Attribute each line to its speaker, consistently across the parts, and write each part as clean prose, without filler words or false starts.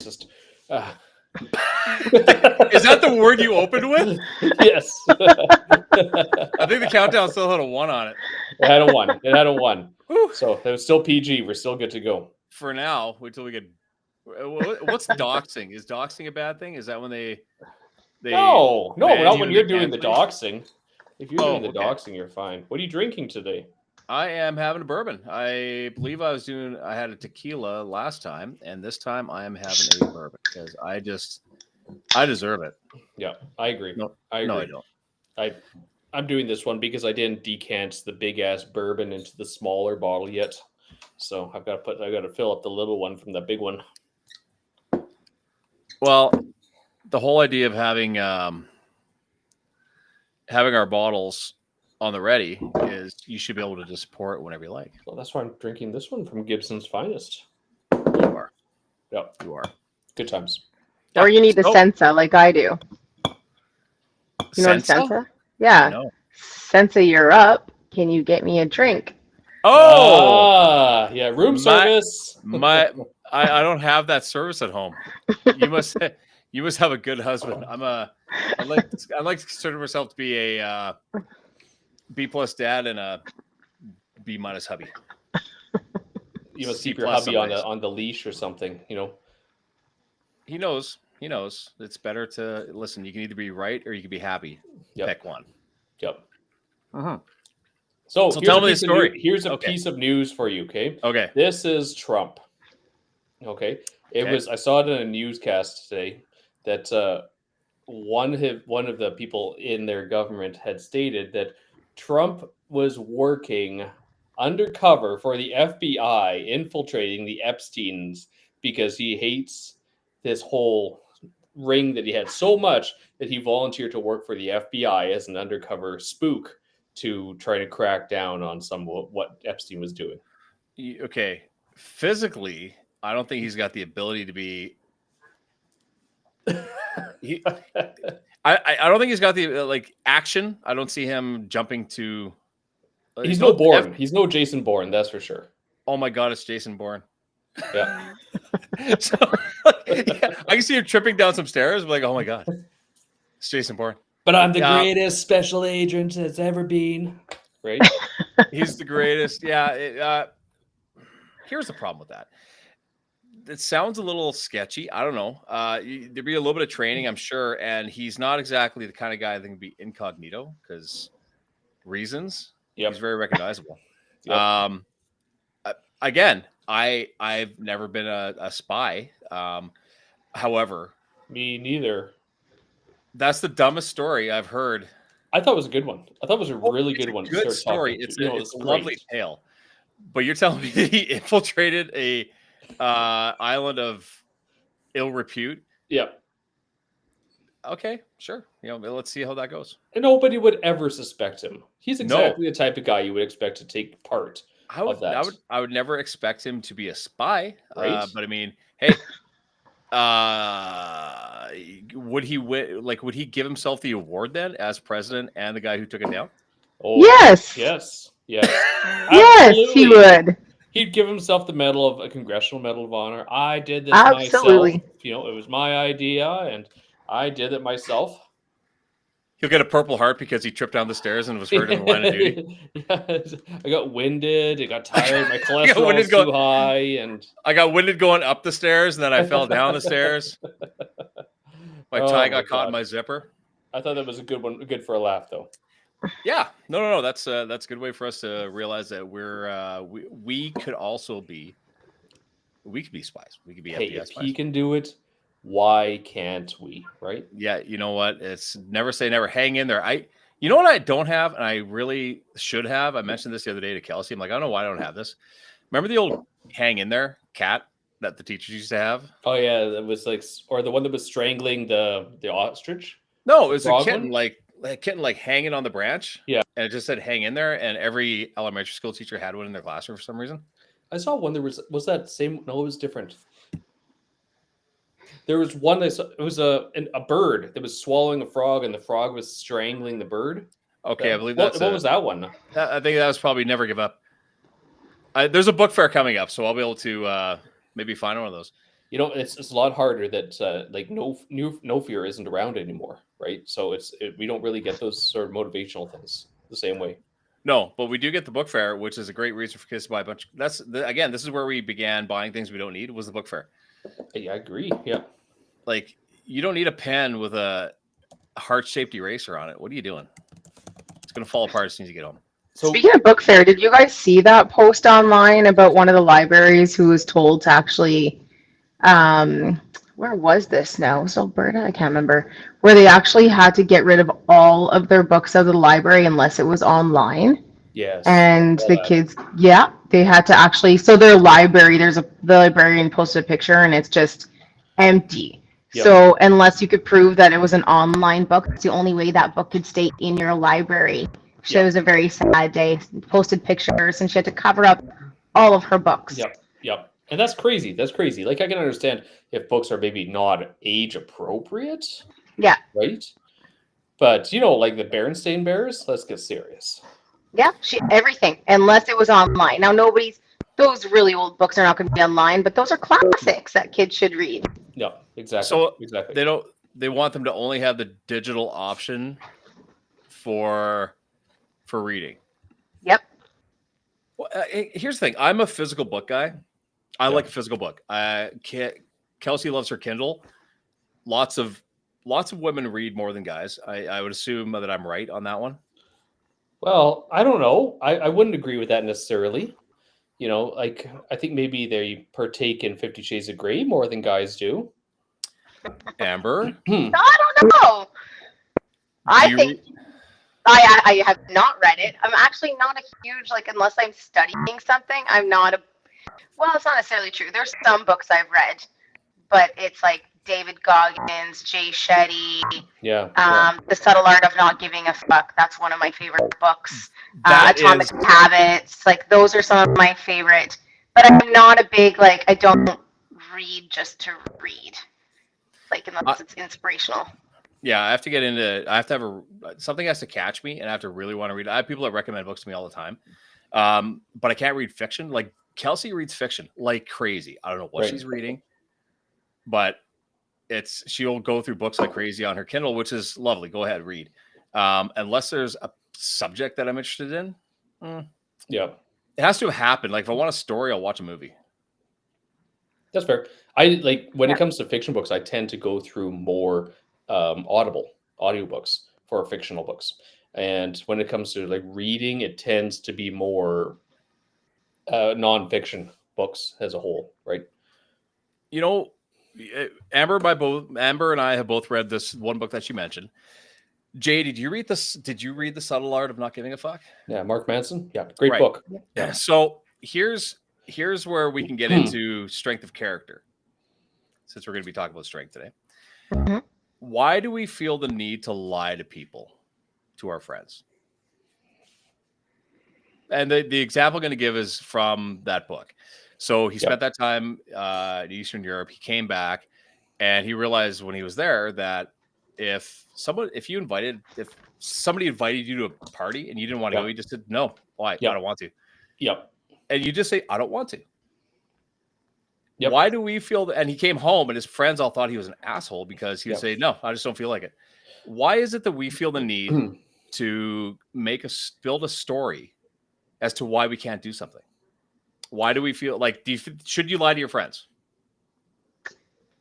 Speaker 1: Just, uh,
Speaker 2: Is that the word you opened with?
Speaker 1: yes.
Speaker 2: I think the countdown still had a 1 on it.
Speaker 1: It had a 1. It had a 1.
Speaker 2: Whew.
Speaker 1: So it was still PG. We're still good to go.
Speaker 2: For now, wait till we get. What's doxing? Is doxing a bad thing? Is that when they
Speaker 1: No,
Speaker 2: ban
Speaker 1: not
Speaker 2: you
Speaker 1: when
Speaker 2: and
Speaker 1: you're
Speaker 2: they
Speaker 1: doing the
Speaker 2: cancel you?
Speaker 1: doxing. If you're doing the
Speaker 2: Okay.
Speaker 1: doxing, you're fine. What are you drinking today?
Speaker 2: I am having a bourbon. I believe I had a tequila last time, and this time I am having a bourbon because I deserve it.
Speaker 1: Yeah, I agree.
Speaker 2: No,
Speaker 1: I agree.
Speaker 2: no, I don't.
Speaker 1: I'm doing this one because I didn't decant the big ass bourbon into the smaller bottle yet. So I've got to fill up the little one from the big one.
Speaker 2: Well, the whole idea of having our bottles on the ready is you should be able to just pour it whenever you like.
Speaker 1: So that's why I'm drinking this one from Gibson's Finest.
Speaker 2: You are.
Speaker 1: Yep.
Speaker 2: You are.
Speaker 1: Good times.
Speaker 3: Or you need the
Speaker 2: So-
Speaker 3: Sensa like I do. You know what a
Speaker 2: Sensa?
Speaker 3: Sensa? Yeah.
Speaker 2: No.
Speaker 3: Sensa, you're up. Can you get me a drink?
Speaker 2: Oh,
Speaker 1: yeah, room
Speaker 2: My-
Speaker 1: service.
Speaker 2: I don't have that service at home. You must have a good husband. I like to consider myself to be a B+ dad and a B- hubby.
Speaker 1: You must
Speaker 2: C+
Speaker 1: keep your hubby
Speaker 2: some days.
Speaker 1: on the leash or something.
Speaker 2: He knows. It's better to listen. You can either be right or you can be happy.
Speaker 1: Yep.
Speaker 2: Pick one.
Speaker 1: Yep.
Speaker 2: Uh-huh.
Speaker 1: So
Speaker 2: So tell me the story.
Speaker 1: Here's a
Speaker 2: Okay.
Speaker 1: piece of news for you. Okay.
Speaker 2: Okay.
Speaker 1: This is Trump. Okay.
Speaker 2: Okay.
Speaker 1: I saw it in a newscast today that one of the people in their government had stated that Trump was working undercover for the FBI, infiltrating the Epsteins because he hates this whole ring that he had so much that he volunteered to work for the FBI as an undercover spook to try to crack down on what Epstein was doing.
Speaker 2: Okay. Physically, I don't think he's got the ability to be. I don't think he's got the action. I don't see him jumping to.
Speaker 1: He's no Bourne. He's no Jason Bourne, that's for sure.
Speaker 2: Oh my God, it's Jason Bourne.
Speaker 1: Yeah.
Speaker 2: So, yeah, I can see him tripping down some stairs. Like, oh my God, it's Jason Bourne.
Speaker 1: But I'm the
Speaker 2: Yeah.
Speaker 1: greatest special agent that's ever been. Right?
Speaker 2: He's the greatest. Yeah. Here's the problem with that. It sounds a little sketchy. I don't know. There'd be a little bit of training, I'm sure. And he's not exactly the kind of guy that can be incognito because reasons.
Speaker 1: Yep.
Speaker 2: He's very recognizable.
Speaker 1: Yep.
Speaker 2: Again, I've never been a spy. However,
Speaker 1: Me neither.
Speaker 2: that's the dumbest story I've heard.
Speaker 1: I thought it was a good one. I thought it was a really
Speaker 2: It's
Speaker 1: good
Speaker 2: a
Speaker 1: one. to
Speaker 2: Good
Speaker 1: start
Speaker 2: story.
Speaker 1: talking
Speaker 2: It's
Speaker 1: to.
Speaker 2: a lovely tale. But you're telling me that he infiltrated a island of ill repute?
Speaker 1: Yeah.
Speaker 2: Okay, sure. Let's see how that goes.
Speaker 1: And nobody would ever suspect him. He's exactly the type of guy you would expect to take part.
Speaker 2: I would,
Speaker 1: Of that.
Speaker 2: I would never expect him to be a spy.
Speaker 1: Right.
Speaker 2: But I mean, hey, would he win? Would he give himself the award then as president and the guy who took it down?
Speaker 1: Oh,
Speaker 3: Yes.
Speaker 1: Yes.
Speaker 3: Yes, he
Speaker 1: Absolutely.
Speaker 3: would.
Speaker 1: He'd give himself the a Congressional Medal of Honor. I did this
Speaker 3: Absolutely.
Speaker 1: myself. It was my idea, and I did it myself.
Speaker 2: He'll get a Purple Heart because he tripped down the stairs and was hurt in the line of duty.
Speaker 1: Yes. I got winded. I got tired. My
Speaker 2: got
Speaker 1: cholesterol
Speaker 2: winded
Speaker 1: was too high, and
Speaker 2: I got winded going up the stairs, and then I fell down the stairs. My
Speaker 1: Oh
Speaker 2: tie
Speaker 1: my
Speaker 2: got caught in
Speaker 1: God.
Speaker 2: my zipper.
Speaker 1: I thought that was a good one. Good for a laugh, though.
Speaker 2: Yeah, no. That's a good way for us to realize that we could also be. We could be spies. We could be
Speaker 1: Hey,
Speaker 2: FBI
Speaker 1: if
Speaker 2: spies.
Speaker 1: he can do it, why can't we? Right?
Speaker 2: Yeah, you know what? It's never say never. Hang in there. You know what I don't have, and I really should have. I mentioned this the other day to Kelsey. I'm like, I don't know why I don't have this. Remember the old hang in there cat that the teachers used to have?
Speaker 1: Oh yeah, that was or the one that was strangling the ostrich.
Speaker 2: No, it was a
Speaker 1: Frog
Speaker 2: kitten,
Speaker 1: one?
Speaker 2: a kitten hanging on the branch.
Speaker 1: Yeah.
Speaker 2: And it just said hang in there, and every elementary school teacher had one in their classroom for some reason.
Speaker 1: I saw one. Was that same? No, it was different. There was one I saw. It was a bird that was swallowing a frog, and the frog was strangling the bird.
Speaker 2: Okay, I believe
Speaker 1: what,
Speaker 2: that's
Speaker 1: what was that one?
Speaker 2: I think that was probably Never Give Up. There's a book fair coming up, so I'll be able to maybe find one of those.
Speaker 1: you know, it's a lot harder that like no fear isn't around anymore, right? So we don't really get those sort of motivational things the same way.
Speaker 2: No, but we do get the book fair, which is a great reason for kids to buy a bunch. Again, this is where we began buying things we don't need. Was the book fair?
Speaker 1: Yeah, I agree. Yeah.
Speaker 2: Like, you don't need a pen with a heart-shaped eraser on it. What are you doing? It's gonna fall apart as soon as you get home.
Speaker 1: So
Speaker 3: Speaking of book fair, did you guys see that post online about one of the libraries who was told to actually, where was this now? Was it Alberta? I can't remember. Where they actually had to get rid of all of their books out of the library unless it was online.
Speaker 1: yes,
Speaker 3: And
Speaker 1: saw
Speaker 3: the
Speaker 1: that.
Speaker 3: kids, yeah, they had to actually, so their library, the librarian posted a picture and it's just empty.
Speaker 1: Yep.
Speaker 3: So unless you could prove that it was an online book, it's the only way that book could stay in your library. So
Speaker 1: Yep.
Speaker 3: it was a very sad day. Posted pictures and she had to cover up all of her books.
Speaker 1: Yep. And that's crazy. That's crazy. Like, I can understand if books are maybe not age appropriate.
Speaker 3: Yeah.
Speaker 1: Right. But, you know, like the Berenstain Bears, let's get serious.
Speaker 3: Yeah, everything, unless it was online. Now, those really old books are not going to be online, but those are classics that kids should read.
Speaker 1: Yeah, exactly.
Speaker 2: So
Speaker 1: exactly.
Speaker 2: they want them to only have the digital option for reading.
Speaker 3: Yep.
Speaker 2: Well, here's the thing. I'm a physical book guy. I like a physical book. Kelsey loves her Kindle. Lots of women read more than guys. I would assume that I'm right on that one.
Speaker 1: Well, I don't know. I wouldn't agree with that necessarily. You know, like, I think maybe they partake in 50 Shades of Grey more than guys do.
Speaker 2: Amber?
Speaker 3: I don't know. I think I have not read it. I'm actually not a huge, like, unless I'm studying something, I'm not a, well, it's not necessarily true. There's some books I've read, but it's like David Goggins, Jay Shetty, The Subtle Art of Not Giving a Fuck. That's one of my favorite books. Atomic Habits. Like, those are some of my favorite. But I'm not a big, like, I don't read just to read. Like, unless it's inspirational.
Speaker 2: Yeah, I have to get into. I have to have something has to catch me, and I have to really want to read. I have people that recommend books to me all the time, but I can't read fiction. Like, Kelsey reads fiction like crazy. I don't know what she's reading, but she'll go through books like crazy on her Kindle, which is lovely. Go ahead, read. Unless there's a subject that I'm interested in, it has to happen. Like, if I want a story, I'll watch a movie.
Speaker 1: That's fair. I like when it comes to fiction books, I tend to go through more audiobooks for fictional books. And when it comes to like reading, it tends to be more nonfiction books as a whole, right?
Speaker 2: You know, Amber and I have both read this one book that you mentioned. Jay, did you read this? Did you read The Subtle Art of Not Giving a Fuck?
Speaker 1: Yeah, Mark Manson. Yeah, great book.
Speaker 2: Yeah. So here's where we can get into strength of character, since we're going to be talking about strength today.
Speaker 3: Mm-hmm.
Speaker 2: Why do we feel the need to lie to people, to our friends? And the example I'm going to give is from that book. So he spent that time in Eastern Europe. He came back, and he realized when he was there that if somebody invited you to a party and you didn't want to go, you just said no. Why? I don't want to.
Speaker 1: Yep.
Speaker 2: And you just say, I don't want to.
Speaker 1: Yep.
Speaker 2: Why do we feel that? And he came home and his friends all thought he was an asshole because he would say, no, I just don't feel like it. Why is it that we feel the need to build a story as to why we can't do something? Why do we feel like, should you lie to your friends?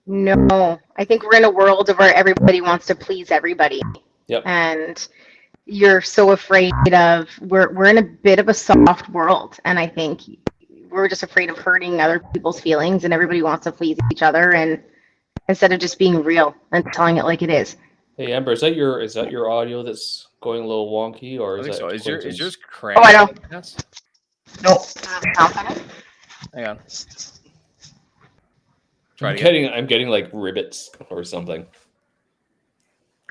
Speaker 3: No, I think we're in a world where everybody wants to please everybody.
Speaker 1: Yep.
Speaker 3: And you're so afraid of, we're in a bit of a soft world. And I think we're just afraid of hurting other people's feelings, and everybody wants to please each other, and instead of just being real and telling it like it is.
Speaker 1: Hey Amber, is that your audio that's going a little wonky, or
Speaker 2: I think so. Is yours cranked?
Speaker 3: Oh, I know.
Speaker 2: Yes.
Speaker 3: Nope.
Speaker 2: Hang on.
Speaker 1: I'm getting like ribbits or something.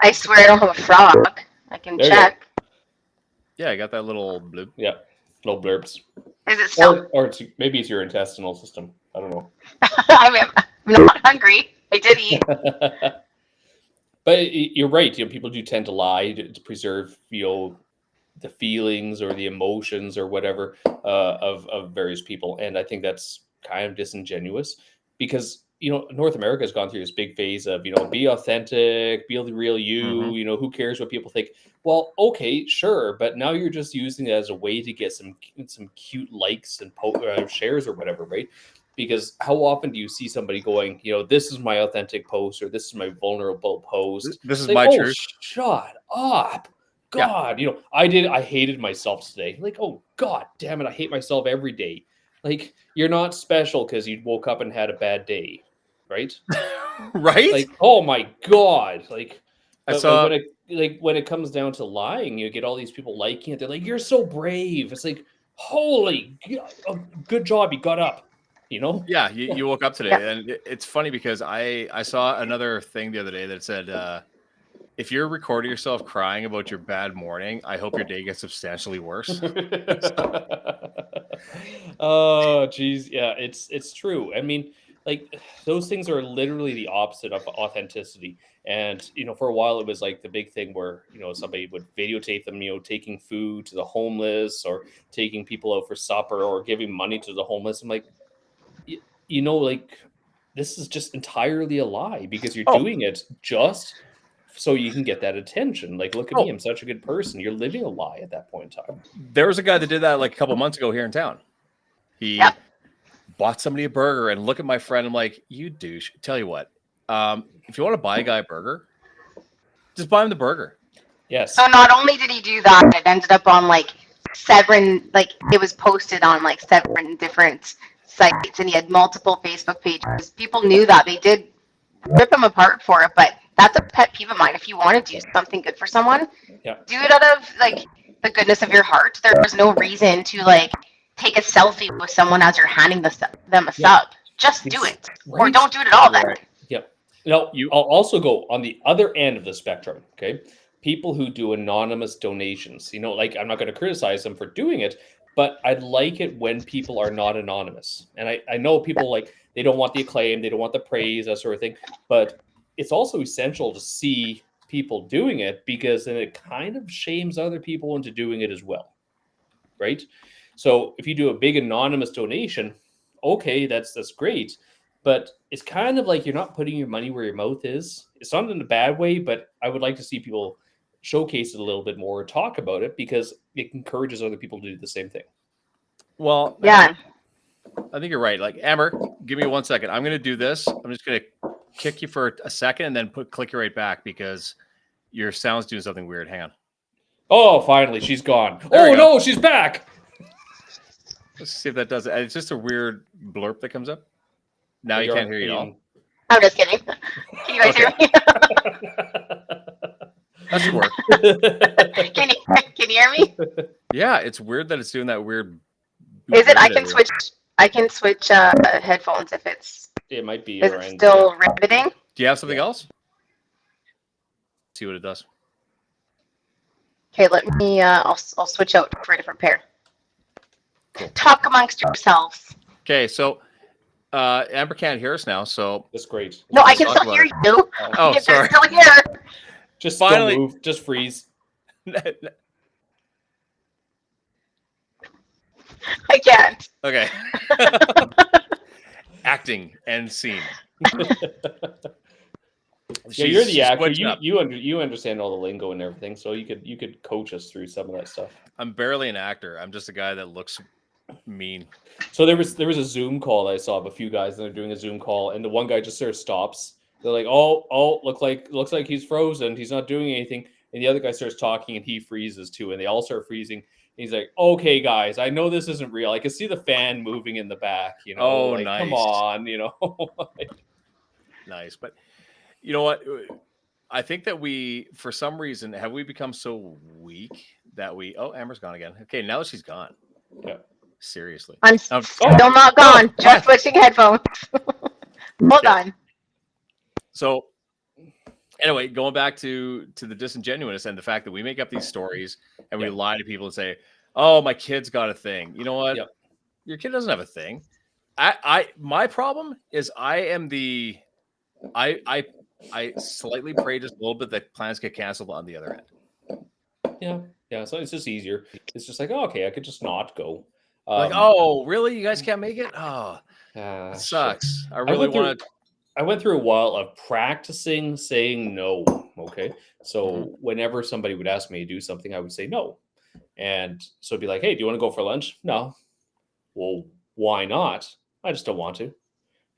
Speaker 3: I swear I don't have a frog. I can check.
Speaker 2: Yeah, I got that little bloop.
Speaker 1: Yeah, little blurbs.
Speaker 3: Is it still?
Speaker 1: Or maybe it's your intestinal system. I don't know.
Speaker 3: I'm not hungry. I did eat.
Speaker 1: But you're right. You know, people do tend to lie to preserve, the feelings or the emotions or whatever of various people, and I think that's kind of disingenuous, because North America has gone through this big phase of, be authentic, be the real you, who cares what people think? Well, okay, sure. But now you're just using it as a way to get some cute likes and shares or whatever, right? Because how often do you see somebody going, this is my authentic post, or this is my vulnerable post?
Speaker 2: This is
Speaker 1: like,
Speaker 2: my truth.
Speaker 1: Shut up. God, I hated myself today. Like, oh, God damn it. I hate myself every day. Like, you're not special because you woke up and had a bad day, right?
Speaker 2: Right?
Speaker 1: Like, oh my God. Like,
Speaker 2: I saw
Speaker 1: when it comes down to lying, you get all these people liking it. They're like, you're so brave. It's like, holy, good job. You got up.
Speaker 2: Yeah, you woke up today, and it's funny because I saw another thing the other day that said, if you're recording yourself crying about your bad morning, I hope your day gets substantially worse.
Speaker 1: Oh, geez, yeah, it's true. I mean, like, those things are literally the opposite of authenticity. And for a while, it was like the big thing where somebody would videotape them, taking food to the homeless, or taking people out for supper, or giving money to the homeless. I'm like, like, this is just entirely a lie, because you're doing it just so you can get that attention. Like, look at me, I'm such a good person. You're living a lie at that point in time.
Speaker 2: There was a guy that did that like a couple months ago here in town. He bought somebody a burger, and look at my friend. I'm like, you douche. Tell you what, if you want to buy a guy a burger, just buy him the burger.
Speaker 1: Yes.
Speaker 3: So not only did he do that, it ended up on like 7, like it was posted on like 7 different sites, and he had multiple Facebook pages. People knew that. They did rip him apart for it, but that's a pet peeve of mine. If you want to do something good for someone, do it out of like the goodness of your heart. There's no reason to like take a selfie with someone as you're handing them a sub. Just do it, or don't do it at all. Then.
Speaker 1: Yep. I'll also go on the other end of the spectrum. Okay, people who do anonymous donations. Like, I'm not going to criticize them for doing it, but I like it when people are not anonymous. And I know people like, they don't want the acclaim, they don't want the praise, that sort of thing. But it's also essential to see people doing it, because then it kind of shames other people into doing it as well, right? So if you do a big anonymous donation, okay, that's great, but it's kind of like you're not putting your money where your mouth is. It's not in a bad way, but I would like to see people showcase it a little bit more, talk about it, because it encourages other people to do the same thing.
Speaker 2: Well,
Speaker 3: yeah,
Speaker 2: I think you're right. Like, Amber, give me 1 second. I'm going to do this. I'm just going to kick you for a second and then click you right back, because your sound's doing something weird. Hang on.
Speaker 1: Oh, finally, she's gone.
Speaker 2: There
Speaker 1: No, she's back.
Speaker 2: Let's see if that does it. It's just a weird blurb that comes up. Now you can't hear you all.
Speaker 3: I'm just kidding. Can you guys hear me?
Speaker 2: That should work.
Speaker 3: Can you hear me?
Speaker 2: Yeah, it's weird that it's doing that weird.
Speaker 3: Is it? I can switch headphones if it's.
Speaker 1: It might be.
Speaker 3: Is it still riveting?
Speaker 2: Do you have something else? See what it does.
Speaker 3: Okay, let me. I'll switch out for a different pair.
Speaker 2: Cool.
Speaker 3: Talk amongst yourselves.
Speaker 2: Okay, so Amber can't hear us now, so
Speaker 1: that's great.
Speaker 3: No, I can still hear you.
Speaker 2: Oh, sorry.
Speaker 3: Still here.
Speaker 1: Just finally don't move. Just freeze.
Speaker 3: I can't.
Speaker 2: Okay. Acting and scene.
Speaker 1: Yeah, you're the actor. You understand all the lingo and everything, so you could coach us through some of that stuff.
Speaker 2: I'm barely an actor. I'm just a guy that looks mean.
Speaker 1: So there was a Zoom call that I saw of a few guys, and they're doing a Zoom call, and the one guy just sort of stops. They're like, "Oh, looks like he's frozen. He's not doing anything." And the other guy starts talking, and he freezes too, and they all start freezing. He's like, "Okay, guys, I know this isn't real. I can see the fan moving in the back.
Speaker 2: Oh,
Speaker 1: like,
Speaker 2: nice.
Speaker 1: Come on,
Speaker 2: Nice, but you know what? I think that we, for some reason, have we become so weak that we? Oh, Amber's gone again. Okay, now she's gone.
Speaker 1: Yeah.
Speaker 2: Seriously,
Speaker 3: I'm still not gone. Just switching headphones. Hold on.
Speaker 2: So, anyway, going back to the disingenuous and the fact that we make up these stories and we lie to people and say, "Oh, my kid's got a thing." You know what?
Speaker 1: Yep.
Speaker 2: Your kid doesn't have a thing. My problem is I slightly pray just a little bit that plans get canceled on the other end.
Speaker 1: Yeah. So it's just easier. It's just like, okay, I could just not go.
Speaker 2: Like, oh, really? You guys can't make it? Oh, that sucks. I really want to.
Speaker 1: I went through a while of practicing saying no. Okay. So whenever somebody would ask me to do something, I would say no. And so it'd be like, hey, do you want to go for lunch? No. Well, why not? I just don't want to.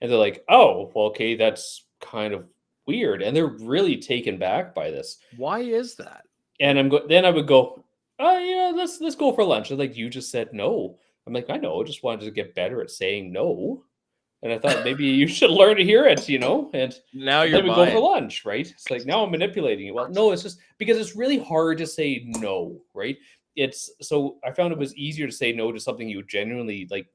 Speaker 1: And they're like, oh, well, okay, that's kind of weird. And they're really taken back by this.
Speaker 2: Why is that?
Speaker 1: And then I would go, oh yeah, let's go for lunch. And like, you just said no. I'm like, I know, I just wanted to get better at saying no. And I thought maybe you should learn to hear it, And
Speaker 2: Now
Speaker 1: then
Speaker 2: you're
Speaker 1: we go
Speaker 2: buying.
Speaker 1: for lunch, right? It's like now I'm manipulating you. Well, no, it's just because it's really hard to say no, right? It's so I found it was easier to say no to something you genuinely like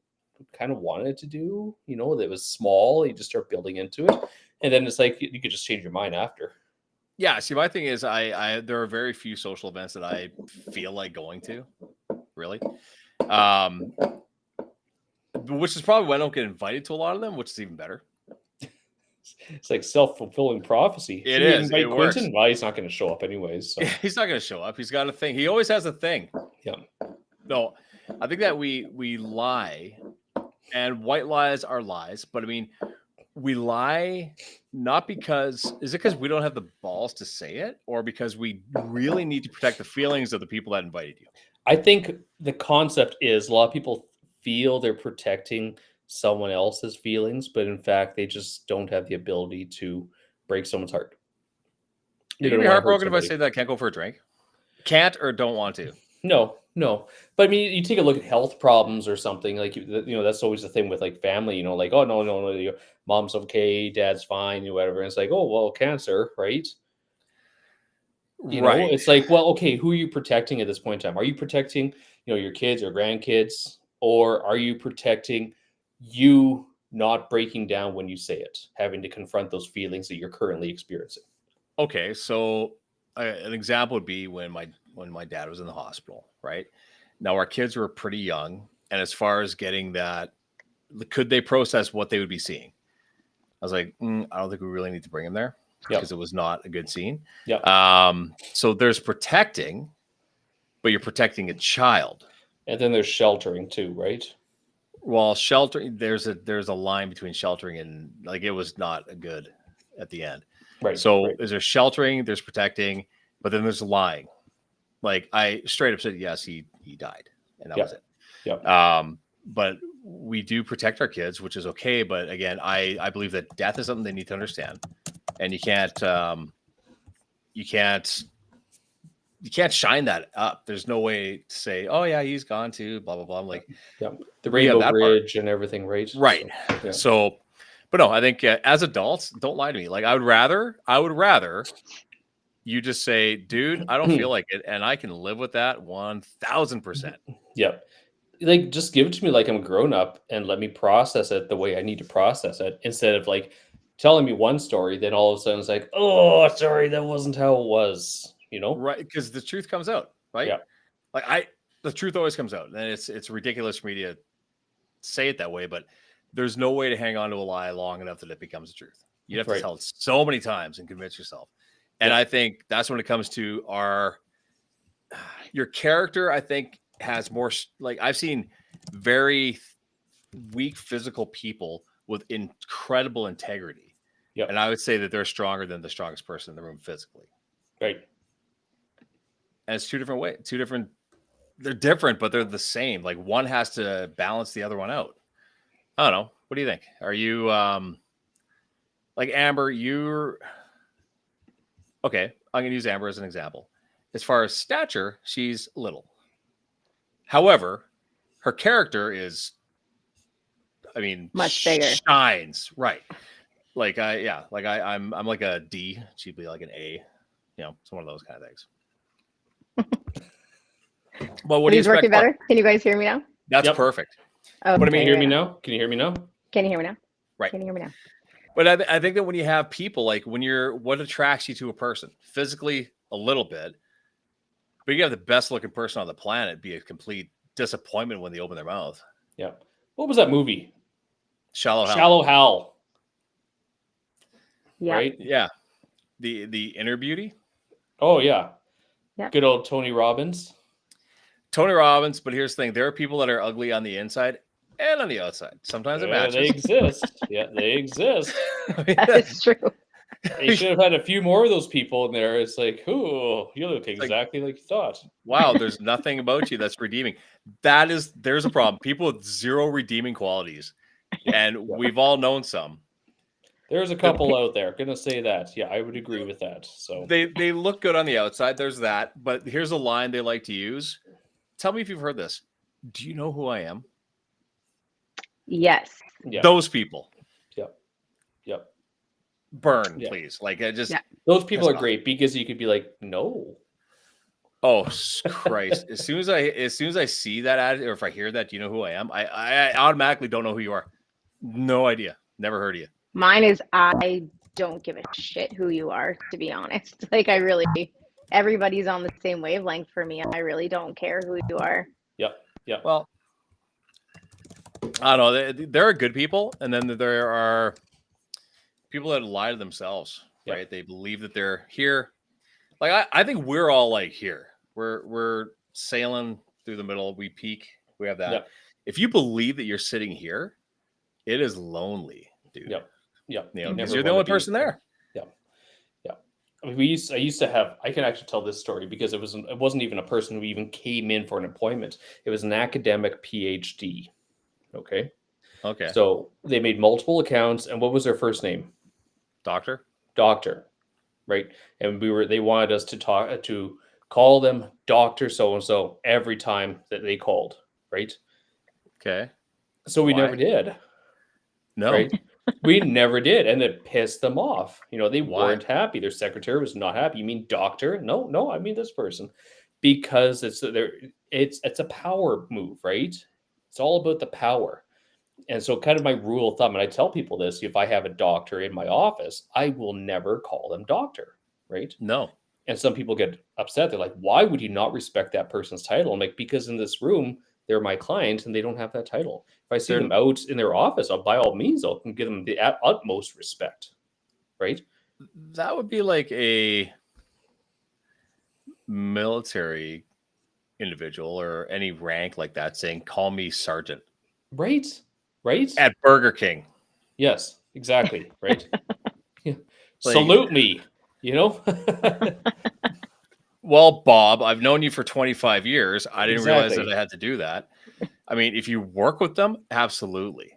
Speaker 1: kind of wanted to do, that was small. You just start building into it. And then it's like you could just change your mind after.
Speaker 2: Yeah. See, my thing is, I there are very few social events that I feel like going to, really. Which is probably why I don't get invited to a lot of them, which is even better.
Speaker 1: It's like self-fulfilling prophecy.
Speaker 2: It
Speaker 1: You
Speaker 2: is.
Speaker 1: invite
Speaker 2: It works.
Speaker 1: Quentin, well, he's not going to show up anyways. So.
Speaker 2: He's not going to show up. He's got a thing. He always has a thing.
Speaker 1: Yeah.
Speaker 2: No, I think that we lie, and white lies are lies. But I mean, we lie not because we don't have the balls to say it, or because we really need to protect the feelings of the people that invited you.
Speaker 1: I think the concept is a lot of people feel they're protecting someone else's feelings, but in fact, they just don't have the ability to break someone's heart.
Speaker 2: You're gonna be heartbroken if I say that I can't go for a drink. Can't or don't want to.
Speaker 1: No. But I mean, you take a look at health problems or something like that's always the thing with like family. Like, oh no, mom's okay, dad's fine, whatever. And it's like, oh well, cancer, right?
Speaker 2: Right.
Speaker 1: It's like, well, okay, who are you protecting at this point in time? Are you protecting, your kids or grandkids, or are you protecting you not breaking down when you say it, having to confront those feelings that you're currently experiencing?
Speaker 2: Okay, so an example would be when my dad was in the hospital, right? Now our kids were pretty young, and as far as getting that, could they process what they would be seeing? I was like, I don't think we really need to bring him there because it was not a good scene.
Speaker 1: Yeah.
Speaker 2: So there's protecting, but you're protecting a child.
Speaker 1: And then there's sheltering too, right?
Speaker 2: Well, sheltering, there's a line between sheltering and like it was not a good at the end.
Speaker 1: Right.
Speaker 2: So
Speaker 1: right.
Speaker 2: there's sheltering, there's protecting, but then there's lying. Like I straight up said, yes, he died, and that was it.
Speaker 1: Yeah.
Speaker 2: But we do protect our kids, which is okay. But again, I believe that death is something they need to understand, and you can't shine that up. There's no way to say, oh yeah, he's gone too, blah blah blah. I'm like,
Speaker 1: the Rainbow Bridge and everything, right?
Speaker 2: Right. So, but no, I think as adults, don't lie to me. Like I would rather you just say, dude, I don't feel like it, and I can live with that 1,000%.
Speaker 1: Yeah. Like just give it to me like I'm a grown up and let me process it the way I need to process it, instead of like telling me one story, then all of a sudden it's like, oh, sorry, that wasn't how it was,
Speaker 2: Right? Because the truth comes out, right?
Speaker 1: Yeah.
Speaker 2: Like the truth always comes out, and it's ridiculous for me to say it that way, but there's no way to hang on to a lie long enough that it becomes the truth. You have to tell it so many times and convince yourself. And I think that's when it comes to your character, I think has more, like I've seen very weak physical people with incredible integrity.
Speaker 1: Yeah.
Speaker 2: And I would say that they're stronger than the strongest person in the room physically.
Speaker 1: Right.
Speaker 2: And it's two different ways, they're different, but they're the same. Like one has to balance the other one out. I don't know. What do you think? Are you like Amber, okay, I'm going to use Amber as an example. As far as stature, she's little. However, her character is,
Speaker 4: much bigger.
Speaker 2: Shines, right? Like I'm like a D. She'd be like an A. It's one of those kind of things. Well, what do you expect?
Speaker 4: Working better? Can you guys hear me now?
Speaker 2: That's perfect.
Speaker 4: Oh,
Speaker 1: Can you hear me now? Can you hear me now?
Speaker 4: Can you hear me now?
Speaker 2: Right.
Speaker 4: Can you hear me now?
Speaker 2: But I think that when you have people, like what attracts you to a person physically a little bit, but you have the best looking person on the planet be a complete disappointment when they open their mouth.
Speaker 1: Yeah. What was that movie?
Speaker 2: Shallow Hal.
Speaker 1: Shallow Hal.
Speaker 4: Yeah.
Speaker 1: Right?
Speaker 2: Yeah. The Inner Beauty.
Speaker 1: Oh yeah.
Speaker 4: Yeah.
Speaker 1: Good old Tony Robbins.
Speaker 2: Tony Robbins, but here's the thing. There are people that are ugly on the inside and on the outside. Sometimes it
Speaker 1: Yeah, they
Speaker 2: matches.
Speaker 1: exist. Yeah, they exist.
Speaker 4: That is true.
Speaker 1: They should have had a few more of those people in there. It's like, oh, you look exactly like you thought.
Speaker 2: Wow, there's nothing about you that's redeeming. There's a problem. People with zero redeeming qualities, and we've all known some.
Speaker 1: There's a couple out there. Gonna say that. Yeah, I would agree with that. So
Speaker 2: They look good on the outside. There's that, but here's a line they like to use. Tell me if you've heard this. Do you know who I am?
Speaker 4: Yes.
Speaker 1: yeah,
Speaker 2: Those people.
Speaker 1: yep.
Speaker 2: Burn,
Speaker 1: Yeah.
Speaker 2: please. Like I just
Speaker 4: Yeah.
Speaker 1: Those people
Speaker 2: That's
Speaker 1: are
Speaker 2: not-
Speaker 1: great because you could be like, no.
Speaker 2: Oh Christ! as soon as I see that ad, or if I hear that, do you know who I am? I automatically don't know who you are. No idea. Never heard of you.
Speaker 4: Mine is I don't give a shit who you are, to be honest. Like everybody's on the same wavelength for me. I really don't care who you are.
Speaker 2: Well, I don't know. There are good people, and then there are people that lie to themselves,
Speaker 1: Yeah.
Speaker 2: right? They believe that they're here. Like I think we're all like here. We're sailing through the middle. We peak. We have that.
Speaker 1: Yep.
Speaker 2: If you believe that you're sitting here, it is lonely, dude.
Speaker 1: Yep. Yep.
Speaker 2: You know,
Speaker 1: You
Speaker 2: 'cause
Speaker 1: never
Speaker 2: you're the
Speaker 1: wanna
Speaker 2: only
Speaker 1: be-
Speaker 2: person there.
Speaker 1: I mean, I used to have. I can actually tell this story because it wasn't even a person who even came in for an appointment. It was an academic PhD. Okay.
Speaker 2: Okay,
Speaker 1: So they made multiple accounts, and what was their first name?
Speaker 2: doctor.
Speaker 1: Doctor, right? And they wanted us to call them Doctor so and so every time that they called, right?
Speaker 2: Okay.
Speaker 1: So we
Speaker 2: Why?
Speaker 1: never did,
Speaker 2: No.
Speaker 1: right? We never did, and it pissed them off. They
Speaker 2: Why?
Speaker 1: weren't happy. Their secretary was not happy. You mean doctor? No, I mean this person, because it's a power move, right? It's all about the power. And so, kind of my rule of thumb, and I tell people this: if I have a doctor in my office, I will never call them doctor, right?
Speaker 2: No.
Speaker 1: And some people get upset. They're like, "Why would you not respect that person's title?" I'm like, because in this room, they're my client and they don't have that title. If I see
Speaker 2: They're-
Speaker 1: them out in their office, by all means, I'll give them the utmost respect, right?
Speaker 2: That would be like a military individual or any rank like that saying, "Call me sergeant."
Speaker 1: Right? Right?
Speaker 2: At Burger King.
Speaker 1: Yes, exactly. Right? Yeah.
Speaker 2: Like-
Speaker 1: Salute me,
Speaker 2: Well, Bob, I've known you for 25 years. I didn't realize
Speaker 1: Exactly.
Speaker 2: that I had to do that. I mean, if you work with them, absolutely.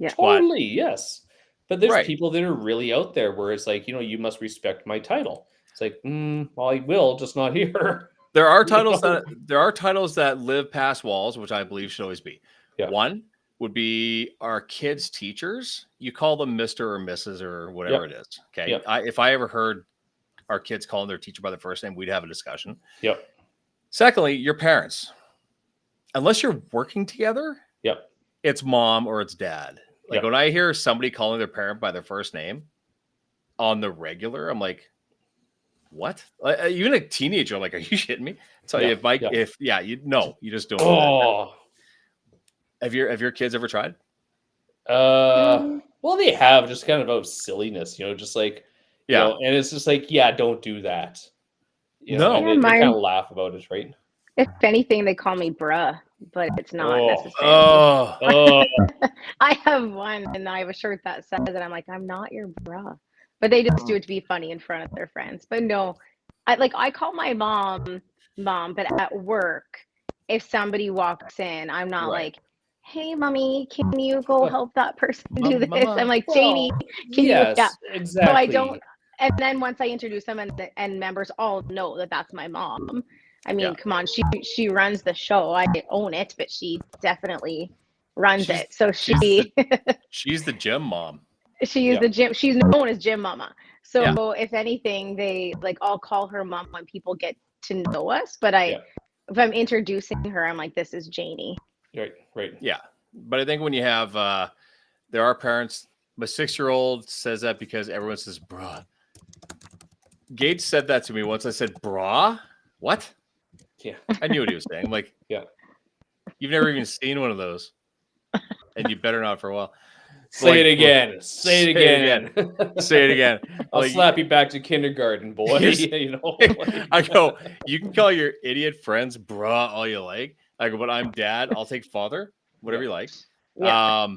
Speaker 1: Totally, yes. But there's
Speaker 2: Right.
Speaker 1: people that are really out there where it's like, you must respect my title. It's like, well, I will, just not here.
Speaker 2: There are
Speaker 1: You
Speaker 2: titles
Speaker 1: know?
Speaker 2: that live past walls, which I believe should always be.
Speaker 1: Yeah.
Speaker 2: One would be our kids' teachers. You call them Mr. or Mrs. or whatever it is. Okay.
Speaker 1: Yep.
Speaker 2: If I ever heard our kids calling their teacher by their first name, we'd have a discussion.
Speaker 1: Yep.
Speaker 2: Secondly, your parents. Unless you're working together,
Speaker 1: Yep.
Speaker 2: it's mom or it's dad. Like
Speaker 1: Yep.
Speaker 2: when I hear somebody calling their parent by their first name on the regular, I'm like, what? Even a teenager, I'm like, are you shitting me? So
Speaker 1: Yeah,
Speaker 2: you just don't. Do that.
Speaker 1: Oh.
Speaker 2: Have your kids ever tried?
Speaker 1: Well, they have, just kind of out of silliness, just like,
Speaker 2: Yeah.
Speaker 1: and it's just like, yeah, don't do that.
Speaker 2: No.
Speaker 1: and
Speaker 4: Yeah,
Speaker 1: they
Speaker 4: mine-
Speaker 1: kind of laugh about it, right?
Speaker 4: If anything, they call me bruh, but it's not
Speaker 1: Oh.
Speaker 4: necessarily.
Speaker 2: Oh,
Speaker 1: Oh,
Speaker 4: I have one, and I have a shirt that says it. I'm like, I'm not your bruh, but they just do it to be funny in front of their friends. But no, I call my mom, but at work, if somebody walks in, I'm not
Speaker 2: Right.
Speaker 4: like, hey, mommy, can you go help that person do this?
Speaker 2: Mama.
Speaker 4: I'm like, Janie, can
Speaker 1: yes,
Speaker 4: you? Yeah.
Speaker 1: exactly.
Speaker 4: So I don't. And then once I introduce them, and members all know that that's my mom. I mean,
Speaker 2: Yeah.
Speaker 4: come on, she runs the show. I own it, but she definitely runs
Speaker 2: She's-
Speaker 4: it. So
Speaker 2: she's she's the gym mom.
Speaker 4: she is
Speaker 1: Yeah.
Speaker 4: the gym. She's known as Gym Mama. So
Speaker 2: Yeah.
Speaker 4: if anything, they I'll call her mom when people get to know us. But
Speaker 1: Yeah.
Speaker 4: if I'm introducing her, I'm like, this is Janie.
Speaker 1: Right.
Speaker 2: Yeah. But I think when you have there are parents, my 6-year-old says that because everyone says brah. Gage said that to me once. I said, brah? What?
Speaker 1: Yeah.
Speaker 2: I knew what he was saying. I'm like,
Speaker 1: Yeah.
Speaker 2: You've never even seen one of those. And you better not for a while.
Speaker 1: Say
Speaker 2: Like,
Speaker 1: it again. Say it again.
Speaker 2: Say it again.
Speaker 1: I'll
Speaker 2: Like,
Speaker 1: slap you back to kindergarten, boy.
Speaker 2: Here's-
Speaker 1: like-
Speaker 2: I go, you can call your idiot friends brah all you like. I go, but I'm dad. I'll take father, whatever
Speaker 1: Yeah.
Speaker 2: you like.
Speaker 4: Yeah.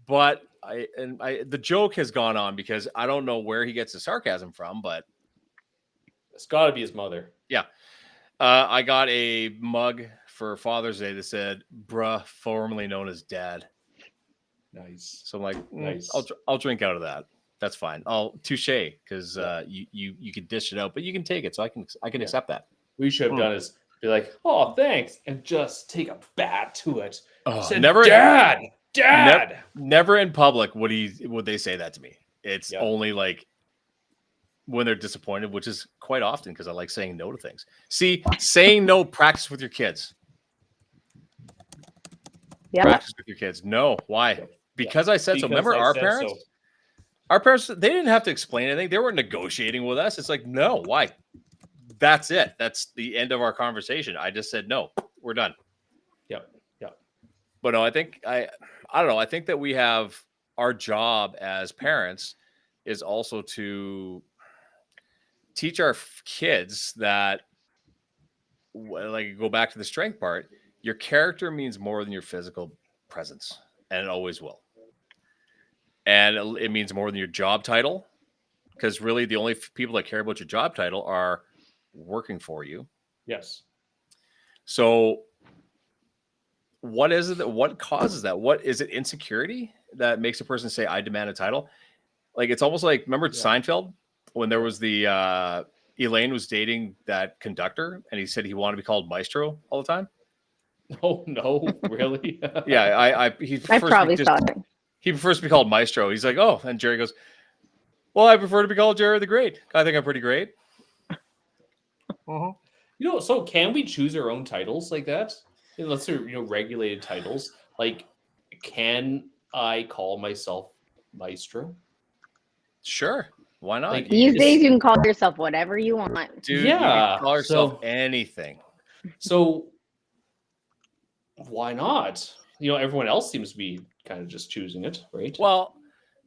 Speaker 2: But the joke has gone on because I don't know where he gets the sarcasm from, but
Speaker 1: It's got to be his mother.
Speaker 2: yeah. I got a mug for Father's Day that said "Bruh," formerly known as Dad.
Speaker 1: Nice.
Speaker 2: So I'm like,
Speaker 1: Nice.
Speaker 2: I'll drink out of that. That's fine. I'll touche because you can dish it out, but you can take it, so I can
Speaker 1: Yeah.
Speaker 2: accept that.
Speaker 1: What you should have done is be like, "Oh, thanks," and just take a bat to it.
Speaker 2: Oh,
Speaker 1: Said,
Speaker 2: never,
Speaker 1: Dad.
Speaker 2: never in public would they say that to me. It's
Speaker 1: Yeah.
Speaker 2: only like when they're disappointed, which is quite often because I like saying no to things. See, saying no, practice with your kids.
Speaker 4: Yeah.
Speaker 2: Practice with your kids. No, why? Because I said so.
Speaker 1: Because
Speaker 2: Remember
Speaker 1: I
Speaker 2: our
Speaker 1: said
Speaker 2: parents?
Speaker 1: so.
Speaker 2: Our parents, they didn't have to explain anything. They weren't negotiating with us. It's like, no, why? That's it. That's the end of our conversation. I just said no. We're done.
Speaker 1: Yep. Yep.
Speaker 2: But no, I don't know. I think that we have our job as parents is also to teach our kids that, like, go back to the strength part. Your character means more than your physical presence, and it always will. And it means more than your job title, because really the only people that care about your job title are working for you.
Speaker 1: Yes.
Speaker 2: So what is it what causes that? What is it? Insecurity that makes a person say, I demand a title? Like, it's almost like, remember Seinfeld when there was the Elaine was dating that conductor and he said he wanted to be called Maestro all the time.
Speaker 1: Oh no, really?
Speaker 2: Yeah,
Speaker 4: I probably saw it.
Speaker 2: He prefers to be called Maestro. He's like, oh, and Jerry goes, well, I prefer to be called Jerry the Great. I think I'm pretty great.
Speaker 1: You know, so can we choose our own titles like that? Unless they're, regulated titles. Like, can I call myself Maestro?
Speaker 2: Sure. Why not?
Speaker 1: Like,
Speaker 4: These days, you can call yourself whatever you want.
Speaker 2: Dude,
Speaker 1: Yeah,
Speaker 2: you can call yourself
Speaker 1: so-
Speaker 2: anything.
Speaker 1: So why not? Everyone else seems to be kind of just choosing it, right?
Speaker 2: Well,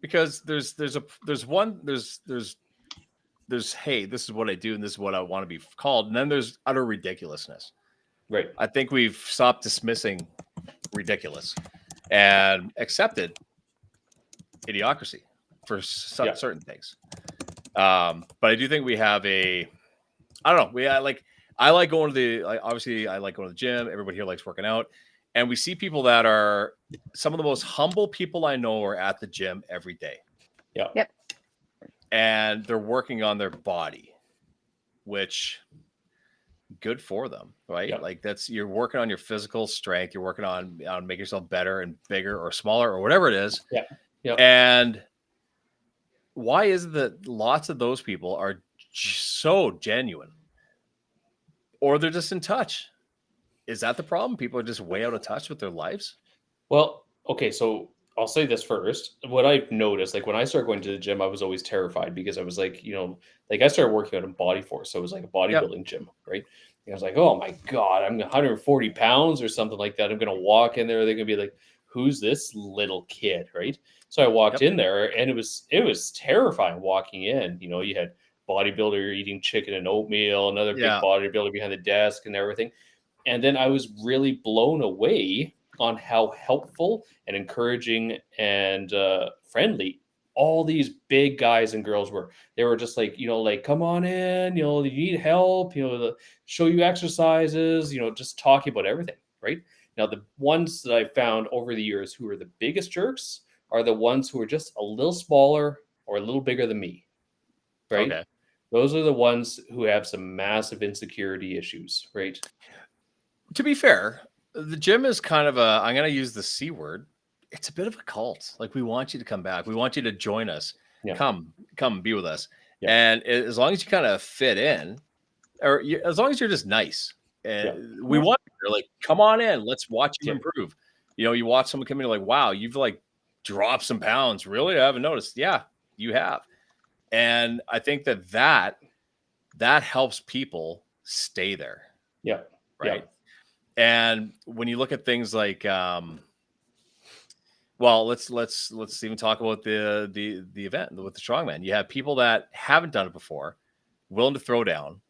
Speaker 2: because there's hey, this is what I do and this is what I want to be called, and then there's utter ridiculousness.
Speaker 1: Right.
Speaker 2: I think we've stopped dismissing ridiculous and accepted idiocracy for certain things. But I do think we have I don't know. I like going to obviously I like going to the gym. Everybody here likes working out. And we see people that are some of the most humble people I know are at the gym every day.
Speaker 1: Yeah.
Speaker 4: Yep.
Speaker 2: And they're working on their body, which good for them, right?
Speaker 1: Yep.
Speaker 2: Like you're working on your physical strength. You're working on making yourself better and bigger or smaller or whatever it is.
Speaker 1: Yeah. Yep.
Speaker 2: And why is it that lots of those people are so genuine, or they're just in touch? Is that the problem? People are just way out of touch with their lives.
Speaker 1: Well, okay, so I'll say this first. What I've noticed, like when I started going to the gym, I was always terrified because I was like, I started working out in Body Force. So it was like a bodybuilding gym, right? And I was like, oh my God, I'm 140 pounds or something like that. I'm going to walk in there. They're going to be like, who's this little kid, right? So I walked in there and it was terrifying walking in. You had bodybuilder eating chicken and oatmeal, another big bodybuilder behind the desk and everything. And then I was really blown away on how helpful and encouraging and friendly all these big guys and girls were. They were just like, come on in, you need help, show you exercises, just talking about everything, right? Now, the ones that I found over the years who are the biggest jerks are the ones who are just a little smaller or a little bigger than me, right?
Speaker 2: Okay.
Speaker 1: Those are the ones who have some massive insecurity issues, right?
Speaker 2: To be fair, the gym is kind of I'm going to use the C word. It's a bit of a cult. Like, we want you to come back. We want you to join us.
Speaker 1: Yeah.
Speaker 2: Come be with us.
Speaker 1: Yeah.
Speaker 2: And as long as you kind of fit in, or as long as you're just nice, we want you to, like, come on in. Let's watch you improve. You watch someone come in, you're like, wow, you've like dropped some pounds. Really? I haven't noticed. Yeah, you have. And I think that helps people stay there.
Speaker 1: Yeah.
Speaker 2: Right.
Speaker 1: Yeah.
Speaker 2: And when you look at things like, well, let's even talk about the event with the strongman. You have people that haven't done it before, willing to throw down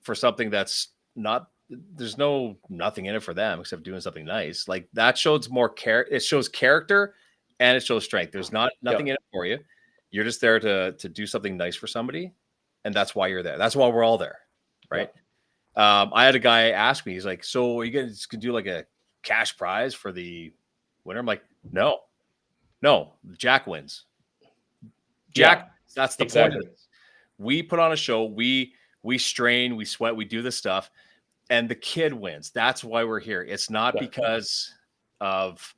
Speaker 2: for something that's not there's nothing in it for them except doing something nice. Like that shows more care. It shows character and it shows strength. There's nothing in it for you. You're just there to do something nice for somebody, and that's why you're there. That's why we're all there, right? I had a guy ask me, he's like, "So are you guys gonna do like a cash prize for the winner?" I'm like, "No, Jack wins. Jack, that's the point of this. We put on a show. We strain, we sweat, we do this stuff, and the kid wins. That's why we're here. It's not because of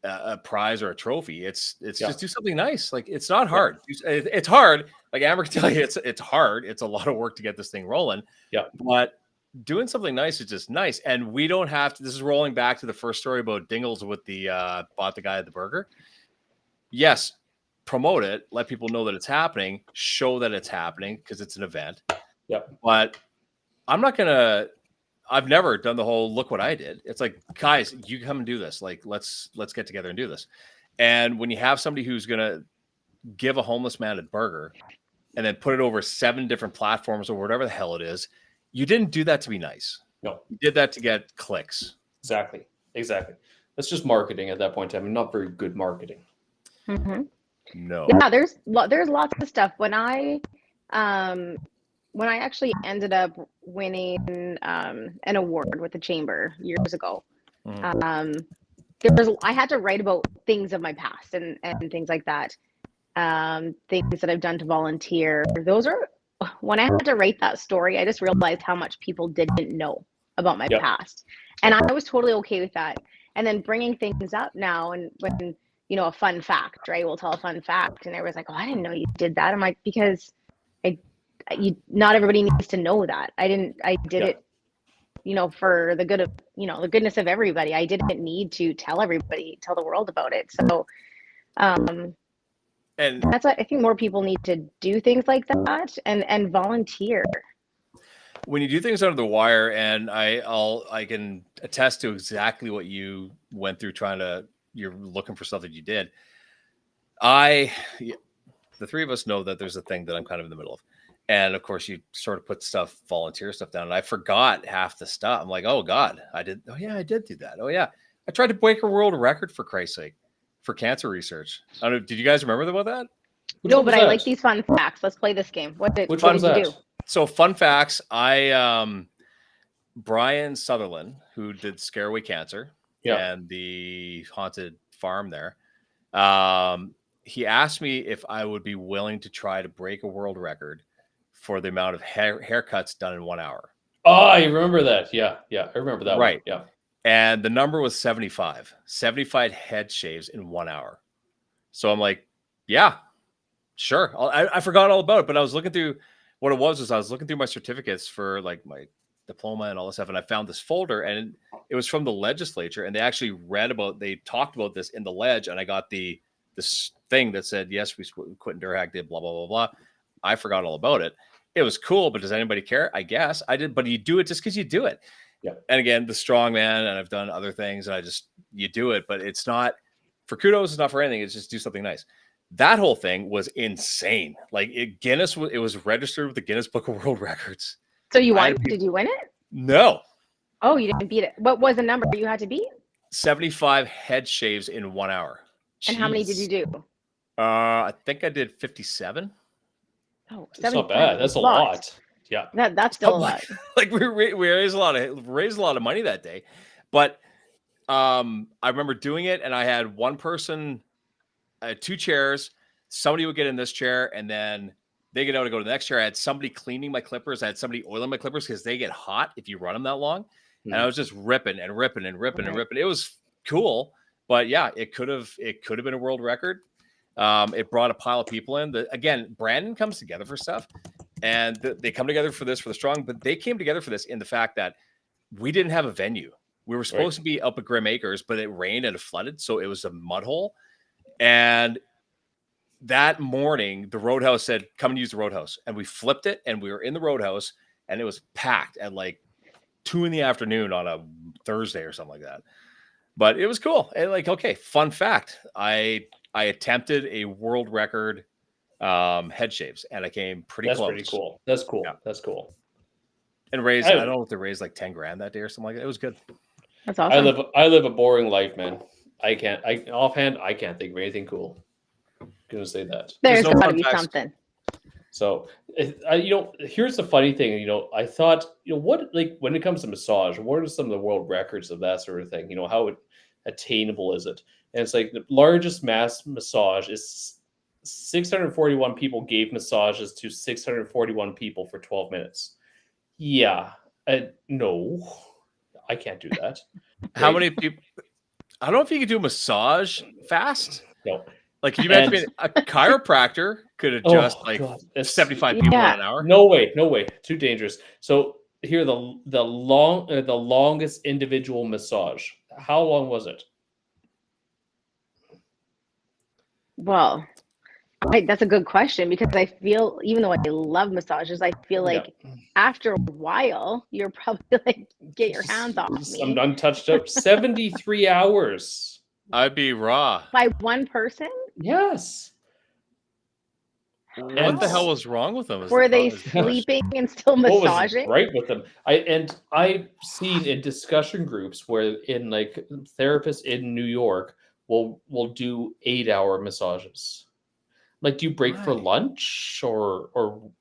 Speaker 2: a prize or a trophy. It's just do something nice. Like it's not hard. It's hard. Like Amber can tell you, it's hard. It's a lot of work to get this thing rolling.
Speaker 1: Yeah.
Speaker 2: But doing something nice is just nice. And we don't have to. This is rolling back to the first story about Dingles with the bought the guy at the burger. Yes, promote it. Let people know that it's happening. Show that it's happening because it's an event.
Speaker 1: Yep.
Speaker 2: But I'm not gonna. I've never done the whole look what I did. It's like, guys, you come and do this. Like, let's get together and do this. And when you have somebody who's gonna give a homeless man a burger and then put it over 7 different platforms or whatever the hell it is, you didn't do that to be nice.
Speaker 1: No,
Speaker 2: you did that to get clicks.
Speaker 1: Exactly. That's just marketing at that point in time. Not very good marketing.
Speaker 4: Mm-hmm.
Speaker 2: No.
Speaker 4: Yeah, there's lots of stuff. When I actually ended up winning an award with the chamber years ago, I had to write about things of my past and things like that, things that I've done to volunteer. When I had to write that story, I just realized how much people didn't know about my past, and I was totally okay with that. And then bringing things up now, and when a fun fact, right? We'll tell a fun fact, and everyone's like, "Oh, I didn't know you did that." I'm like, because not everybody needs to know that. I did it, for the good of, the goodness of everybody. I didn't need to tell the world about it. So, and that's what I think more people need to do things like that and volunteer.
Speaker 2: When you do things under the wire, and I can attest to exactly what you went through you're looking for stuff that you did. The 3 of us know that there's a thing that I'm kind of in the middle of. And of course, you sort of put volunteer stuff down, and I forgot half the stuff. I'm like, oh God, I did. Oh yeah, I did do that. Oh yeah, I tried to break a world record for Christ's sake, for cancer research. I don't know. Did you guys remember about that?
Speaker 4: No, but I like these fun facts. Let's play this game. What did you do?
Speaker 2: So fun facts. Brian Sutherland, who did Scareaway Cancer and the haunted farm there, he asked me if I would be willing to try to break a world record for the amount of haircuts done in 1 hour.
Speaker 1: Oh, I remember that. Yeah. I remember that.
Speaker 2: Right.
Speaker 1: One. Yeah.
Speaker 2: And the number was 75 head shaves in 1 hour. So I'm like, yeah, sure. I forgot all about it, but I was looking through what it was I was looking through my certificates for like my diploma and all this stuff. And I found this folder, and it was from the legislature, and they actually they talked about this in the ledge. And I got this thing that said, yes, Quentin Durhak did blah, blah, blah, blah. I forgot all about it. It was cool, but does anybody care? I guess I did, but you do it just because you do it.
Speaker 1: Yeah.
Speaker 2: And again, the strong man, and I've done other things, and you do it, but it's not for kudos. It's not for anything. It's just do something nice. That whole thing was insane. Like it was registered with the Guinness Book of World Records.
Speaker 4: So you won? Did you win it?
Speaker 2: No.
Speaker 4: Oh, you didn't beat it. What was the number you had to beat?
Speaker 2: 75 head shaves in 1 hour.
Speaker 4: And how many did you do?
Speaker 2: I think I did 57.
Speaker 4: Oh,
Speaker 1: that's not bad. That's a lot. Yeah,
Speaker 4: that's still a lot.
Speaker 2: Like we raised a lot of money that day, but I remember doing it, and I had one person, 2 chairs. Somebody would get in this chair, and then they get out to go to the next chair. I had somebody cleaning my clippers. I had somebody oiling my clippers because they get hot if you run them that long. Mm-hmm. And I was just ripping. It was cool, but yeah, it could have been a world record. It brought a pile of people in. Again, Brandon comes together for stuff, and they come together for this for the strong, but they came together for this in the fact that we didn't have a venue. We were supposed to be up at Grim Acres, but it rained and it flooded, so it was a mud hole. And that morning, the Roadhouse said, "Come and use the Roadhouse," and we flipped it, and we were in the Roadhouse, and it was packed at like 2 p.m. on a Thursday or something like that. But it was cool. And like, okay, fun fact: I attempted a world record head shaves, and I came pretty close.
Speaker 1: That's pretty cool. That's cool.
Speaker 2: Yeah.
Speaker 1: That's cool.
Speaker 2: And raised,
Speaker 1: I-
Speaker 2: I don't know what they raised, like 10 grand that day or something like that. It was good.
Speaker 4: That's awesome.
Speaker 1: I live a boring life, man. I can't think of anything cool. Gonna say that.
Speaker 4: There's
Speaker 2: no
Speaker 4: got to
Speaker 2: fun
Speaker 4: be
Speaker 2: facts.
Speaker 4: something.
Speaker 1: So, here's the funny thing. I thought, what, like, when it comes to massage, what are some of the world records of that sort of thing? How attainable is it? And it's like the largest mass massage is 641 people gave massages to 641 people for 12 minutes. Yeah, no, I can't do that.
Speaker 2: How
Speaker 1: Right?
Speaker 2: many people? I don't know if you could do a massage fast.
Speaker 1: No.
Speaker 2: Like, can you imagine a chiropractor could adjust like
Speaker 1: God, it's-
Speaker 2: 75 people
Speaker 4: Yeah.
Speaker 2: in an hour?
Speaker 1: No way, too dangerous. So here, the longest individual massage. How long was it?
Speaker 4: Well, that's a good question because I feel, even though I love massages, I feel like after a while, you're probably like, get your hands off
Speaker 1: I'm
Speaker 4: me.
Speaker 1: untouched up. 73 hours.
Speaker 2: I'd be raw.
Speaker 4: By one person?
Speaker 1: Yes.
Speaker 2: What the hell was wrong with them?
Speaker 4: Were they sleeping and still
Speaker 1: What was
Speaker 4: massaging?
Speaker 1: right with them? I've seen in discussion groups where in like therapists in New York will do 8-hour massages. Like, do you break for
Speaker 2: Why?
Speaker 1: lunch or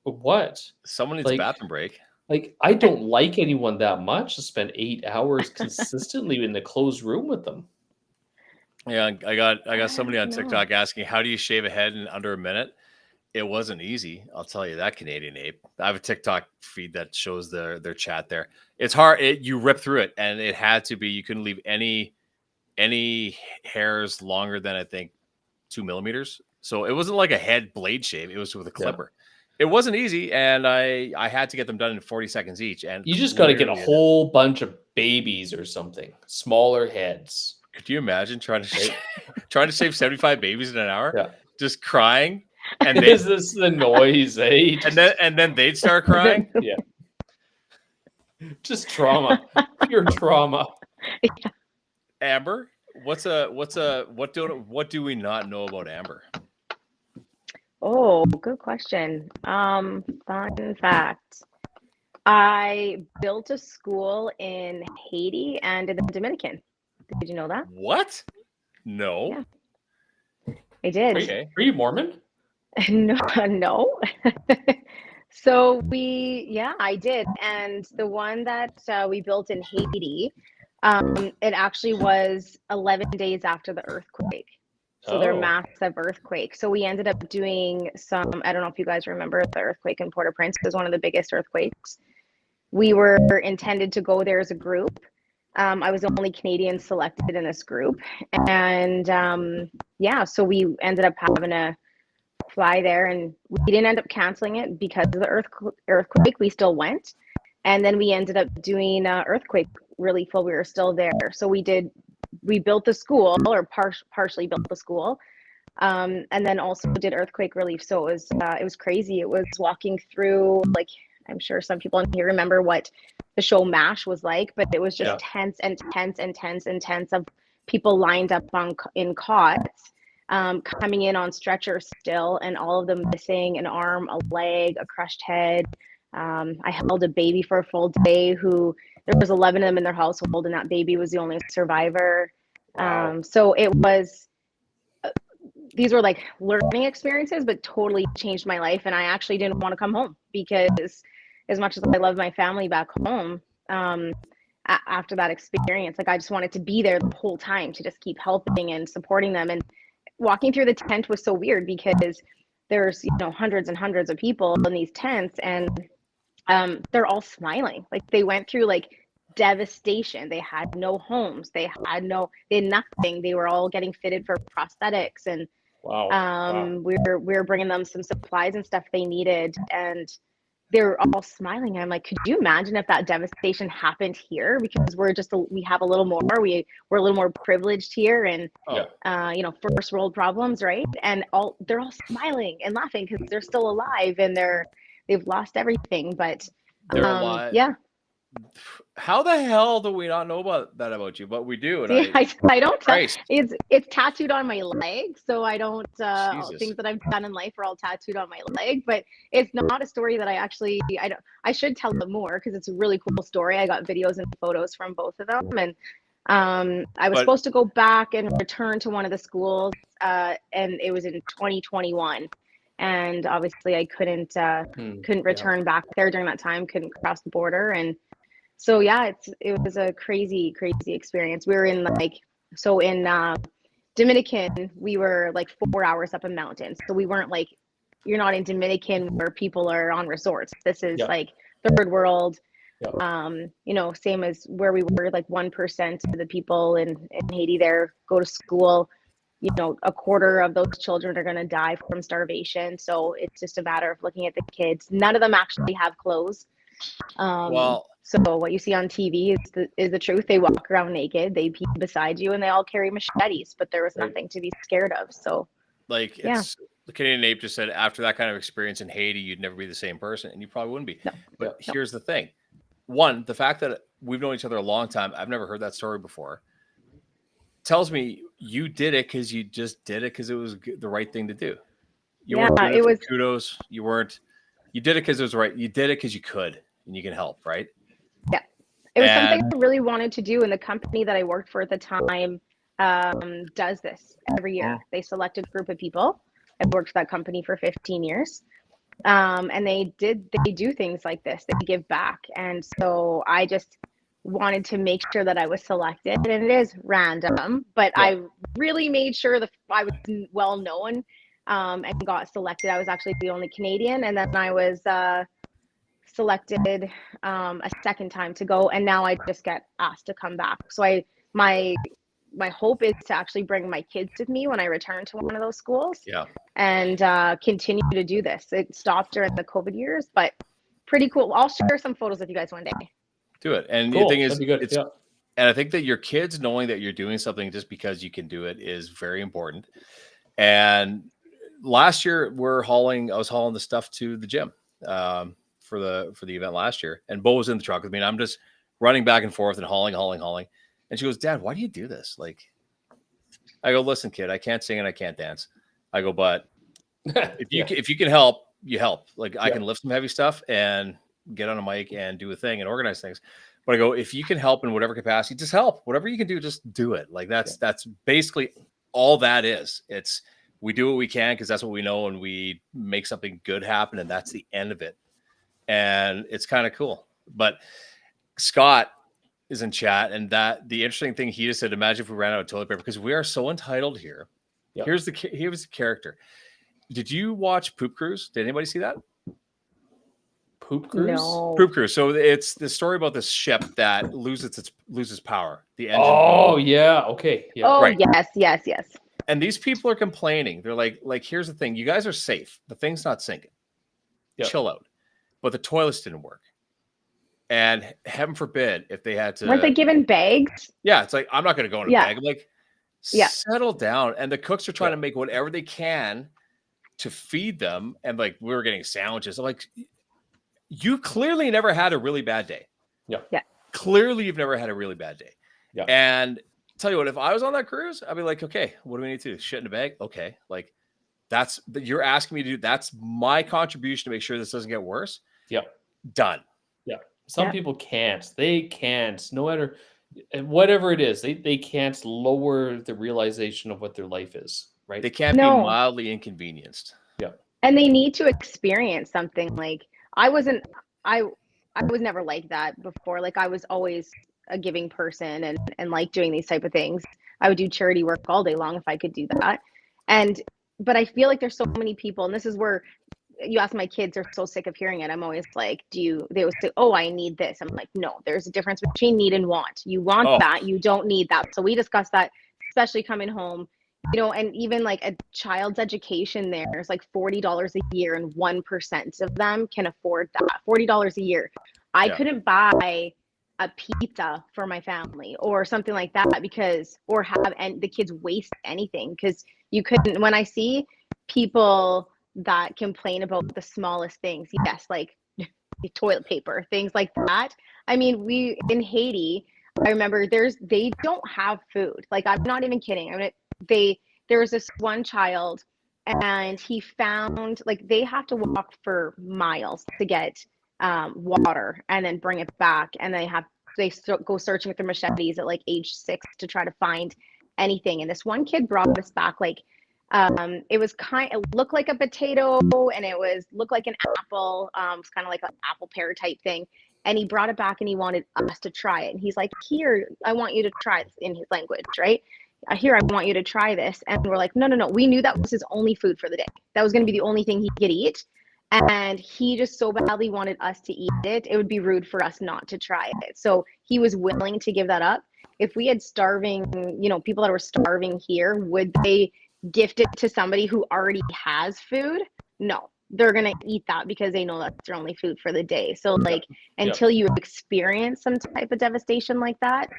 Speaker 1: what?
Speaker 2: Someone needs
Speaker 1: Like-
Speaker 2: a bathroom break.
Speaker 1: Like, I don't like anyone that much to spend 8 hours consistently in the closed room with them.
Speaker 2: Yeah, I got somebody on
Speaker 4: No.
Speaker 2: TikTok asking, how do you shave a head in under a minute? It wasn't easy. I'll tell you that, Canadian ape. I have a TikTok feed that shows their chat there. It's hard. You rip through it, and it had to be. You couldn't leave any hairs longer than I think 2 millimeters. So it wasn't like a head blade shave. It was with a clipper. It wasn't easy, and I had to get them done in 40 seconds each. And
Speaker 1: You just got to get a
Speaker 2: literally,
Speaker 1: whole bunch of babies or something, smaller heads.
Speaker 2: Could you imagine trying to save 75 babies in an hour?
Speaker 1: Yeah.
Speaker 2: Just crying, and they
Speaker 1: Is this the noise? Eh?
Speaker 2: and then they'd start crying.
Speaker 1: Yeah. Just trauma, pure trauma.
Speaker 2: Amber, what do we not know about Amber?
Speaker 4: Oh, good question. Fun fact. I built a school in Haiti and in the Dominican. Did you know that?
Speaker 2: What? No.
Speaker 4: Yeah. I did.
Speaker 2: Okay.
Speaker 1: Are you Mormon?
Speaker 4: No. So I did. And the one that we built in Haiti, it actually was 11 days after the earthquake. So they're
Speaker 1: Oh.
Speaker 4: massive earthquake. So we ended up doing some, I don't know if you guys remember the earthquake in Port-au-Prince. It was one of the biggest earthquakes. We were intended to go there as a group. I was the only Canadian selected in this group. And so we ended up having to fly there, and we didn't end up canceling it because of the earthquake. We still went. And then we ended up doing earthquake relief while we were still there. So we built the school, or partially built the school, and then also did earthquake relief. So it was crazy. It was walking through, like, I'm sure some people in here remember what the show MASH was like, but it was just tense and tense and tense and tense of people lined up in cots, coming in on stretchers still, and all of them missing an arm, a leg, a crushed head. I held a baby for a full day there was 11 of them in their household, and that baby was the only survivor.
Speaker 1: Wow.
Speaker 4: So it was, these were like learning experiences, but totally changed my life. And I actually didn't want to come home because as much as I love my family back home, after that experience, like, I just wanted to be there the whole time to just keep helping and supporting them. And walking through the tent was so weird because there's, hundreds and hundreds of people in these tents, and they're all smiling. Like, they went through like devastation. They had no homes. They had nothing. They were all getting fitted for prosthetics, and
Speaker 1: Wow.
Speaker 4: we were bringing them some supplies and stuff they needed, and they were all smiling. And I'm like, could you imagine if that devastation happened here? Because we have a little more. We're a little more privileged here, and first world problems, right? And they're all smiling and laughing because they're still alive and they've lost everything. But
Speaker 2: They're alive.
Speaker 4: yeah.
Speaker 2: How the hell do we not know about that about you? But we do. And
Speaker 4: See, I don't tell.
Speaker 2: Christ.
Speaker 4: It's tattooed on my leg, so I don't.
Speaker 2: Jesus.
Speaker 4: Things that I've done in life are all tattooed on my leg, but it's not a story that I don't. I should tell it more because it's a really cool story. I got videos and photos from both of them, and I was
Speaker 2: But-
Speaker 4: supposed to go back and return to one of the schools, and it was in 2021, and obviously I couldn't return back there during that time. Couldn't cross the border, and so yeah, it was a crazy experience. We were in Dominican, we were like 4 hours up a mountain. So we weren't like, you're not in Dominican where people are on resorts. This is like third world. Same as where we were, like 1% of the people in Haiti there go to school. A quarter of those children are going to die from starvation. So it's just a matter of looking at the kids. None of them actually have clothes. So what you see on TV is the truth. They walk around naked, they pee beside you, and they all carry machetes, but there was nothing to be scared of. So
Speaker 2: like, it's the Canadian Ape just said after that kind of experience in Haiti, you'd never be the same person, and you probably wouldn't be.
Speaker 4: No.
Speaker 2: But here's the thing. One, the fact that we've known each other a long time, I've never heard that story before, tells me you did it because you just did it because it was the right thing to do. You weren't doing it for kudos. You did it because it was right. You did it because you could and you can help, right?
Speaker 4: Yeah. It was something I really wanted to do, and the company that I worked for at the time does this every year. They select a group of people. I've worked for that company for 15 years. And they do things like this. They give back. And so I just wanted to make sure that I was selected, and it is random, but I really made sure that I was well known, and got selected. I was actually the only Canadian, and then I was selected a second time to go, and now I just get asked to come back. So my hope is to actually bring my kids with me when I return to one of those schools, and continue to do this. It stopped during the COVID years, but pretty cool. I'll share some photos with you guys one day.
Speaker 2: Do it. And the thing is, and I think that your kids knowing that you're doing something just because you can do it is very important. And last year I was hauling the stuff to the gym for the event last year, and Bo was in the truck with me, and I'm just running back and forth and hauling. And she goes, "Dad, why do you do this?" Like, I go, "Listen, kid, I can't sing and I can't dance." I go, "But if you can help, you help. Like, I can lift some heavy stuff and get on a mic and do a thing and organize things. But I go, if you can help in whatever capacity, just help. Whatever you can do, just do it." Like, that's basically all that is. It's, we do what we can because that's what we know, and we make something good happen, and that's the end of it. And it's kind of cool. But Scott is in chat, and that the interesting thing he just said, imagine if we ran out of toilet paper, because we are so entitled here. Here's the character. Did you watch Poop Cruise? Did anybody see that?
Speaker 1: Poop Cruise?
Speaker 4: No.
Speaker 2: Poop Cruise. So it's the story about this ship that loses power. The engine.
Speaker 1: Oh yeah. Okay. Yeah.
Speaker 4: Oh
Speaker 2: Right.
Speaker 4: yes.
Speaker 2: And these people are complaining. They're like, here's the thing. You guys are safe. The thing's not sinking. Chill out. But the toilets didn't work. And heaven forbid if they had to.
Speaker 4: Weren't they given bags?
Speaker 2: Yeah. It's like, I'm not going to go in a bag. I'm like,
Speaker 4: Yeah.
Speaker 2: settle down. And the cooks are trying to make whatever they can to feed them. And like, we were getting sandwiches. I'm like, you clearly never had a really bad day.
Speaker 4: Yeah.
Speaker 2: Clearly you've never had a really bad day.
Speaker 1: Yeah.
Speaker 2: And tell you what, if I was on that cruise, I'd be like, okay, what do we need to do? Shit in a bag? Okay. Like, you're asking me to do, that's my contribution to make sure this doesn't get worse.
Speaker 1: Yep.
Speaker 2: Done.
Speaker 1: Yeah. Some people can't. They can't. No matter whatever it is, they can't lower the realization of what their life is. Right.
Speaker 2: They can't be mildly inconvenienced.
Speaker 1: Yeah.
Speaker 4: And they need to experience something. Like, I was never like that before. Like, I was always a giving person and like doing these type of things. I would do charity work all day long if I could do that. But I feel like there's so many people, and this is where you ask my kids, are so sick of hearing it. I'm always like, they would say, "Oh, I need this." I'm like, no, there's a difference between need and want. You want that, you don't need that. So we discussed that, especially coming home, and even like a child's education, there's like $40 a year, and 1% of them can afford that. $40 a year. I couldn't buy a pizza for my family or something like that or have the kids waste anything, because you couldn't. When I see people that complain about the smallest things, yes, like toilet paper, things like that. I mean, we in Haiti, I remember they don't have food. Like, I'm not even kidding. I mean, there was this one child, and he found, like, they have to walk for miles to get water and then bring it back, and they go searching with their machetes at like age 6 to try to find anything. And this one kid brought us back, like, it looked like a potato, and looked like an apple. It's kind of like an apple pear type thing. And he brought it back, and he wanted us to try it. And he's like, "Here, I want you to try this," in his language, right? "Here, I want you to try this." And we're like, no. We knew that was his only food for the day. That was going to be the only thing he could eat. And he just so badly wanted us to eat it. It would be rude for us not to try it. So he was willing to give that up. If we had starving, people that were starving here, would they gift it to somebody who already has food? No, they're going to eat that because they know that's their only food for the day. So like, until you experience some type of devastation like that,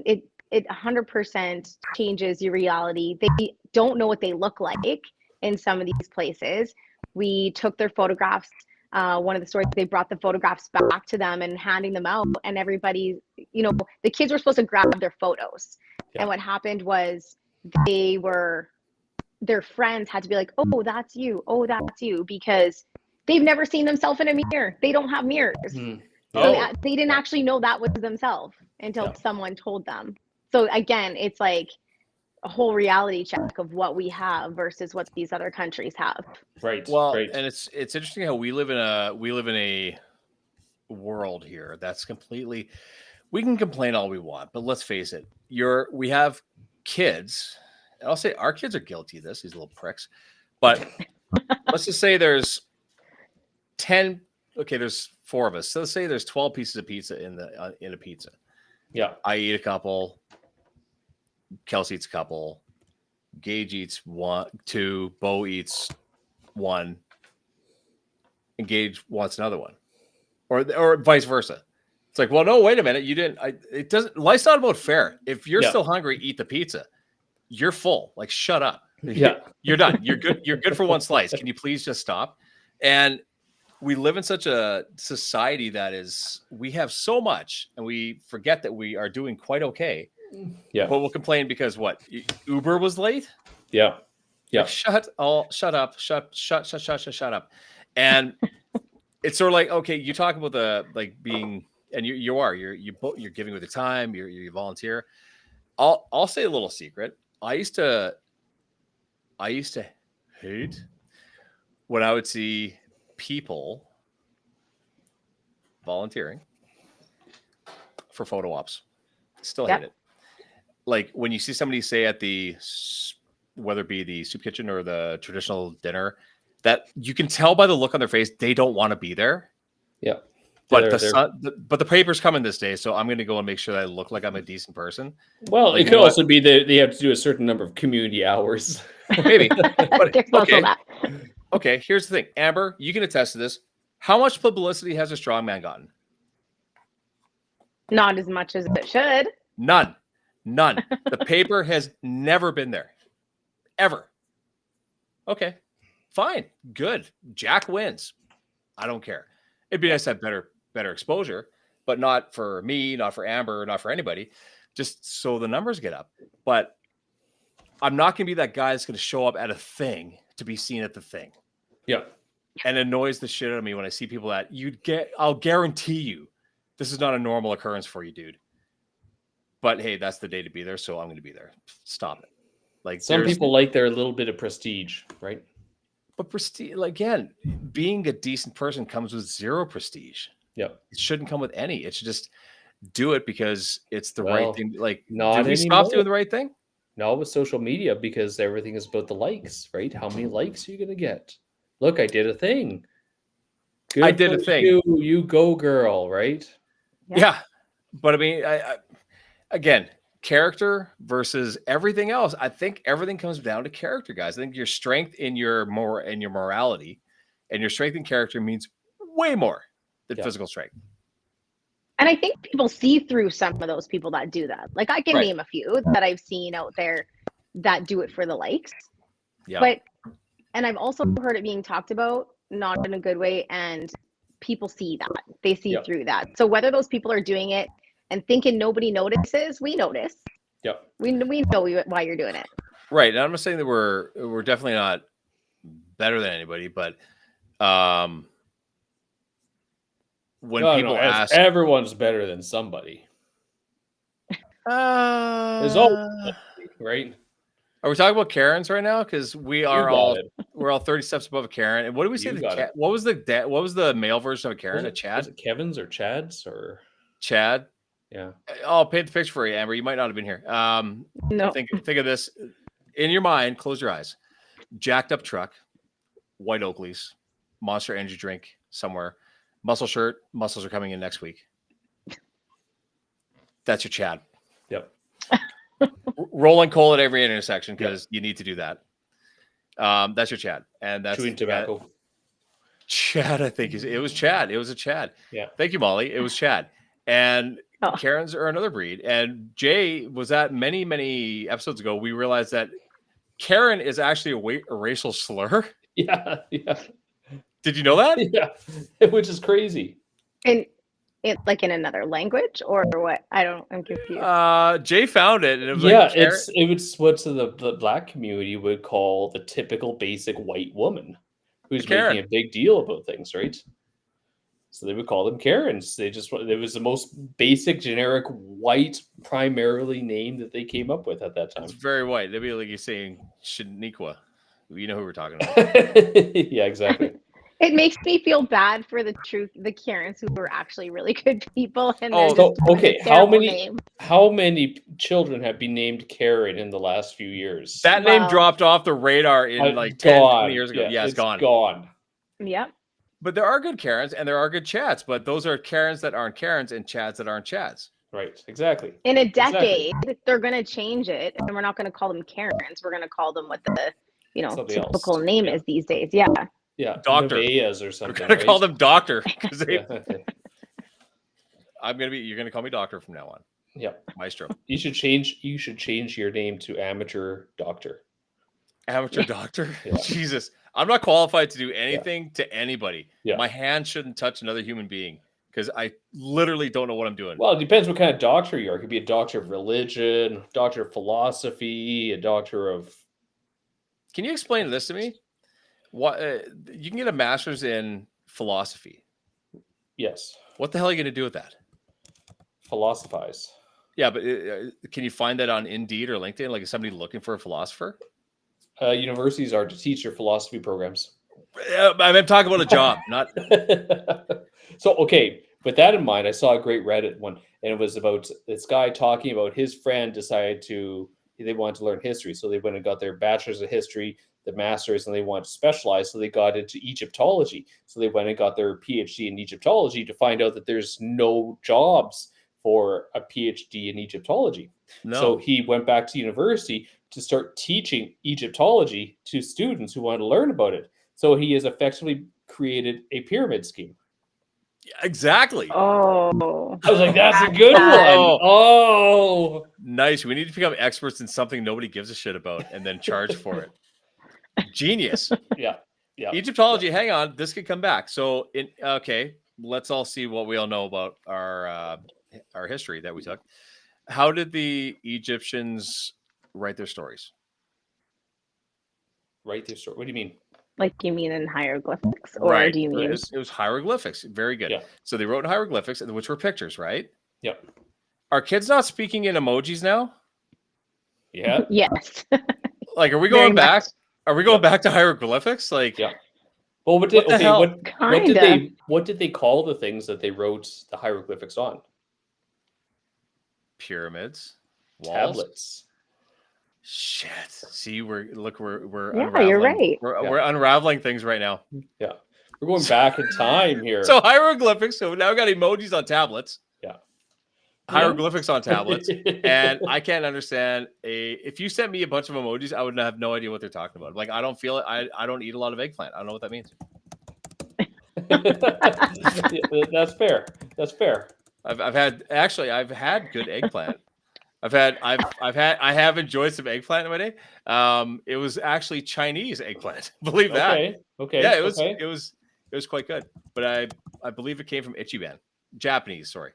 Speaker 4: it 100% changes your reality. They don't know what they look like in some of these places. We took their photographs. One of the stories, they brought the photographs back to them and handing them out, and everybody, the kids were supposed to grab their photos. And what happened was their friends had to be like, "Oh, that's you. Oh, that's you," because they've never seen themselves in a mirror. They don't have mirrors.
Speaker 1: Mhm.
Speaker 4: So they didn't actually know that was themselves until someone told them. So again, it's like a whole reality check of what we have versus what these other countries have.
Speaker 1: Right.
Speaker 2: Well,
Speaker 1: right.
Speaker 2: and it's interesting how we live in a world here that's completely. We can complain all we want, but let's face it. We have kids, and I'll say our kids are guilty of this. These little pricks, but let's just say there's 10. Okay, there's 4 of us. So let's say there's 12 pieces of pizza in a pizza.
Speaker 1: Yeah.
Speaker 2: I eat a couple. Kelsey eats a couple. Gage eats 1, 2. Bo eats 1. And Gage wants another one, or vice versa. It's like, well, no, wait a minute. You didn't. It doesn't. Life's not about fair. If you're still hungry, eat the pizza. You're full. Like, shut up.
Speaker 1: Yeah.
Speaker 2: You're done. You're good. You're good for one slice. Can you please just stop? And we live in such a society that we have so much, and we forget that we are doing quite okay.
Speaker 1: Yeah.
Speaker 2: But we'll complain because what? Uber was late?
Speaker 1: Yeah. Yeah.
Speaker 2: Like, shut up. Shut up. And it's sort of like, okay, you talk about the being, and you're giving with the time, you volunteer. I'll say a little secret. I used to hate when I would see people volunteering for photo ops. Still hate it. Like when you see somebody say at whether it be the soup kitchen or the traditional dinner, that you can tell by the look on their face they don't want to be there.
Speaker 1: Yeah.
Speaker 2: But the paper's coming this day, so I'm going to go and make sure that I look like I'm a decent person.
Speaker 1: Well,
Speaker 2: Like,
Speaker 1: it could also be that they have to do a certain number of community hours.
Speaker 2: Maybe. But,
Speaker 4: There's also that.
Speaker 2: Okay, here's the thing. Amber, you can attest to this. How much publicity has a strongman gotten?
Speaker 4: Not as much as it should.
Speaker 2: None. The paper has never been there. Ever. Okay. Fine. Good. Jack wins. I don't care. It'd be nice to have better exposure, but not for me, not for Amber, not for anybody, just so the numbers get up. But I'm not going to be that guy that's going to show up at a thing to be seen at the thing.
Speaker 1: Yeah.
Speaker 2: And it annoys the shit out of me when I see people that I'll guarantee you this is not a normal occurrence for you, dude. But hey, that's the day to be there, so I'm going to be there. Stop it. Like,
Speaker 1: some people like their little bit of prestige, right?
Speaker 2: But prestige, again, being a decent person comes with zero prestige.
Speaker 1: Yeah.
Speaker 2: It shouldn't come with any. It should just do it because it's the right thing. Like,
Speaker 1: not
Speaker 2: did we stop doing the right thing?
Speaker 1: No, with social media, because everything is about the likes, right? How many likes are you going to get? Look, I did a thing. Good
Speaker 2: I did a thing.
Speaker 1: You go, girl, right?
Speaker 2: Yeah. But I mean, again, character versus everything else. I think everything comes down to character, guys. I think your strength in your morality and your strength in character means way more than physical strength.
Speaker 4: And I think people see through some of those people that do that. Like, I can name a few that I've seen out there that do it for the likes.
Speaker 2: Yeah.
Speaker 4: And I've also heard it being talked about, not in a good way. And people see that. They see
Speaker 1: Yep.
Speaker 4: through that. So whether those people are doing it and thinking nobody notices, we notice.
Speaker 1: Yep.
Speaker 4: We know why you're doing it.
Speaker 2: Right. And I'm not saying that we're definitely not better than anybody, but when people ask,
Speaker 1: everyone's better than somebody. There's always right.
Speaker 2: Are we talking about Karens right now? Because we're
Speaker 1: got
Speaker 2: all
Speaker 1: it.
Speaker 2: 30 steps above a Karen. And what do we say?
Speaker 1: You got it.
Speaker 2: What was the male version of a Karen? A
Speaker 1: Was
Speaker 2: Chad?
Speaker 1: it Kevin's or Chad's or
Speaker 2: Chad.
Speaker 1: yeah?
Speaker 2: I'll paint the picture for you, Amber. You might not have been here.
Speaker 4: No.
Speaker 2: Think of this in your mind. Close your eyes. Jacked up truck, white Oakleys, Monster Energy drink somewhere, muscle shirt. Muscles are coming in next week. That's your Chad.
Speaker 1: Yep.
Speaker 2: Rolling coal at every intersection because you need to do that. That's your Chad, and that's
Speaker 1: Chewing tobacco.
Speaker 2: Chad, I think it was Chad. It was a Chad.
Speaker 1: Yeah.
Speaker 2: Thank you, Molly. It was Chad. And
Speaker 4: Oh.
Speaker 2: Karens are another breed. And Jay was at many episodes ago. We realized that Karen is actually a racial slur.
Speaker 1: Yeah. Yeah.
Speaker 2: Did you know that?
Speaker 1: Yeah. Which is crazy.
Speaker 4: And it like in another language or what? I'm confused.
Speaker 2: Jay found it, and it was
Speaker 1: Yeah,
Speaker 2: like Karen-
Speaker 1: it's what the black community would call the typical basic white woman who's
Speaker 2: Karen.
Speaker 1: making a big deal about things, right? So they would call them Karens. It was the most basic, generic white, primarily name that they came up with at that time.
Speaker 2: It's very white. They'd be like you saying Shaniqua. You know who we're talking about.
Speaker 1: Yeah, exactly.
Speaker 4: It makes me feel bad for the Karens who were actually really good people. And
Speaker 2: Oh,
Speaker 4: they're
Speaker 1: So,
Speaker 4: just given a
Speaker 1: okay,
Speaker 4: terrible
Speaker 1: how many children have been named Karen in the last few years?
Speaker 2: That name
Speaker 4: Wow.
Speaker 2: dropped off the radar in like 10, 20 years ago. Yeah, it's gone.
Speaker 1: Gone.
Speaker 4: Yep.
Speaker 2: But there are good Karens and there are good Chads, but those are Karens that aren't Karens and Chads that aren't Chads.
Speaker 1: Right, exactly.
Speaker 4: In a
Speaker 1: Exactly.
Speaker 4: decade, they're going to change it, and we're not going to call them Karens. We're going to call them what the
Speaker 1: Something else.
Speaker 4: typical name
Speaker 1: Yeah.
Speaker 4: is these days. Yeah.
Speaker 1: Yeah,
Speaker 2: Doctor.
Speaker 1: Nevaehs or
Speaker 2: We're
Speaker 1: something.
Speaker 2: gonna call them Doctor because
Speaker 1: Yeah.
Speaker 2: you're gonna call me Doctor from now on.
Speaker 1: Yeah.
Speaker 2: Maestro.
Speaker 1: You should change your name to Amateur Doctor.
Speaker 2: Amateur doctor.
Speaker 1: Yeah.
Speaker 2: Jesus. I'm not qualified to do anything to anybody.
Speaker 1: Yeah.
Speaker 2: My hand shouldn't touch another human being because I literally don't know what I'm doing.
Speaker 1: Well, it depends what kind of doctor you are. It could be a doctor of religion, doctor of philosophy, a doctor of.
Speaker 2: Can you explain this to me? What you can get a master's in philosophy.
Speaker 1: Yes,
Speaker 2: What the hell are you going to do with that?
Speaker 1: philosophize.
Speaker 2: Yeah, but can you find that on Indeed or LinkedIn? Like, is somebody looking for a philosopher?
Speaker 1: Universities are to teach your philosophy programs.
Speaker 2: I'm talking about a job, not.
Speaker 1: So, okay, with that in mind, I saw a great Reddit one, and it was about this guy talking about his friend they wanted to learn history. So they went and got their bachelor's of history, the master's, and they wanted to specialize. So they got into Egyptology. So they went and got their PhD in Egyptology to find out that there's no jobs for a PhD in Egyptology.
Speaker 2: No.
Speaker 1: So he went back to university to start teaching Egyptology to students who want to learn about it. So he has effectively created a pyramid scheme.
Speaker 2: Exactly.
Speaker 4: Oh.
Speaker 1: I was like, that's a good one. Oh.
Speaker 2: Nice. We need to become experts in something nobody gives a shit about and then charge for it. Genius.
Speaker 1: Yeah. Yeah.
Speaker 2: Egyptology, hang on. This could come back. So, let's all see what we all know about our history that we took. How did the Egyptians write their stories?
Speaker 1: Write their story. What do you mean?
Speaker 4: Like you mean in hieroglyphics, or do you mean?
Speaker 2: It was hieroglyphics. Very good.
Speaker 1: Yeah.
Speaker 2: So they wrote in hieroglyphics, which were pictures, right?
Speaker 1: Yep.
Speaker 2: Are kids not speaking in emojis now?
Speaker 1: Yeah.
Speaker 4: Yes.
Speaker 2: Like, are we
Speaker 4: Very
Speaker 2: going back?
Speaker 4: much.
Speaker 2: Are we going back to hieroglyphics? Like,
Speaker 1: Yeah. Well,
Speaker 2: What the hell?
Speaker 1: what did they call the things that they wrote the hieroglyphics on?
Speaker 2: pyramids, walls.
Speaker 1: Tablets.
Speaker 2: Shit. See, we're
Speaker 4: Yeah, you're right.
Speaker 2: We're unraveling things right now.
Speaker 1: Yeah. We're going back in time here.
Speaker 2: So hieroglyphics. So now we got emojis on tablets.
Speaker 1: Yeah.
Speaker 2: Hieroglyphics on tablets. And I can't understand if you sent me a bunch of emojis, I would have no idea what they're talking about. Like, I don't feel it. I don't eat a lot of eggplant. I don't know what that means.
Speaker 1: That's fair. That's fair.
Speaker 2: I've had good eggplant. I have enjoyed some eggplant in my day. It was actually Chinese eggplant. Believe that.
Speaker 1: Okay.
Speaker 2: Yeah, it It was quite good, but I believe it came from Ichiban, Japanese. Sorry.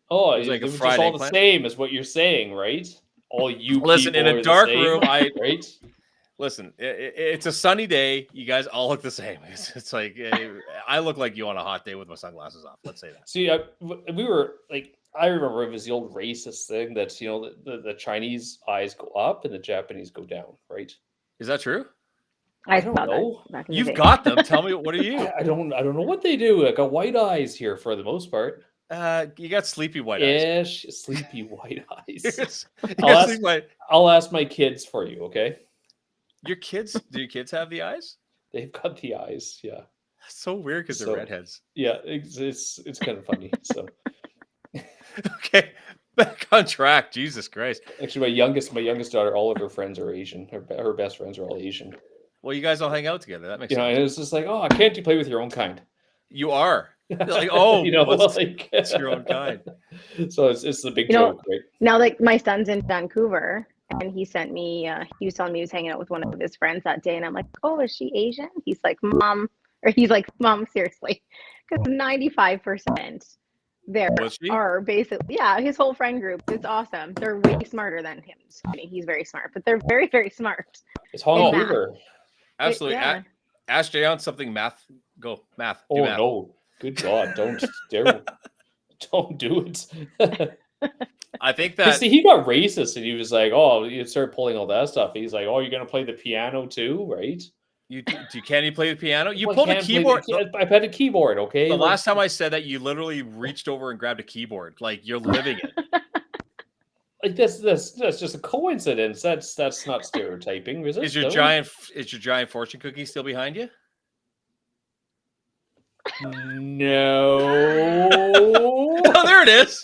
Speaker 1: Oh,
Speaker 2: It was like
Speaker 1: it
Speaker 2: a
Speaker 1: was
Speaker 2: fried
Speaker 1: just all
Speaker 2: eggplant.
Speaker 1: the same as what you're saying, right? All you
Speaker 2: Listen,
Speaker 1: people
Speaker 2: in
Speaker 1: are
Speaker 2: a dark
Speaker 1: the same,
Speaker 2: room,
Speaker 1: right?
Speaker 2: listen. It's a sunny day. You guys all look the same. It's like I look like you on a hot day with my sunglasses off. Let's say that.
Speaker 1: See, we were like, I remember it was the old racist thing that the Chinese eyes go up and the Japanese go down, right?
Speaker 2: Is that true?
Speaker 4: I
Speaker 1: don't
Speaker 4: saw
Speaker 1: know.
Speaker 4: that back in the
Speaker 2: You've
Speaker 4: day.
Speaker 2: got them. Tell me, what are you?
Speaker 1: I don't know what they do. I got white eyes here for the most part.
Speaker 2: You got sleepy white eyes.
Speaker 1: Ish, sleepy white eyes.
Speaker 2: You
Speaker 1: I'll
Speaker 2: got
Speaker 1: ask-
Speaker 2: sleepy white.
Speaker 1: I'll ask my kids for you, okay?
Speaker 2: Your kids? Do your kids have the eyes?
Speaker 1: They've got the eyes, yeah.
Speaker 2: That's so weird because
Speaker 1: So-
Speaker 2: they're redheads.
Speaker 1: Yeah, it's kind of funny. So
Speaker 2: Okay, back on track. Jesus Christ.
Speaker 1: actually, my youngest daughter, all of her friends are Asian. Her best friends are all Asian.
Speaker 2: Well, you guys all hang out together. That makes
Speaker 1: You know,
Speaker 2: sense.
Speaker 1: and it's just like, oh, can't you play with your own kind?
Speaker 2: You are. Like, oh,
Speaker 1: you know,
Speaker 2: what's
Speaker 1: like
Speaker 2: it's your own kind.
Speaker 1: So it's the big
Speaker 4: You know-
Speaker 1: joke, right?
Speaker 4: Now, like my son's in Vancouver, and he sent me. He was telling me he was hanging out with one of his friends that day, and I'm like, "Oh, is she Asian?" He's like, "Mom," or he's like, "Mom, seriously," because 95% there
Speaker 2: Was she?
Speaker 4: are basically, yeah, his whole friend group. It's awesome. They're way smarter than him. I mean, he's very smart, but they're very, very smart.
Speaker 1: It's
Speaker 2: Oh.
Speaker 1: Vancouver.
Speaker 2: Absolutely.
Speaker 4: Yeah.
Speaker 2: Ask Jay on something math. Go math. Do
Speaker 1: Oh
Speaker 2: math.
Speaker 1: no! Good God! Don't don't do it.
Speaker 2: I think
Speaker 1: You
Speaker 2: that
Speaker 1: see, he got racist and he was like, "Oh, you start pulling all that stuff." He's like, "Oh, you're gonna play the piano too, right?"
Speaker 2: can you play the piano? You
Speaker 1: Well,
Speaker 2: pulled a
Speaker 1: can't play
Speaker 2: keyboard.
Speaker 1: I had a keyboard. Okay.
Speaker 2: The
Speaker 1: Like,
Speaker 2: last time I said that, you literally reached over and grabbed a keyboard. Like you're living it.
Speaker 1: like that's just a coincidence. That's not stereotyping, is it?
Speaker 2: Is your
Speaker 1: No?
Speaker 2: giant fortune cookie still behind you?
Speaker 1: No.
Speaker 2: Oh, there it is.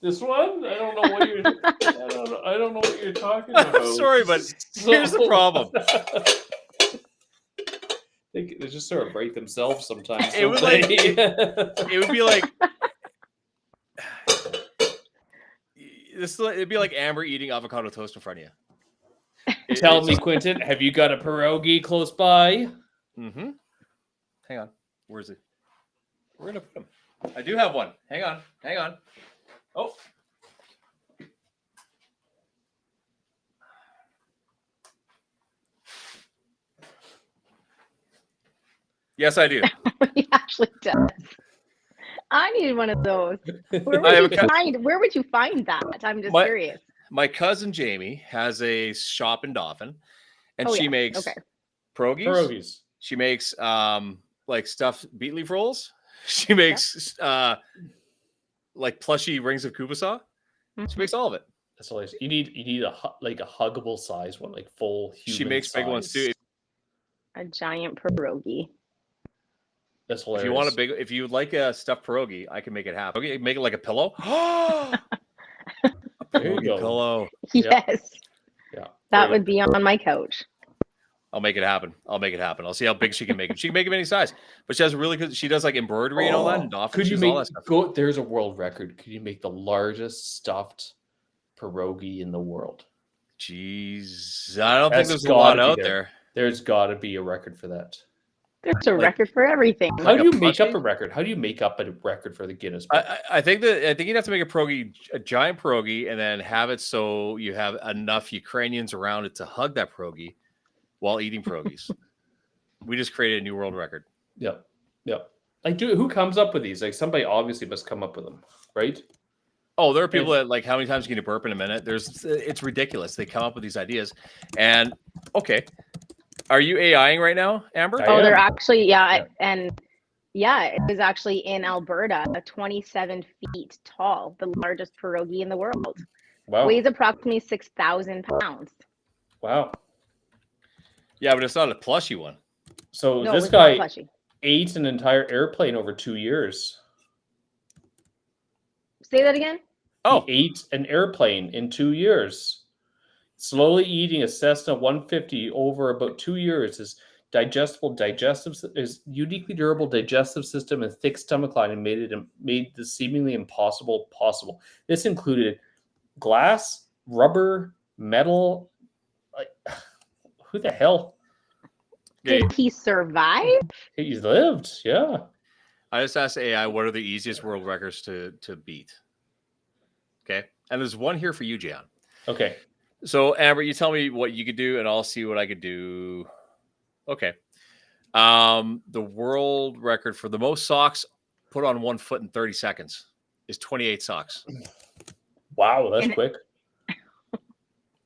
Speaker 1: This one? I don't know what you're. I don't know what you're talking about.
Speaker 2: I'm sorry, but here's the problem.
Speaker 1: They just sort of break themselves sometimes.
Speaker 2: It
Speaker 1: don't
Speaker 2: was like-
Speaker 1: they?
Speaker 2: It would be like it'd be like Amber eating avocado toast in front of you.
Speaker 1: Tell me, Quentin, have you got a pierogi close by?
Speaker 2: Mm-hmm. Hang on. Where's it? We're gonna put them. I do have one. Hang on. Oh. Yes, I do.
Speaker 4: He actually does. I need one of those. Where
Speaker 2: I have
Speaker 4: would
Speaker 2: a
Speaker 4: you find? Where would you find that? I'm just
Speaker 2: My-
Speaker 4: curious.
Speaker 2: My cousin Jamie has a shop in Dauphin, and
Speaker 4: Oh,
Speaker 2: she
Speaker 4: yeah.
Speaker 2: makes
Speaker 4: Okay.
Speaker 2: pierogies.
Speaker 1: Pierogies.
Speaker 2: She makes like stuffed beet leaf rolls. She makes like plushy rings of kubasa. She
Speaker 4: Mhm.
Speaker 2: makes all of it.
Speaker 1: That's hilarious. You need a huggable size one, like full human.
Speaker 2: She makes big ones too.
Speaker 1: size.
Speaker 4: A giant pierogi.
Speaker 1: That's
Speaker 2: If
Speaker 1: hilarious.
Speaker 2: you want if you would like a stuffed pierogi, I can make it happen. Okay, make it like a pillow.
Speaker 1: There you
Speaker 2: Pierogi
Speaker 1: go.
Speaker 2: pillow.
Speaker 1: Yeah.
Speaker 4: Yes.
Speaker 1: Yeah.
Speaker 4: That
Speaker 1: There you
Speaker 4: would be on my couch.
Speaker 2: I'll make it happen. I'll see how big she can make it. She can make it any size, but she has really good. She does like embroidery and all that. And Dauphin,
Speaker 1: Could
Speaker 2: she
Speaker 1: you
Speaker 2: does all
Speaker 1: make
Speaker 2: that stuff.
Speaker 1: go? There's a world record. Could you make the largest stuffed pierogi in the world?
Speaker 2: Jeez, I don't think
Speaker 1: That's
Speaker 2: there's a
Speaker 1: gotta
Speaker 2: lot
Speaker 1: be
Speaker 2: out
Speaker 1: there.
Speaker 2: there.
Speaker 1: There's got to be a record for that.
Speaker 4: There's a
Speaker 2: Like-
Speaker 4: record for everything.
Speaker 1: How
Speaker 2: Like
Speaker 1: do
Speaker 2: a
Speaker 1: you make up
Speaker 2: plushie?
Speaker 1: a record? How do you make up a record for the Guinness Book?
Speaker 2: I think you'd have to make a giant pierogi, and then have it so you have enough Ukrainians around it to hug that pierogi while eating pierogies. We just created a new world record.
Speaker 1: Yep. Yep. Like, who comes up with these? Like, somebody obviously must come up with them, right?
Speaker 2: Oh, there are people that like how many times can you burp in a minute? It's ridiculous. They come up with these ideas, and okay, are you AIing right now, Amber?
Speaker 1: I
Speaker 4: Oh, they're
Speaker 1: am.
Speaker 4: actually,
Speaker 1: Yeah.
Speaker 4: and yeah, it was actually in Alberta, 27 feet tall, the largest pierogi in the world.
Speaker 1: Wow.
Speaker 4: Weighs approximately 6,000 pounds.
Speaker 1: Wow.
Speaker 2: Yeah, but it's not a plushy one.
Speaker 1: So
Speaker 4: No,
Speaker 1: this
Speaker 4: it's not
Speaker 1: guy
Speaker 4: plushy.
Speaker 1: ate an entire airplane over 2 years.
Speaker 4: Say that again.
Speaker 2: Oh,
Speaker 1: He ate an airplane in 2 years. Slowly eating a Cessna 150 over about 2 years. His uniquely durable digestive system and thick stomach lining made the seemingly impossible possible. This included glass, rubber, metal. Like, who the hell?
Speaker 2: Okay,
Speaker 4: Did he survive?
Speaker 1: He's lived. Yeah.
Speaker 2: I just asked AI what are the easiest world records to beat. Okay, and there's one here for you, Jan.
Speaker 1: Okay.
Speaker 2: So Amber, you tell me what you could do, and I'll see what I could do. Okay. The world record for the most socks put on one foot in 30 seconds is 28 socks.
Speaker 1: Wow, that's
Speaker 4: And-
Speaker 1: quick.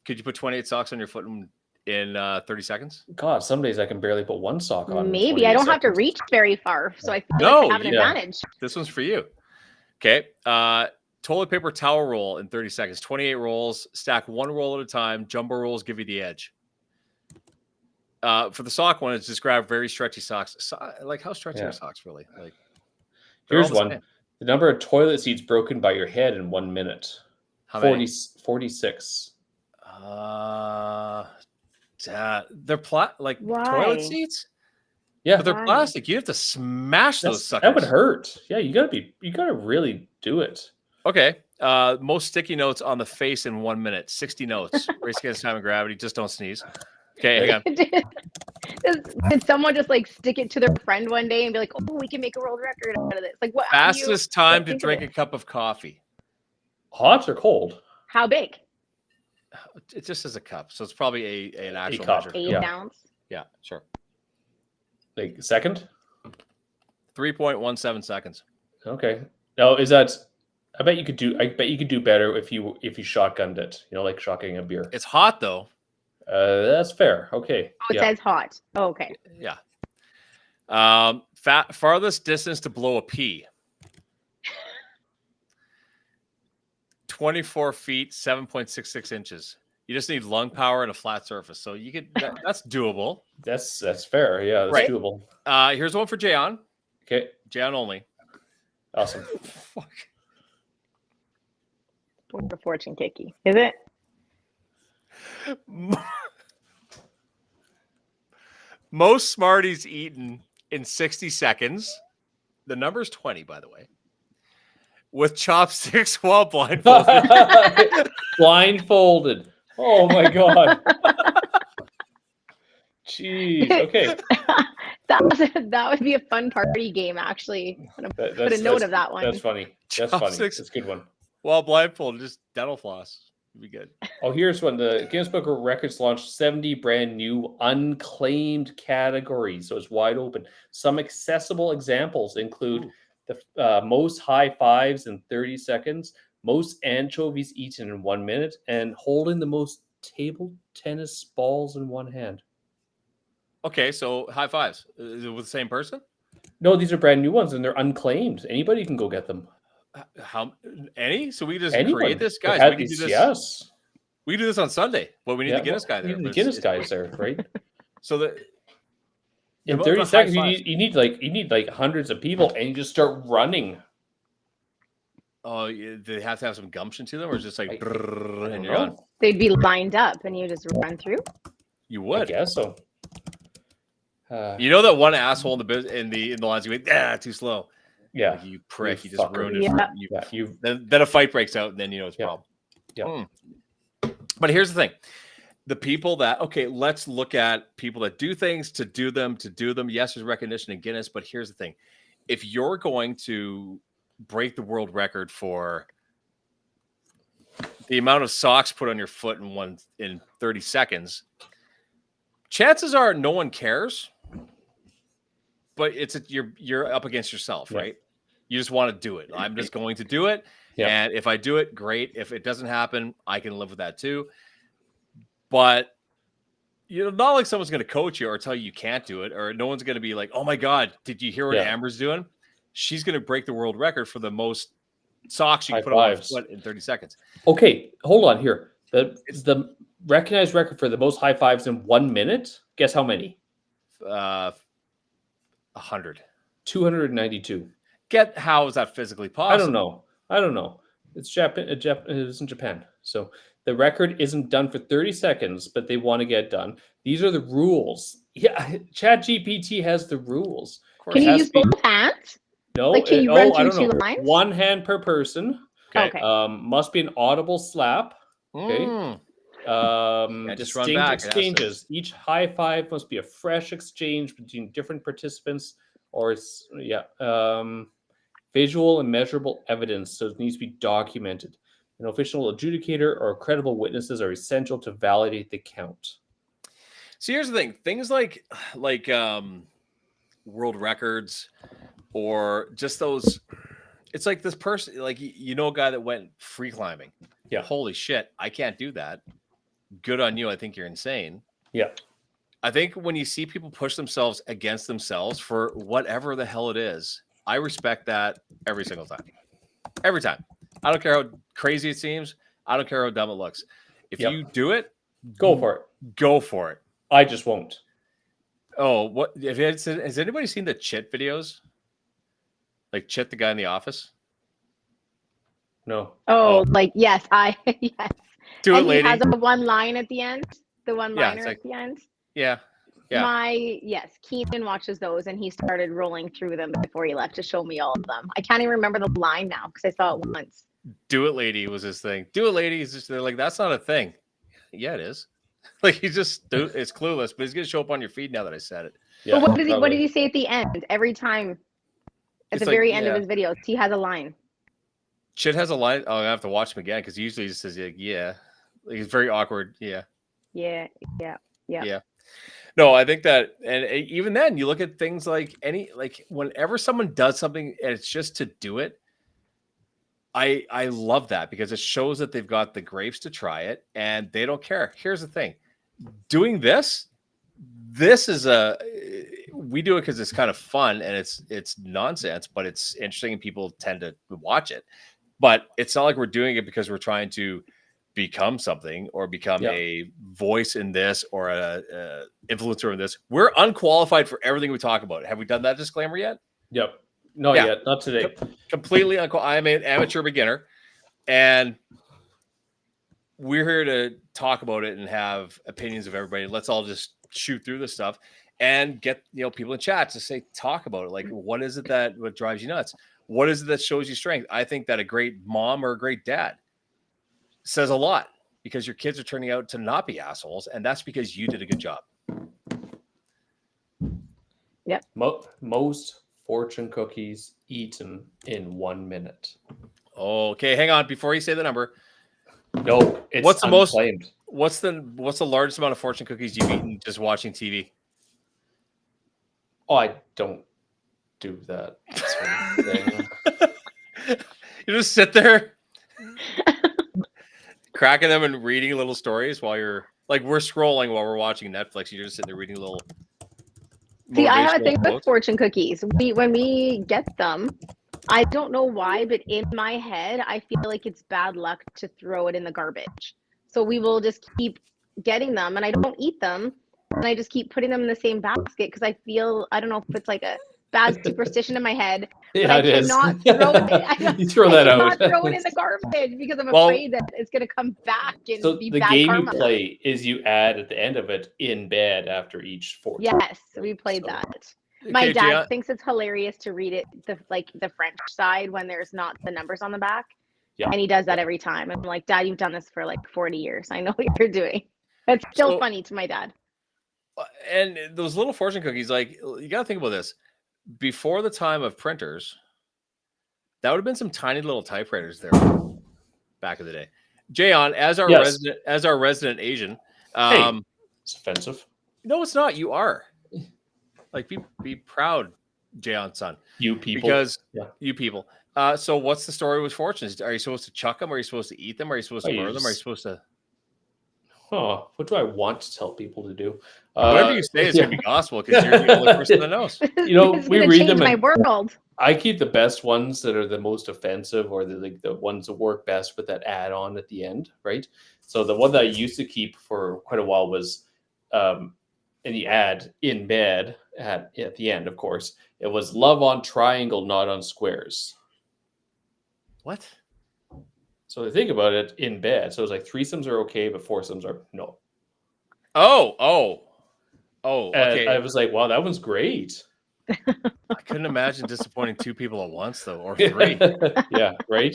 Speaker 2: Could you put 28 socks on your foot in 30 seconds?
Speaker 1: God, some days I can barely put one sock on. in
Speaker 4: Maybe I
Speaker 1: 28
Speaker 4: don't have to
Speaker 1: seconds.
Speaker 4: reach very far, so I feel
Speaker 2: No,
Speaker 4: like I have an
Speaker 1: yeah.
Speaker 4: advantage.
Speaker 2: This one's for you. Okay. Toilet paper towel roll in 30 seconds. 28 rolls. Stack one roll at a time. Jumbo rolls give you the edge. For the sock one, it's just grab very stretchy socks. Like how stretchy
Speaker 1: Yeah.
Speaker 2: are socks really? Like they're
Speaker 1: Here's
Speaker 2: all the
Speaker 1: one.
Speaker 2: same.
Speaker 1: The number of toilet seats broken by your head in 1 minute.
Speaker 2: How
Speaker 1: 40,
Speaker 2: many?
Speaker 1: 46.
Speaker 2: They're like
Speaker 4: Why?
Speaker 2: toilet seats,
Speaker 1: Yeah,
Speaker 2: but they're
Speaker 4: Why?
Speaker 2: plastic. You have to smash those suckers.
Speaker 1: that would hurt. Yeah, you gotta really do it.
Speaker 2: Okay. Most sticky notes on the face in 1 minute. 60 notes. Race against time and gravity. Just don't sneeze. Okay, hang on.
Speaker 4: Did someone just like stick it to their friend one day and be like, "Oh, we can make a world record out of this"? Like, what? how do you
Speaker 2: Fastest time to
Speaker 4: think of
Speaker 2: drink
Speaker 4: it?
Speaker 2: a cup of coffee.
Speaker 1: Hot or cold?
Speaker 4: How big?
Speaker 2: It just says a cup, so it's probably an actual
Speaker 1: cup.
Speaker 2: measure.
Speaker 4: 8
Speaker 1: Yeah.
Speaker 4: ounce.
Speaker 2: Yeah, sure.
Speaker 1: Like second?
Speaker 2: 3.17 seconds.
Speaker 1: Okay. Now is that? I bet you could do better if you shotgunned it. You know, like shotgunning a beer.
Speaker 2: It's hot though.
Speaker 1: That's fair. Okay.
Speaker 4: Oh, it says hot. Oh, okay.
Speaker 2: Yeah. Farthest distance to blow a pea. 24 feet, 7.66 inches. You just need lung power and a flat surface. So you could that's doable.
Speaker 1: That's fair. Yeah, that's
Speaker 2: Right.
Speaker 1: doable.
Speaker 2: Here's one for Jayon.
Speaker 1: Okay.
Speaker 2: Jayon only.
Speaker 1: Awesome.
Speaker 2: Fuck.
Speaker 4: What's the fortune cookie? Is it?
Speaker 2: Most Smarties eaten in 60 seconds. The number's 20, by the way. With chopsticks while blindfolded.
Speaker 1: Blindfolded. Oh my god. Jeez. Okay.
Speaker 4: that would be a fun party game, actually. I'm gonna put
Speaker 1: That's,
Speaker 4: a note of that one.
Speaker 1: That's funny. That's funny.
Speaker 2: Chopsticks.
Speaker 1: That's a good one.
Speaker 2: While blindfolded, just dental floss. Would be good.
Speaker 1: Oh, here's one. The Guinness Book of Records launched 70 brand new unclaimed categories. So it's wide open. Some accessible examples include the most high fives in 30 seconds, most anchovies eaten in 1 minute, and holding the most table tennis balls in one hand.
Speaker 2: Okay, so high fives. Is it with the same person?
Speaker 1: No, these are brand new ones and they're unclaimed. Anybody can go get them.
Speaker 2: How any? So we just
Speaker 1: Anyone.
Speaker 2: create this,
Speaker 1: They
Speaker 2: guys.
Speaker 1: had
Speaker 2: We can do
Speaker 1: these-
Speaker 2: this.
Speaker 1: Yes.
Speaker 2: We can do this on Sunday. Well, we need
Speaker 1: Yeah,
Speaker 2: the Guinness
Speaker 1: well,
Speaker 2: guy there.
Speaker 1: you need
Speaker 2: but
Speaker 1: the Guinness
Speaker 2: it's-
Speaker 1: guys there, right?
Speaker 2: So that
Speaker 1: In
Speaker 2: About
Speaker 1: 30
Speaker 2: the high
Speaker 1: seconds,
Speaker 2: fives.
Speaker 1: you need like hundreds of people, and you just start running.
Speaker 2: oh, they have to have some gumption to them, or is it just like
Speaker 1: I
Speaker 2: brrrr,
Speaker 1: don't
Speaker 2: and you're on?
Speaker 1: know.
Speaker 4: They'd be lined up, and you just run through.
Speaker 2: You
Speaker 1: I
Speaker 2: would.
Speaker 1: guess so.
Speaker 2: You know that one asshole in the lines. You went, too slow.
Speaker 1: Yeah.
Speaker 2: Like, you prick.
Speaker 1: You
Speaker 2: You just
Speaker 1: fucker.
Speaker 2: ruined it.
Speaker 4: Yeah.
Speaker 2: For, you,
Speaker 1: Yeah. You.
Speaker 2: then a fight breaks out, and then you know it's a
Speaker 1: Yeah.
Speaker 2: problem.
Speaker 1: Yeah.
Speaker 2: But here's the thing. The people that, okay, let's look at people that do things to do them. Yes, there's recognition in Guinness, but here's the thing. If you're going to break the world record for the amount of socks put on your foot in 30 seconds, chances are no one cares, but you're up against yourself,
Speaker 1: Yeah.
Speaker 2: right? You just want to do it. I'm just going to do it.
Speaker 1: Yeah.
Speaker 2: And if I do it, great. If it doesn't happen, I can live with that too. But not like someone's going to coach you or tell you can't do it, or no one's going to be like, "Oh my God, did you hear what
Speaker 1: Yeah.
Speaker 2: Amber's doing? She's going to break the world record for the most socks you
Speaker 1: High
Speaker 2: can put on your
Speaker 1: fives.
Speaker 2: foot in 30 seconds."
Speaker 1: Okay, hold on here. The recognized record for the most high fives in 1 minute. Guess how many?
Speaker 2: 100.
Speaker 1: 292.
Speaker 2: How is that physically possible?
Speaker 1: I don't know. It's Japan. It was in Japan. So the record isn't done for 30 seconds, but they want to get done. These are the rules. Yeah, ChatGPT has the rules.
Speaker 2: Of course.
Speaker 4: Can
Speaker 1: It
Speaker 4: you
Speaker 1: has
Speaker 4: use
Speaker 1: to be-
Speaker 4: both hands?
Speaker 1: No,
Speaker 4: Like, can you run
Speaker 1: I
Speaker 4: through
Speaker 1: don't know.
Speaker 4: two lines?
Speaker 1: One hand per person.
Speaker 2: Okay.
Speaker 4: Okay.
Speaker 1: Must be an audible slap. Okay.
Speaker 2: Mm. Can't just run
Speaker 1: Distinct
Speaker 2: back. It has to-
Speaker 1: exchanges. Each high five must be a fresh exchange between different participants, or visual and measurable evidence. So it needs to be documented. An official adjudicator or credible witnesses are essential to validate the count.
Speaker 2: So here's the thing: things like world records, or just those. It's like this person, like you know, a guy that went free climbing.
Speaker 1: Yeah.
Speaker 2: Holy shit, I can't do that. Good on you. I think you're insane.
Speaker 1: Yeah.
Speaker 2: I think when you see people push themselves against themselves for whatever the hell it is, I respect that every single time. Every time. I don't care how crazy it seems. I don't care how dumb it looks. If you do it,
Speaker 1: Go for it.
Speaker 2: go for it.
Speaker 1: I just won't.
Speaker 2: Oh, what has anybody seen the Chit videos? Like Chit, the guy in the office?
Speaker 1: No.
Speaker 4: Oh, like yes, yes.
Speaker 2: Do it,
Speaker 4: And
Speaker 2: lady.
Speaker 4: he has a one line at the end. The one
Speaker 2: Yeah,
Speaker 4: liner
Speaker 2: it's like-
Speaker 4: at the end.
Speaker 2: Yeah. Yeah.
Speaker 4: Yes, Keenan watches those and he started rolling through them before he left to show me all of them. I can't even remember the line now because I saw it once.
Speaker 2: Do it, lady was his thing. Do it, lady. He's just they're like, that's not a thing. Yeah, it is. Like he's just it's clueless, but he's gonna show up on your feed now that I said it.
Speaker 1: Yeah,
Speaker 4: But what did
Speaker 1: probably.
Speaker 4: he say at the end? Every time at
Speaker 2: It's
Speaker 4: the
Speaker 2: like,
Speaker 4: very end
Speaker 2: yeah.
Speaker 4: of his videos, he has a line.
Speaker 2: Chit has a line. Oh, I have to watch him again because usually he just says like, yeah. Like, he's very awkward. Yeah.
Speaker 4: Yeah.
Speaker 2: No, I think that, and even then, you look at things like whenever someone does something and it's just to do it, I love that because it shows that they've got the grapes to try it and they don't care. Here's the thing: doing this is we do it because it's kind of fun and it's nonsense, but it's interesting and people tend to watch it. But it's not like we're doing it because we're trying to become something or become a voice in this or a influencer in this. We're unqualified for everything we talk about. Have we done that disclaimer yet?
Speaker 1: Yep. Not
Speaker 2: Yeah.
Speaker 1: yet. Not today.
Speaker 2: Completely unqualified. I'm an amateur beginner, and we're here to talk about it and have opinions of everybody. Let's all just shoot through this stuff and get people in chat to say talk about it. Like, what is it what drives you nuts? What is it that shows you strength? I think that a great mom or a great dad says a lot because your kids are turning out to not be assholes, and that's because you did a good job.
Speaker 4: Yep.
Speaker 1: Most fortune cookies eaten in 1 minute.
Speaker 2: Okay, hang on before you say the number.
Speaker 1: No, it's
Speaker 2: What's the most-
Speaker 1: unclaimed.
Speaker 2: What's the largest amount of fortune cookies you've eaten just watching TV?
Speaker 1: Oh, I don't do that sort of thing.
Speaker 2: You just sit there cracking them and reading little stories while you're like we're scrolling while we're watching Netflix. You're just sitting there reading little.
Speaker 4: See, I have a
Speaker 2: motivational
Speaker 4: thing with
Speaker 2: quotes.
Speaker 4: fortune cookies. When we get them, I don't know why, but in my head, I feel like it's bad luck to throw it in the garbage. So we will just keep getting them, and I don't eat them, and I just keep putting them in the same basket because I feel, I don't know if it's like a bad superstition in my head.
Speaker 1: Yeah,
Speaker 4: I
Speaker 1: it is.
Speaker 4: cannot throw it.
Speaker 1: You throw that
Speaker 4: I
Speaker 1: out.
Speaker 4: cannot throw it in the garbage because I'm
Speaker 2: Well-
Speaker 4: afraid that it's going to come back and
Speaker 1: So
Speaker 4: be
Speaker 1: the
Speaker 4: bad
Speaker 1: game
Speaker 4: karma.
Speaker 1: you play is you add at the end of it in bed after each fortune.
Speaker 4: Yes, we played
Speaker 1: So-
Speaker 4: that. My
Speaker 2: Okay,
Speaker 4: dad
Speaker 2: Gia,
Speaker 4: thinks it's hilarious to read it the French side when there's not the numbers on the back.
Speaker 1: Yeah.
Speaker 4: And he does that every time. I'm like, Dad, you've done this for like 40 years. I know what you're doing. It's still
Speaker 2: So-
Speaker 4: funny to my dad.
Speaker 2: and those little fortune cookies, like you got to think about this. Before the time of printers, that would have been some tiny little typewriters there back in the day. Jayon, as our
Speaker 1: Yes.
Speaker 2: resident Asian,
Speaker 1: It's offensive.
Speaker 2: no, it's not. You are like be proud, Jayon son,
Speaker 1: You people.
Speaker 2: because
Speaker 1: Yeah.
Speaker 2: you people. So what's the story with fortunes? Are you supposed to chuck them? Are you supposed to eat them? Are you supposed to
Speaker 1: Oh, you
Speaker 2: burn them? Are you
Speaker 1: just-
Speaker 2: supposed to?
Speaker 1: Oh, what do I want to tell people to do?
Speaker 2: Whatever you say is
Speaker 1: yeah.
Speaker 2: going to be gospel because you're the only person that knows.
Speaker 1: You know,
Speaker 4: It's
Speaker 1: we
Speaker 4: gonna
Speaker 1: read
Speaker 4: change
Speaker 1: them
Speaker 4: my
Speaker 1: and-
Speaker 4: world.
Speaker 1: I keep the best ones that are the most offensive or the ones that work best with that add on at the end, right? So the one that I used to keep for quite a while was in the ad in bed at the end, of course. It was love on triangle, not on squares.
Speaker 2: What?
Speaker 1: So think about it in bed. So it's like threesomes are okay, but foursomes are no.
Speaker 2: Oh.
Speaker 1: And
Speaker 2: Okay.
Speaker 1: I was like, wow, that one's great.
Speaker 2: I couldn't imagine disappointing two people at once, though, or three.
Speaker 1: Yeah, right.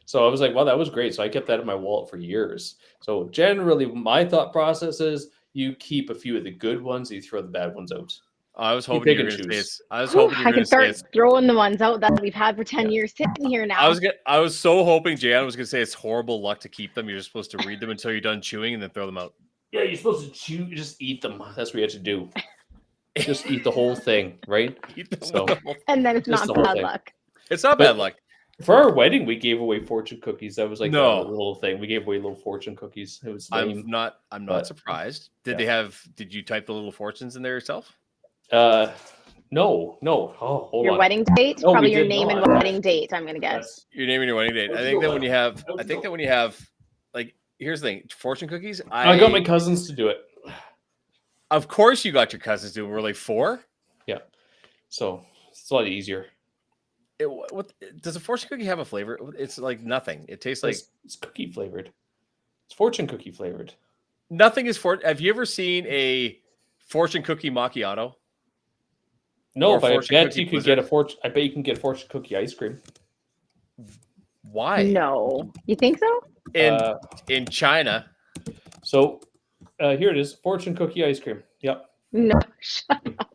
Speaker 1: So I was like, wow, that was great. So I kept that in my wallet for years. So generally, my thought process is you keep a few of the good ones, you throw the bad ones out.
Speaker 2: I was
Speaker 1: You
Speaker 2: hoping
Speaker 1: pick
Speaker 2: you were
Speaker 1: and
Speaker 2: going to say
Speaker 1: choose.
Speaker 2: it's. I was
Speaker 4: Whew,
Speaker 2: hoping you were
Speaker 4: I
Speaker 2: going
Speaker 4: can
Speaker 2: to say
Speaker 4: start
Speaker 2: it's.
Speaker 4: throwing the ones out that we've had for 10
Speaker 1: Yeah.
Speaker 4: years sitting here now.
Speaker 2: I was so hoping Jan was going to say it's horrible luck to keep them. You're just supposed to read them until you're done chewing and then throw them out.
Speaker 1: Yeah, you're supposed to chew, just eat them. That's what you have to do. Just eat the whole thing, right?
Speaker 2: Eat them
Speaker 1: So-
Speaker 2: with the whole-
Speaker 4: And then it's
Speaker 1: Just
Speaker 4: not
Speaker 1: the whole
Speaker 4: bad
Speaker 1: thing.
Speaker 4: luck.
Speaker 2: It's not
Speaker 1: But-
Speaker 2: bad luck.
Speaker 1: For our wedding, we gave away fortune cookies. That was like
Speaker 2: No.
Speaker 1: a little thing. We gave away little fortune cookies. It was
Speaker 2: I'm
Speaker 1: lame.
Speaker 2: not
Speaker 1: but-
Speaker 2: surprised. Did
Speaker 1: yeah.
Speaker 2: they have? Did you type the little fortunes in there yourself?
Speaker 1: No. Oh, hold
Speaker 4: Your
Speaker 1: on.
Speaker 4: wedding date?
Speaker 1: No, we
Speaker 4: Probably your
Speaker 1: did
Speaker 4: name and
Speaker 1: not.
Speaker 4: wedding date, I'm going to guess.
Speaker 1: That's-
Speaker 2: Your name and your wedding date. I
Speaker 1: How'd you
Speaker 2: think
Speaker 1: go,
Speaker 2: that when you
Speaker 1: Adam?
Speaker 2: have,
Speaker 1: How'd
Speaker 2: I
Speaker 1: you
Speaker 2: think
Speaker 1: go?
Speaker 2: that when you have, like, here's the thing: fortune cookies.
Speaker 1: I got my cousins to do it.
Speaker 2: Of course, you got your cousins doing. We're like 4.
Speaker 1: So it's a lot easier.
Speaker 2: What does a fortune cookie have a flavor? It's like nothing. It tastes like
Speaker 1: It's cookie flavored. It's fortune cookie flavored.
Speaker 2: nothing is for. Have you ever seen a fortune cookie macchiato?
Speaker 1: No,
Speaker 2: Or
Speaker 1: but I
Speaker 2: fortune
Speaker 1: bet
Speaker 2: cookie
Speaker 1: you could
Speaker 2: blizzard.
Speaker 1: get a fortune. I bet you can get fortune cookie ice cream.
Speaker 2: Why?
Speaker 4: No. You think so?
Speaker 2: In China,
Speaker 1: So here it is, fortune cookie ice cream. Yep.
Speaker 4: No. Shut up.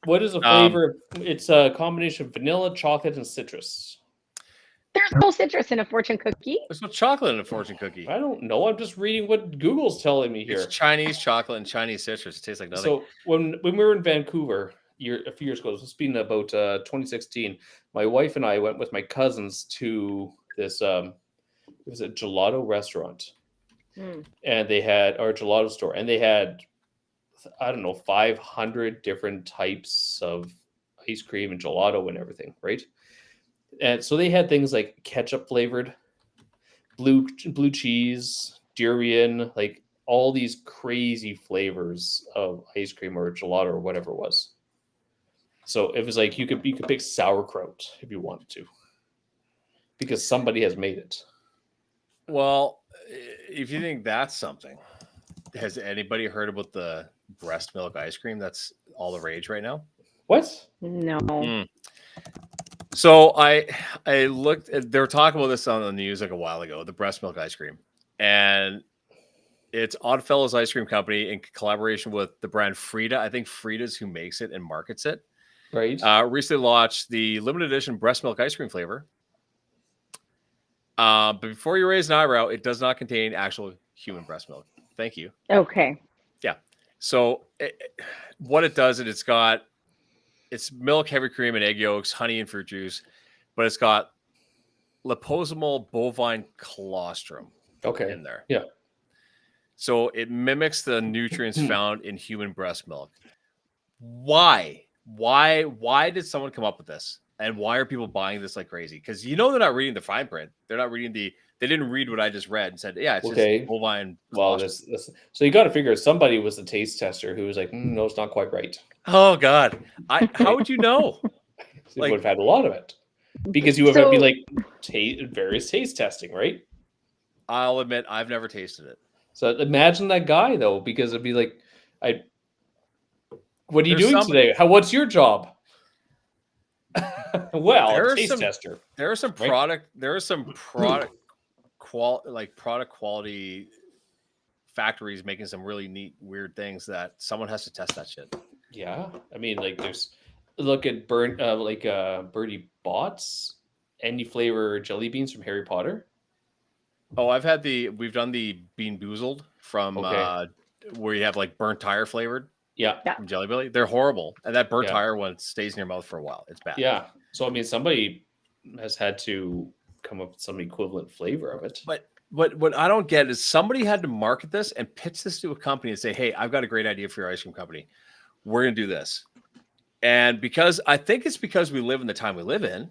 Speaker 1: What is the flavor? It's a combination of vanilla, chocolate, and citrus.
Speaker 4: There's no citrus in a fortune cookie.
Speaker 2: there's no chocolate in a fortune cookie.
Speaker 1: I don't know. I'm just reading what Google's telling me here.
Speaker 2: It's Chinese chocolate and Chinese citrus. It tastes like nothing.
Speaker 1: So when we were in Vancouver a few years ago, this has been about 2016. My wife and I went with my cousins to this it was a gelato restaurant,
Speaker 4: Hmm.
Speaker 1: and they had our gelato store, and they had, I don't know, 500 different types of ice cream and gelato and everything, right? And so they had things like ketchup flavored, blue cheese, durian, like all these crazy flavors of ice cream or gelato or whatever it was. So it was like you could pick sauerkraut if you wanted to, because somebody has made it.
Speaker 2: Well, if you think that's something, has anybody heard about the breast milk ice cream that's all the rage right now?
Speaker 1: What?
Speaker 4: No.
Speaker 2: Mm. So I looked at, they were talking about this on the news like a while ago, the breast milk ice cream. And it's Oddfellows Ice Cream Company in collaboration with the brand Frida. I think Frida's who makes it and markets it.
Speaker 1: Right?
Speaker 2: Recently launched the limited edition breast milk ice cream flavor. But before you raise an eyebrow, it does not contain actual human breast milk. Thank you.
Speaker 4: Okay.
Speaker 2: So what it does is it's milk, heavy cream, and egg yolks, honey, and fruit juice, but it's got liposomal bovine colostrum
Speaker 1: Okay.
Speaker 2: in there.
Speaker 1: Yeah.
Speaker 2: So it mimics the nutrients found in human breast milk. Why? Why did someone come up with this? And why are people buying this like crazy? Because they're not reading the fine print. They're not reading they didn't read what I just read and said, yeah, it's
Speaker 1: Okay.
Speaker 2: just bovine
Speaker 1: Well,
Speaker 2: colostrum.
Speaker 1: so you got to figure somebody was the taste tester who was like, no, it's not quite right.
Speaker 2: Oh God. How would you know?
Speaker 1: They
Speaker 2: Like-
Speaker 1: would have had a lot of it because you would have
Speaker 4: So-
Speaker 1: been like various taste testing, right?
Speaker 2: I'll admit I've never tasted it.
Speaker 1: So imagine that guy though, because it'd be like, what are you
Speaker 2: There's
Speaker 1: doing
Speaker 2: somebody-
Speaker 1: today? What's your job? Well,
Speaker 2: There
Speaker 1: a
Speaker 2: are
Speaker 1: taste
Speaker 2: some-
Speaker 1: tester.
Speaker 2: There are some
Speaker 1: Right.
Speaker 2: product quality factories making some really neat, weird things that someone has to test that shit.
Speaker 1: Yeah, I mean, like look at Birdie Bott's any flavor jelly beans from Harry Potter.
Speaker 2: Oh, we've done the Bean Boozled from
Speaker 1: Okay.
Speaker 2: where you have like burnt tire flavored
Speaker 1: Yeah,
Speaker 2: from Jelly Belly. They're horrible. And that burnt
Speaker 1: Yeah.
Speaker 2: tire one stays in your mouth for a while. It's bad.
Speaker 1: yeah. So I mean, somebody has had to come up with some equivalent flavor of it.
Speaker 2: But what I don't get is somebody had to market this and pitch this to a company and say, hey, I've got a great idea for your ice cream company. We're going to do this. And because we live in the time we live in,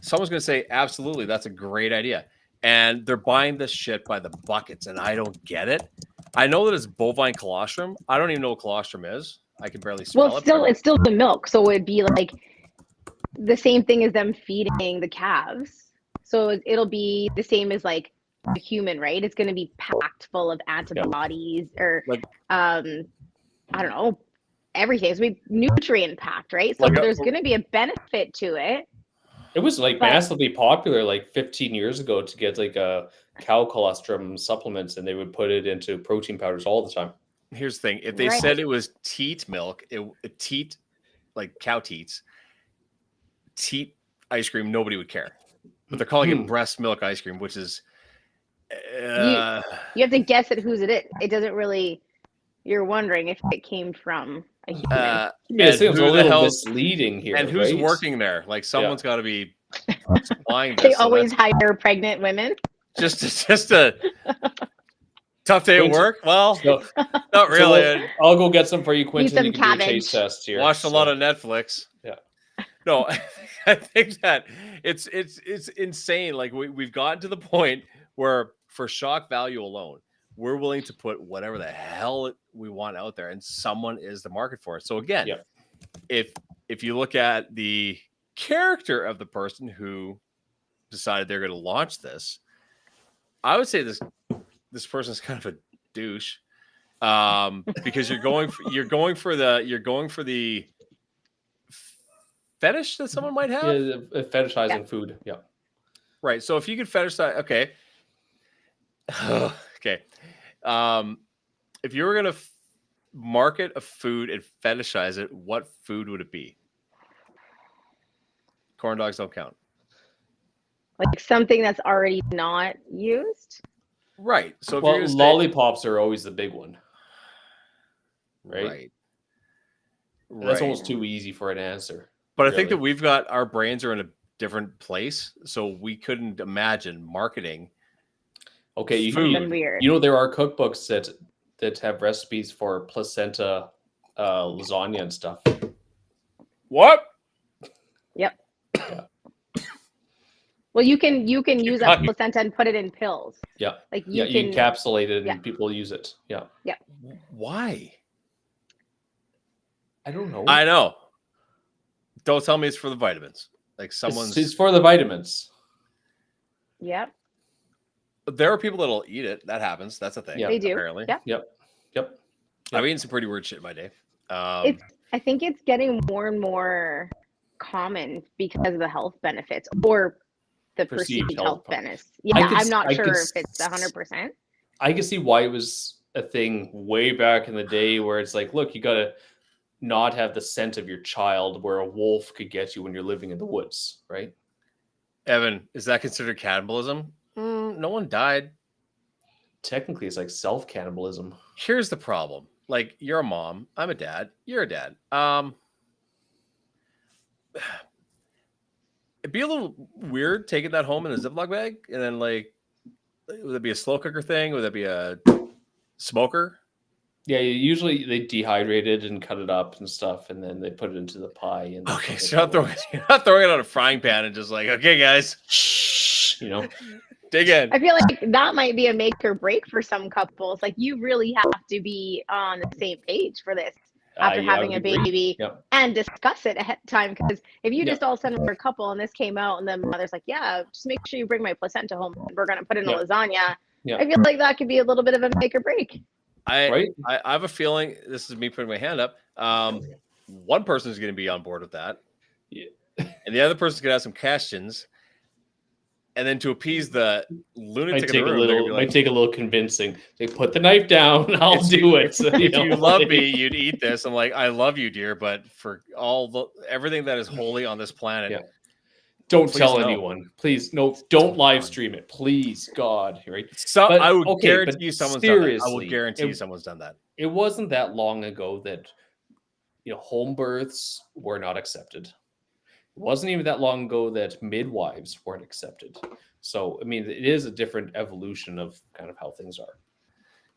Speaker 2: someone's going to say, absolutely, that's a great idea. And they're buying this shit by the buckets, and I don't get it. I know that it's bovine colostrum. I don't even know what colostrum is. I can barely smell
Speaker 4: Well,
Speaker 2: it.
Speaker 4: it's still the milk, so it'd be like the same thing as them feeding the calves. So it'll be the same as like a human, right? It's going to be packed full of antibodies or
Speaker 2: Like-
Speaker 4: I don't know, everything. It's going to be nutrient packed, right? So
Speaker 2: Like
Speaker 4: there's going to be a benefit to it.
Speaker 1: It was like
Speaker 4: But-
Speaker 1: massively popular like 15 years ago to get like a cow colostrum supplements, and they would put it into protein powders all the time.
Speaker 2: Here's the thing: if they
Speaker 4: Right.
Speaker 2: said it was teat milk, teat like cow teats, teat ice cream, nobody would care. But they're calling it breast milk ice cream, which is
Speaker 4: You have to guess at whose it is. It doesn't really. You're wondering if it came from a human.
Speaker 1: I mean, it
Speaker 2: and
Speaker 1: seems
Speaker 2: who
Speaker 1: a
Speaker 2: the
Speaker 1: little
Speaker 2: hell's-
Speaker 1: misleading here.
Speaker 2: and who's
Speaker 1: right?
Speaker 2: working there? Like someone's got to be supplying this.
Speaker 4: They
Speaker 2: so
Speaker 4: always
Speaker 2: that's
Speaker 4: hire pregnant women.
Speaker 2: just a tough day at
Speaker 1: Quinton-
Speaker 2: work. Well,
Speaker 1: So,
Speaker 2: not really.
Speaker 1: so I'll go get some for you, Quentin.
Speaker 4: some
Speaker 1: You can do a taste
Speaker 4: cabbage.
Speaker 1: test here.
Speaker 2: Watched a lot of Netflix.
Speaker 1: Yeah.
Speaker 2: No, I think that it's insane. Like we've gotten to the point where for shock value alone, we're willing to put whatever the hell we want out there, and someone is the market for it. So again,
Speaker 1: Yep.
Speaker 2: if you look at the character of the person who decided they're going to launch this, I would say this person's kind of a douche, because you're going for the fetish that someone might have.
Speaker 1: Yeah, fetishizing food. Yeah.
Speaker 2: Right. So if you could fetishize, okay. Okay. If you were going to market a food and fetishize it, what food would it be? Corn dogs don't count.
Speaker 4: Like something that's already not used.
Speaker 2: Right. So if
Speaker 1: Well,
Speaker 2: you're gonna say-
Speaker 1: lollipops are always the big one. Right?
Speaker 2: Right.
Speaker 1: That's
Speaker 2: Right.
Speaker 1: almost too easy for an answer.
Speaker 2: But I think that
Speaker 1: really.
Speaker 2: we've got our brains are in a different place, so we couldn't imagine marketing.
Speaker 1: Okay, you,
Speaker 2: Food.
Speaker 4: Something weird.
Speaker 1: you know there are cookbooks that have recipes for placenta lasagna and stuff.
Speaker 2: What?
Speaker 4: Well, you can use that
Speaker 2: talking.
Speaker 4: placenta and put it in pills.
Speaker 1: Yeah.
Speaker 4: Like you
Speaker 1: Yeah, you
Speaker 4: can.
Speaker 1: encapsulate it and
Speaker 4: yeah.
Speaker 1: people use it. Yeah.
Speaker 2: Why?
Speaker 1: I don't know.
Speaker 2: I know. Don't tell me it's for the vitamins. Like someone's.
Speaker 1: It's for the vitamins.
Speaker 4: Yep.
Speaker 2: There are people that'll eat it. That happens. That's a thing.
Speaker 1: Yeah.
Speaker 4: They do.
Speaker 2: Apparently.
Speaker 4: Yeah.
Speaker 1: Yep.
Speaker 2: I've eaten some pretty weird shit in my day.
Speaker 4: I think it's getting more and more common because of the health benefits or the perceived health benefits. Yeah, I'm not sure if it's 100%.
Speaker 1: I can see why it was a thing way back in the day where it's like, look, you got to not have the scent of your child where a wolf could get you when you're living in the woods, right?
Speaker 2: Evan, is that considered cannibalism? No one died.
Speaker 1: Technically, it's like self-cannibalism.
Speaker 2: Here's the problem. Like, you're a mom. I'm a dad. You're a dad. It'd be a little weird taking that home in a Ziploc bag, and then like, would it be a slow cooker thing? Would that be a smoker?
Speaker 1: Yeah, usually they dehydrate it and cut it up and stuff, and then they put it into the pie. And then
Speaker 2: Okay,
Speaker 1: cook
Speaker 2: so
Speaker 1: it.
Speaker 2: you're not throwing it on a frying pan and just like, okay, guys,
Speaker 1: You know,
Speaker 2: dig in.
Speaker 4: I feel like that might be a make or break for some couples. Like you really have to be on the same page for this after
Speaker 1: yeah, I
Speaker 4: having a
Speaker 1: would agree.
Speaker 4: baby
Speaker 1: Yep.
Speaker 4: and discuss it ahead of time. Because if you
Speaker 1: Yep.
Speaker 4: just all of a sudden were a couple and this came out and the mother's like, yeah, just make sure you bring my placenta home and we're going to put it in
Speaker 1: Yep.
Speaker 4: a lasagna.
Speaker 1: Yep.
Speaker 4: I feel like that could be a little bit of a make or break.
Speaker 1: Right?
Speaker 2: I have a feeling, this is me putting my hand up. One person is going to be on board with that.
Speaker 1: Yeah.
Speaker 2: And the other person's going to have some questions. And then to appease the lunatic in the room, they're gonna be
Speaker 1: might
Speaker 2: like,
Speaker 1: take a little convincing. They put the knife down. I'll do it.
Speaker 2: if you love me, you'd eat this. I'm like, I love you, dear, but for everything that is holy on this planet,
Speaker 1: Yeah. Don't
Speaker 2: Please
Speaker 1: tell
Speaker 2: no.
Speaker 1: anyone. Please, no, don't live stream it. Please, God. Right?
Speaker 2: so
Speaker 1: But,
Speaker 2: I would
Speaker 1: okay,
Speaker 2: guarantee
Speaker 1: but
Speaker 2: you someone's done that. I
Speaker 1: seriously,
Speaker 2: would guarantee you
Speaker 1: it-
Speaker 2: someone's done that.
Speaker 1: It wasn't that long ago that home births were not accepted. It wasn't even that long ago that midwives weren't accepted. So I mean, it is a different evolution of kind of how things are.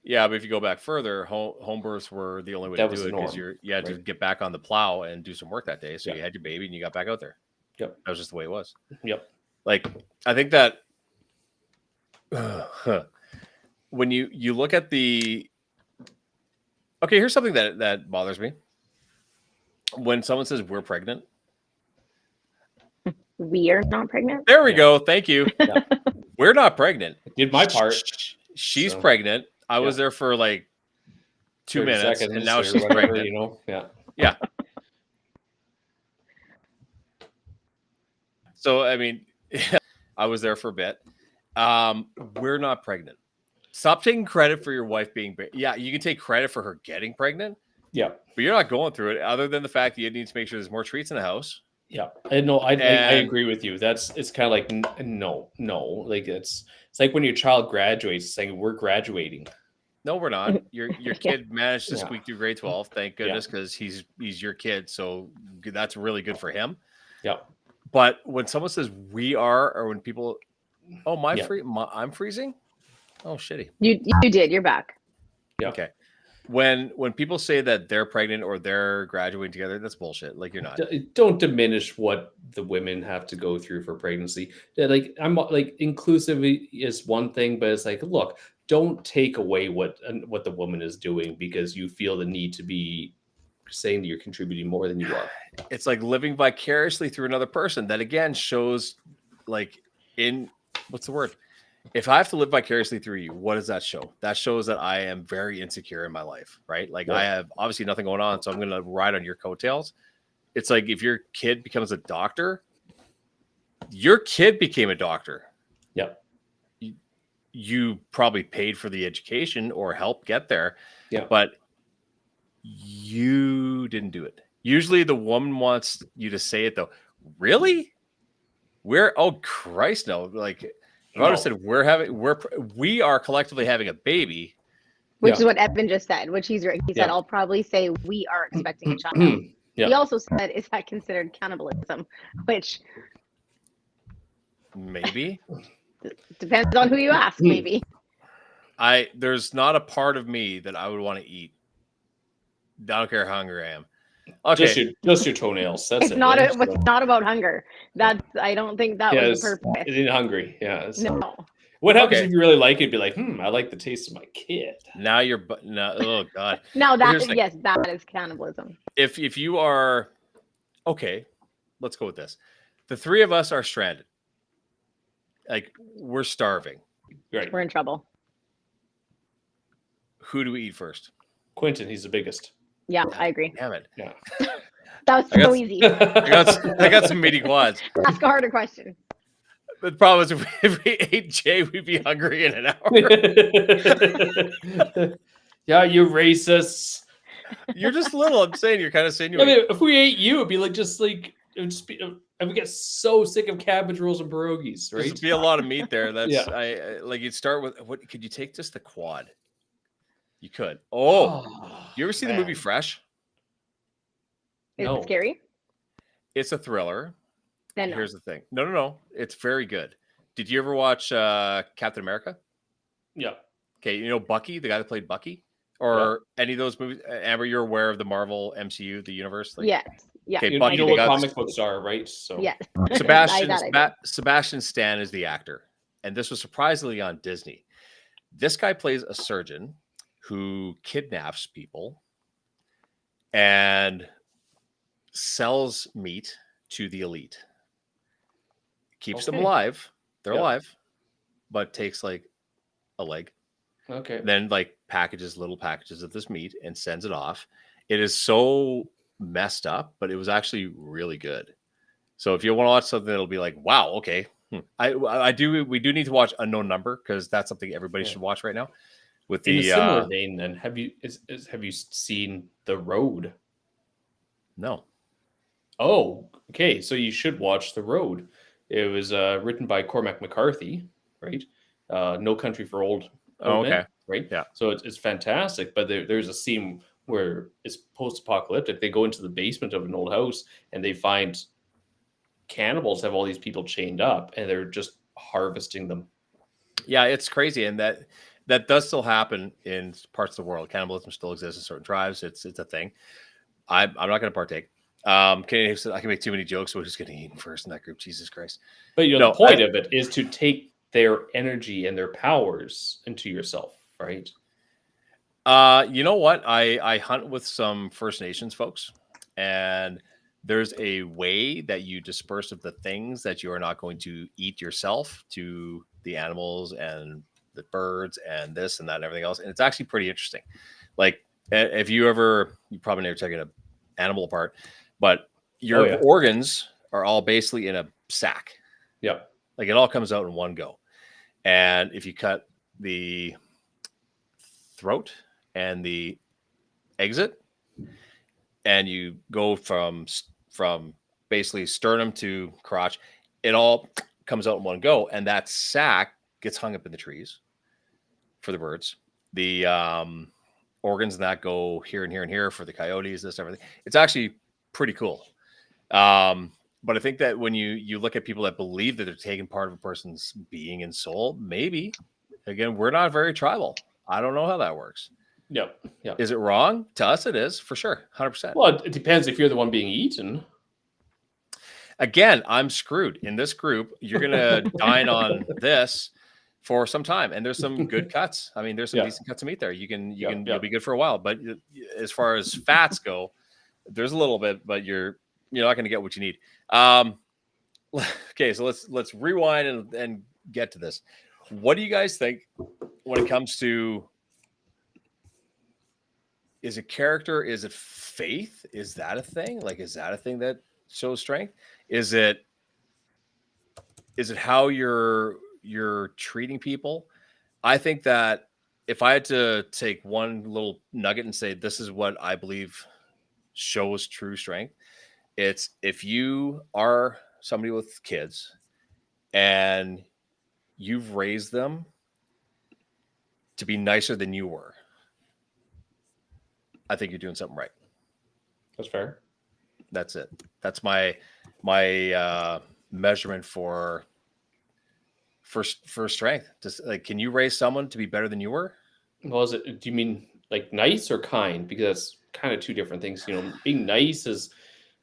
Speaker 2: Yeah, but if you go back further, home births were the only way
Speaker 1: That
Speaker 2: to
Speaker 1: was
Speaker 2: do
Speaker 1: the
Speaker 2: it because
Speaker 1: norm,
Speaker 2: you had to
Speaker 1: right?
Speaker 2: get back on the plow and do some work that day. So
Speaker 1: Yeah.
Speaker 2: you had your baby and you got back out there.
Speaker 1: Yep.
Speaker 2: That was just the way it was.
Speaker 1: Yep.
Speaker 2: Like, I think that when you look at the okay, here's something that bothers me. When someone says we're pregnant,
Speaker 4: We are not pregnant.
Speaker 2: there we
Speaker 1: Yeah.
Speaker 2: go. Thank you.
Speaker 1: Yeah.
Speaker 2: We're not pregnant.
Speaker 1: I did my part.
Speaker 2: She's
Speaker 1: So,
Speaker 2: pregnant. I was
Speaker 1: yeah.
Speaker 2: there for like 2
Speaker 1: 30
Speaker 2: minutes, and
Speaker 1: seconds
Speaker 2: now
Speaker 1: or
Speaker 2: she's
Speaker 1: whatever,
Speaker 2: pregnant.
Speaker 1: Yeah.
Speaker 2: So I mean, I was there for a bit. We're not pregnant. Stop taking credit for your wife being. Yeah, you can take credit for her getting pregnant,
Speaker 1: Yeah.
Speaker 2: but you're not going through it. Other than the fact that you need to make sure there's more treats in the house.
Speaker 1: Yeah, I know. I
Speaker 2: And-
Speaker 1: agree with you. It's kind of like no. Like it's like when your child graduates, saying we're graduating.
Speaker 2: No, we're not. Your kid managed to
Speaker 1: Yeah.
Speaker 2: squeak through grade 12. Thank goodness, because he's your kid. So that's really good for him.
Speaker 1: Yeah.
Speaker 2: But when someone says we are, or when people, oh
Speaker 1: Yeah.
Speaker 2: I'm freezing. Oh shitty.
Speaker 4: You did. You're back.
Speaker 1: Yeah.
Speaker 2: Okay. When people say that they're pregnant or they're graduating together, that's bullshit. Like you're not.
Speaker 1: Don't diminish what the women have to go through for pregnancy. Yeah, like I'm like inclusivity is one thing, but it's like, look, don't take away what the woman is doing because you feel the need to be saying that you're contributing more than you are.
Speaker 2: It's like living vicariously through another person. That again shows, like, in what's the word? If I have to live vicariously through you, what does that show? That shows that I am very insecure in my life, right? Like
Speaker 1: Yeah.
Speaker 2: I have obviously nothing going on, so I'm going to ride on your coattails. It's like if your kid becomes a doctor, your kid became a doctor.
Speaker 1: Yeah.
Speaker 2: You probably paid for the education or helped get there.
Speaker 1: Yeah.
Speaker 2: But you didn't do it. Usually the woman wants you to say it though. Really? Oh Christ, no. Like if I would have said we are collectively having a baby.
Speaker 4: Which
Speaker 1: Yeah.
Speaker 4: is what Evan just said, which he's right. He said,
Speaker 1: Yeah.
Speaker 4: I'll probably say we are expecting a child.
Speaker 1: Yeah.
Speaker 4: He also said, is that considered cannibalism? Which
Speaker 2: Maybe.
Speaker 4: depends on who you ask, maybe.
Speaker 2: There's not a part of me that I would want to eat. I don't care how hungry I am. Okay.
Speaker 1: Just your toenails. That's
Speaker 4: It's
Speaker 1: it.
Speaker 4: not
Speaker 1: right?
Speaker 4: it's not about hunger. I don't think that was the
Speaker 1: It
Speaker 4: purpose.
Speaker 1: ain't hungry. Yeah.
Speaker 4: No.
Speaker 1: What happens
Speaker 2: Okay.
Speaker 1: if you really like it? Be like, I like the taste of my kid.
Speaker 2: Now oh God.
Speaker 4: Now
Speaker 2: Here's the thing.
Speaker 4: yes, that is cannibalism.
Speaker 2: If you are okay, let's go with this. The three of us are stranded. Like we're starving.
Speaker 1: Right.
Speaker 4: We're in trouble.
Speaker 2: Who do we eat first?
Speaker 1: Quentin, he's the biggest.
Speaker 4: Yeah, I agree.
Speaker 2: Damn it.
Speaker 4: That was
Speaker 2: I got-
Speaker 4: so easy.
Speaker 2: I got some meaty quads.
Speaker 4: Ask a harder question.
Speaker 2: The problem is if we ate Jay, we'd be hungry in an hour.
Speaker 1: Yeah, you racists.
Speaker 2: You're just little. I'm saying you're kind of
Speaker 1: I
Speaker 2: insinuating.
Speaker 1: mean, if we ate you, it'd be like it would just be. I would get so sick of cabbage rolls and pierogies,
Speaker 2: There'd
Speaker 1: right?
Speaker 2: be a lot of meat there. That's
Speaker 1: Yeah.
Speaker 2: I like you'd start with what could you take just the quad? You could. Oh, you ever see the movie
Speaker 1: man.
Speaker 2: Fresh?
Speaker 4: Is
Speaker 1: No.
Speaker 4: it scary?
Speaker 2: It's a thriller.
Speaker 4: Then no.
Speaker 2: Here's the thing. No. It's very good. Did you ever watch Captain America?
Speaker 1: Yeah.
Speaker 2: Okay, you know Bucky, the guy that played Bucky? Or any of those movies? Amber, you're aware of the Marvel MCU, the universe? Like,
Speaker 4: Yes. Yeah.
Speaker 2: Okay,
Speaker 1: You
Speaker 2: Bucky,
Speaker 1: know
Speaker 2: the
Speaker 1: what
Speaker 2: guy that's-
Speaker 1: comic books are, right? So
Speaker 4: Yes.
Speaker 2: Sebastian Stan is the actor. And this was surprisingly on Disney. This guy plays a surgeon who kidnaps people and sells meat to the elite. Keeps them
Speaker 1: Okay.
Speaker 2: alive. They're
Speaker 1: Yeah.
Speaker 2: alive, but takes like a leg.
Speaker 1: Okay.
Speaker 2: Then like little packages of this meat and sends it off. It is so messed up, but it was actually really good. So if you want to watch something that'll be like, wow, okay. We do need to watch Unknown Number because that's something everybody
Speaker 1: Yeah.
Speaker 2: should watch right now. With
Speaker 1: In a
Speaker 2: the
Speaker 1: similar vein, then have you seen The Road?
Speaker 2: no.
Speaker 1: Oh, okay. So you should watch The Road. It was written by Cormac McCarthy, right? No Country for Old
Speaker 2: Oh,
Speaker 1: Men,
Speaker 2: okay.
Speaker 1: right?
Speaker 2: Yeah.
Speaker 1: So it's fantastic, but there's a scene where it's post-apocalyptic. They go into the basement of an old house and they find cannibals have all these people chained up, and they're just harvesting them.
Speaker 2: Yeah, it's crazy, and that does still happen in parts of the world. Cannibalism still exists in certain tribes. It's a thing. I'm not going to partake. Canadian said I can make too many jokes, so who's getting eaten first in that group? Jesus Christ!
Speaker 1: But
Speaker 2: No,
Speaker 1: the point of it is to take their energy and their powers into yourself, right?
Speaker 2: You know what? I hunt with some First Nations folks, and there's a way that you disperse of the things that you are not going to eat yourself to the animals and the birds and this and that and everything else. And it's actually pretty interesting. Like if you probably never taken an animal apart, but your organs are all basically in a sack.
Speaker 1: Yep.
Speaker 2: Like it all comes out in one go. And if you cut the throat and the exit, and you go from basically sternum to crotch, it all comes out in one go, and that sack gets hung up in the trees for the birds. The organs that go here and here and here for the coyotes, this everything. It's actually pretty cool. But I think that when you look at people that believe that they're taking part of a person's being and soul, maybe, again, we're not very tribal. I don't know how that works.
Speaker 1: Yep. Yep.
Speaker 2: Is it wrong? To us, it is, for sure. 100%.
Speaker 1: Well, it depends if you're the one being eaten.
Speaker 2: Again, I'm screwed. In this group, you're going to dine on this for some time. And there's some good cuts. I mean, there's some decent cuts of meat there. You'll be good for a while. But as far as fats go, there's a little bit, but you're not going to get what you need. Okay, so let's rewind and get to this. What do you guys think when it comes to, is it character? Is it faith? Is that a thing? Like, is that a thing that shows strength? Is it how you're treating people? I think that if I had to take one little nugget and say, this is what I believe shows true strength, it's if you are somebody with kids and you've raised them to be nicer than you were, I think you're doing something right.
Speaker 1: That's fair.
Speaker 2: That's it. That's my measurement for strength. Just like, can you raise someone to be better than you were?
Speaker 1: Well, do you mean like nice or kind? Because that's kind of two different things. Being nice is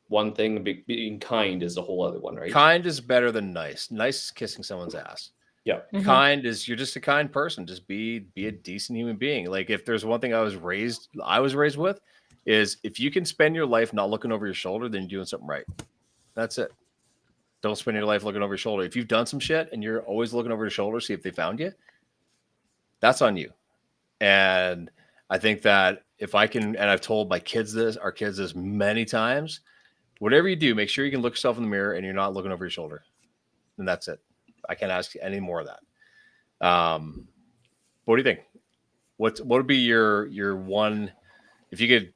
Speaker 1: one thing, being kind is a whole other one, right?
Speaker 2: Kind is better than nice. Nice is kissing someone's ass.
Speaker 1: Yeah.
Speaker 4: Mhm.
Speaker 2: Kind is you're just a kind person. Just be a decent human being. Like, if there's one thing I was raised with, is if you can spend your life not looking over your shoulder, then you're doing something right. That's it. Don't spend your life looking over your shoulder. If you've done some shit and you're always looking over your shoulder, see if they found you, that's on you. And I think that if I can, and I've told our kids this many times, whatever you do, make sure you can look yourself in the mirror and you're not looking over your shoulder. And that's it. I can't ask any more of that. What do you think? What would be your one, if you could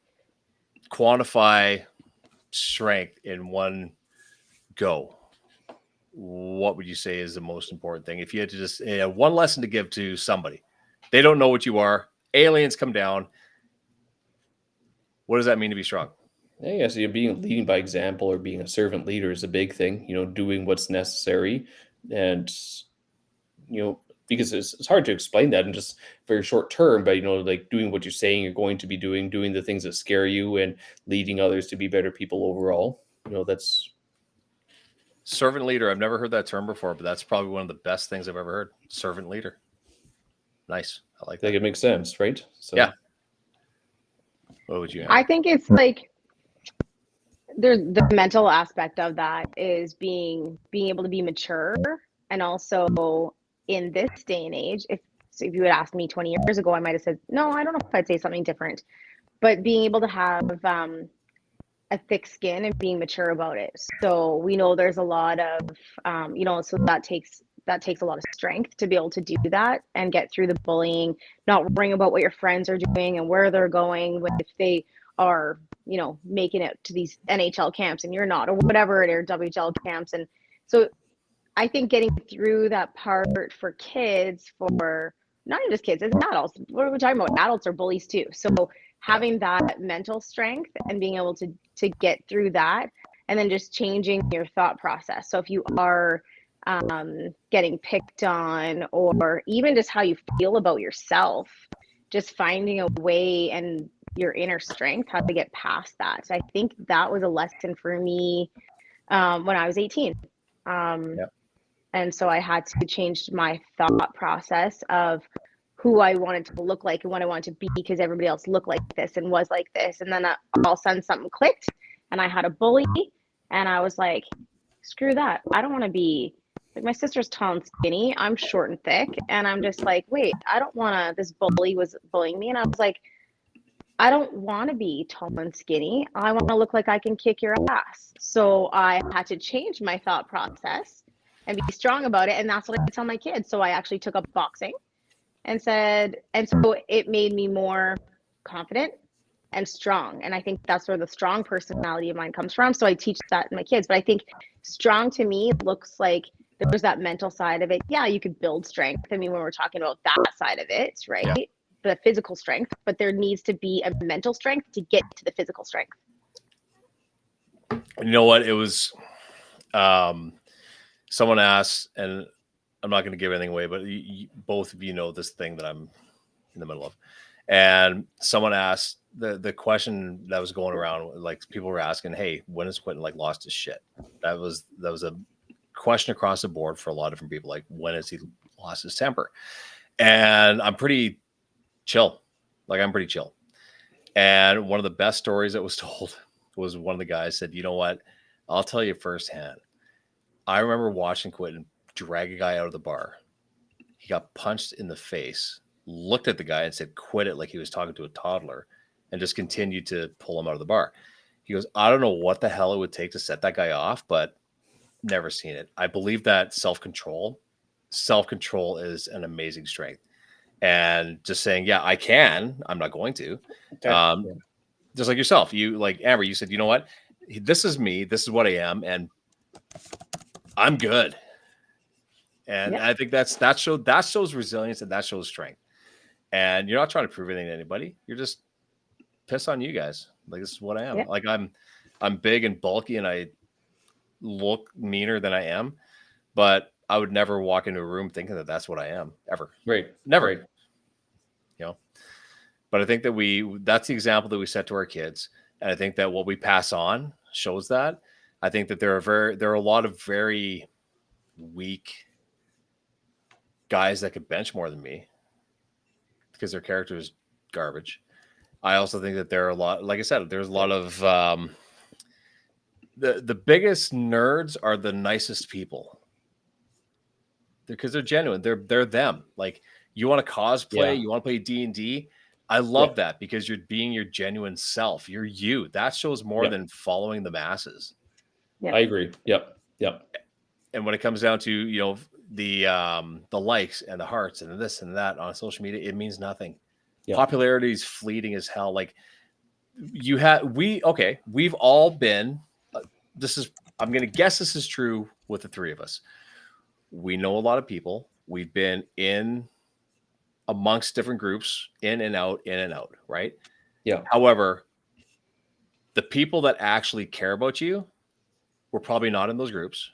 Speaker 2: quantify strength in one go, what would you say is the most important thing? If you had to just one lesson to give to somebody, they don't know what you are, aliens come down, what does that mean to be strong?
Speaker 1: I guess leading by example or being a servant leader is a big thing. Doing what's necessary, and because it's hard to explain that in just very short term. But like doing what you're saying you're going to be doing the things that scare you, and leading others to be better people overall. That's
Speaker 2: servant leader. I've never heard that term before, but that's probably one of the best things I've ever heard. Servant leader. Nice. I like that.
Speaker 1: It makes sense, right? So
Speaker 2: yeah. What would you add?
Speaker 4: I think it's like there's the mental aspect of that is being able to be mature, and also in this day and age, if you had asked me 20 years ago, I might have said, no, I don't know if I'd say something different, but being able to have a thick skin and being mature about it. So we know there's a lot of, so that takes a lot of strength to be able to do that and get through the bullying, not worrying about what your friends are doing and where they're going if they are, making it to these NHL camps and you're not, or whatever it is, WHL camps. And so I think getting through that part for kids, for not even just kids, it's adults. What are we talking about? Adults are bullies too. So having that mental strength and being able to get through that, and then just changing your thought process. So if you are getting picked on, or even just how you feel about yourself, just finding a way and your inner strength, how to get past that. So I think that was a lesson for me when I was 18. And so I had to change my thought process of who I wanted to look like and what I wanted to be, because everybody else looked like this and was like this. And then all of a sudden something clicked and I had a bully, and I was like, screw that. I don't want to be like, my sister's tall and skinny. I'm short and thick. And I'm just like, wait, I don't want to, this bully was bullying me. And I was like, I don't want to be tall and skinny. I want to look like I can kick your ass. So I had to change my thought process and be strong about it. And that's what I tell my kids. So I actually took up boxing and so it made me more confident and strong. And I think that's where the strong personality of mine comes from. So I teach that in my kids. But I think strong to me looks like there's that mental side of it. Yeah, you could build strength. I mean, when we're talking about that side of it, right?
Speaker 2: Yeah.
Speaker 4: The physical strength, but there needs to be a mental strength to get to the physical strength.
Speaker 2: You know what? It was someone asked, and I'm not going to give anything away, but both of you know this thing that I'm in the middle of. And someone asked the question that was going around, like people were asking, hey, when has Quentin like lost his shit? That was a question across the board for a lot of different people. Like, when has he lost his temper? And I'm pretty chill. Like, I'm pretty chill. And one of the best stories that was told was one of the guys said, you know what? I'll tell you firsthand. I remember watching Quentin drag a guy out of the bar. He got punched in the face, looked at the guy and said, quit it, like he was talking to a toddler, and just continued to pull him out of the bar. He goes, I don't know what the hell it would take to set that guy off, but never seen it. I believe that self-control is an amazing strength. And just saying, yeah, I can, I'm not going to. Just like yourself, you, like Amber, you said, you know what? This is me. This is what I am. And I'm good. And I think that shows resilience, and that shows strength. And you're not trying to prove anything to anybody. You're just piss on you guys. Like, this is what I am.
Speaker 4: Yeah.
Speaker 2: Like, I'm big and bulky and I look meaner than I am, but I would never walk into a room thinking that that's what I am, ever.
Speaker 1: Right.
Speaker 2: Never.
Speaker 1: Right.
Speaker 2: You know, but I think that that's the example that we set to our kids. And I think that what we pass on shows that. I think that there are a lot of very weak guys that could bench more than me because their character is garbage. I also think that there are a lot, like I said, there's a lot of the biggest nerds are the nicest people because they're genuine. They're them. Like, you want to cosplay, you want to play D&D. I love that because you're being your genuine self. You're you. That shows more than following the masses.
Speaker 1: I agree. Yep.
Speaker 2: And when it comes down to, you know, the likes and the hearts and this and that on social media, it means nothing. Popularity is fleeting as hell. Like, we've all been, I'm going to guess this is true with the three of us. We know a lot of people. We've been in amongst different groups, in and out, right?
Speaker 1: Yeah.
Speaker 2: However, the people that actually care about you were probably not in those groups.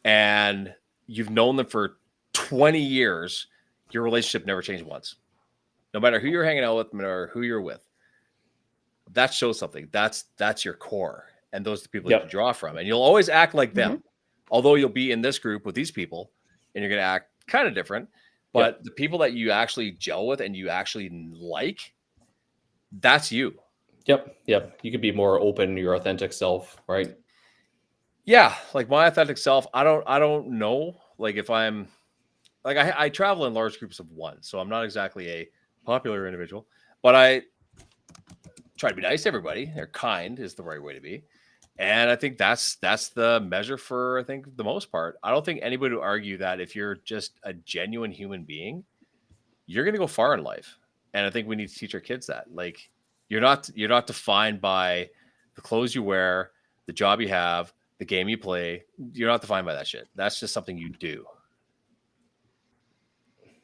Speaker 2: And you've known them for 20 years. Your relationship never changed once. No matter who you're hanging out with, no matter who you're with. That shows something. That's your core. And those are the people you can draw from. And you'll always act like them. Although you'll be in this group with these people and you're going to act kind of different. But the people that you actually gel with and you actually like, that's you.
Speaker 1: Yep. You could be more open, your authentic self, right?
Speaker 2: Yeah. Like, my authentic self, I don't know. Like, if I'm like, I travel in large groups of one, so I'm not exactly a popular individual, but I try to be nice to everybody. They're kind is the right way to be. And I think that's the measure for, I think, the most part. I don't think anybody would argue that if you're just a genuine human being, you're going to go far in life. And I think we need to teach our kids that. Like, you're not defined by the clothes you wear, the job you have, the game you play. You're not defined by that shit. That's just something you do.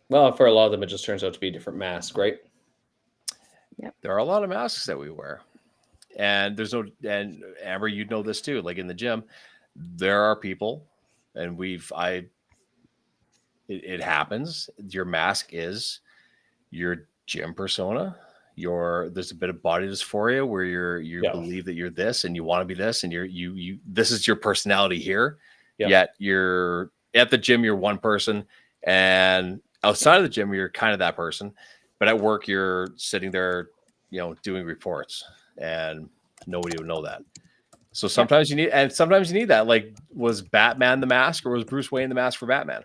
Speaker 1: Well, for a lot of them, it just turns out to be a different mask, right?
Speaker 2: Yep. There are a lot of masks that we wear. And and Amber, you know this too. Like, in the gym, there are people, and it happens. Your mask is your gym persona. There's a bit of body dysphoria where you believe that you're this and you want to be this, and you this is your personality here. Yet you're at the gym, you're one person, and outside of the gym, you're kind of that person. But at work, you're sitting there, doing reports. And nobody would know that. So sometimes you need that. Like, was Batman the mask, or was Bruce Wayne the mask for Batman?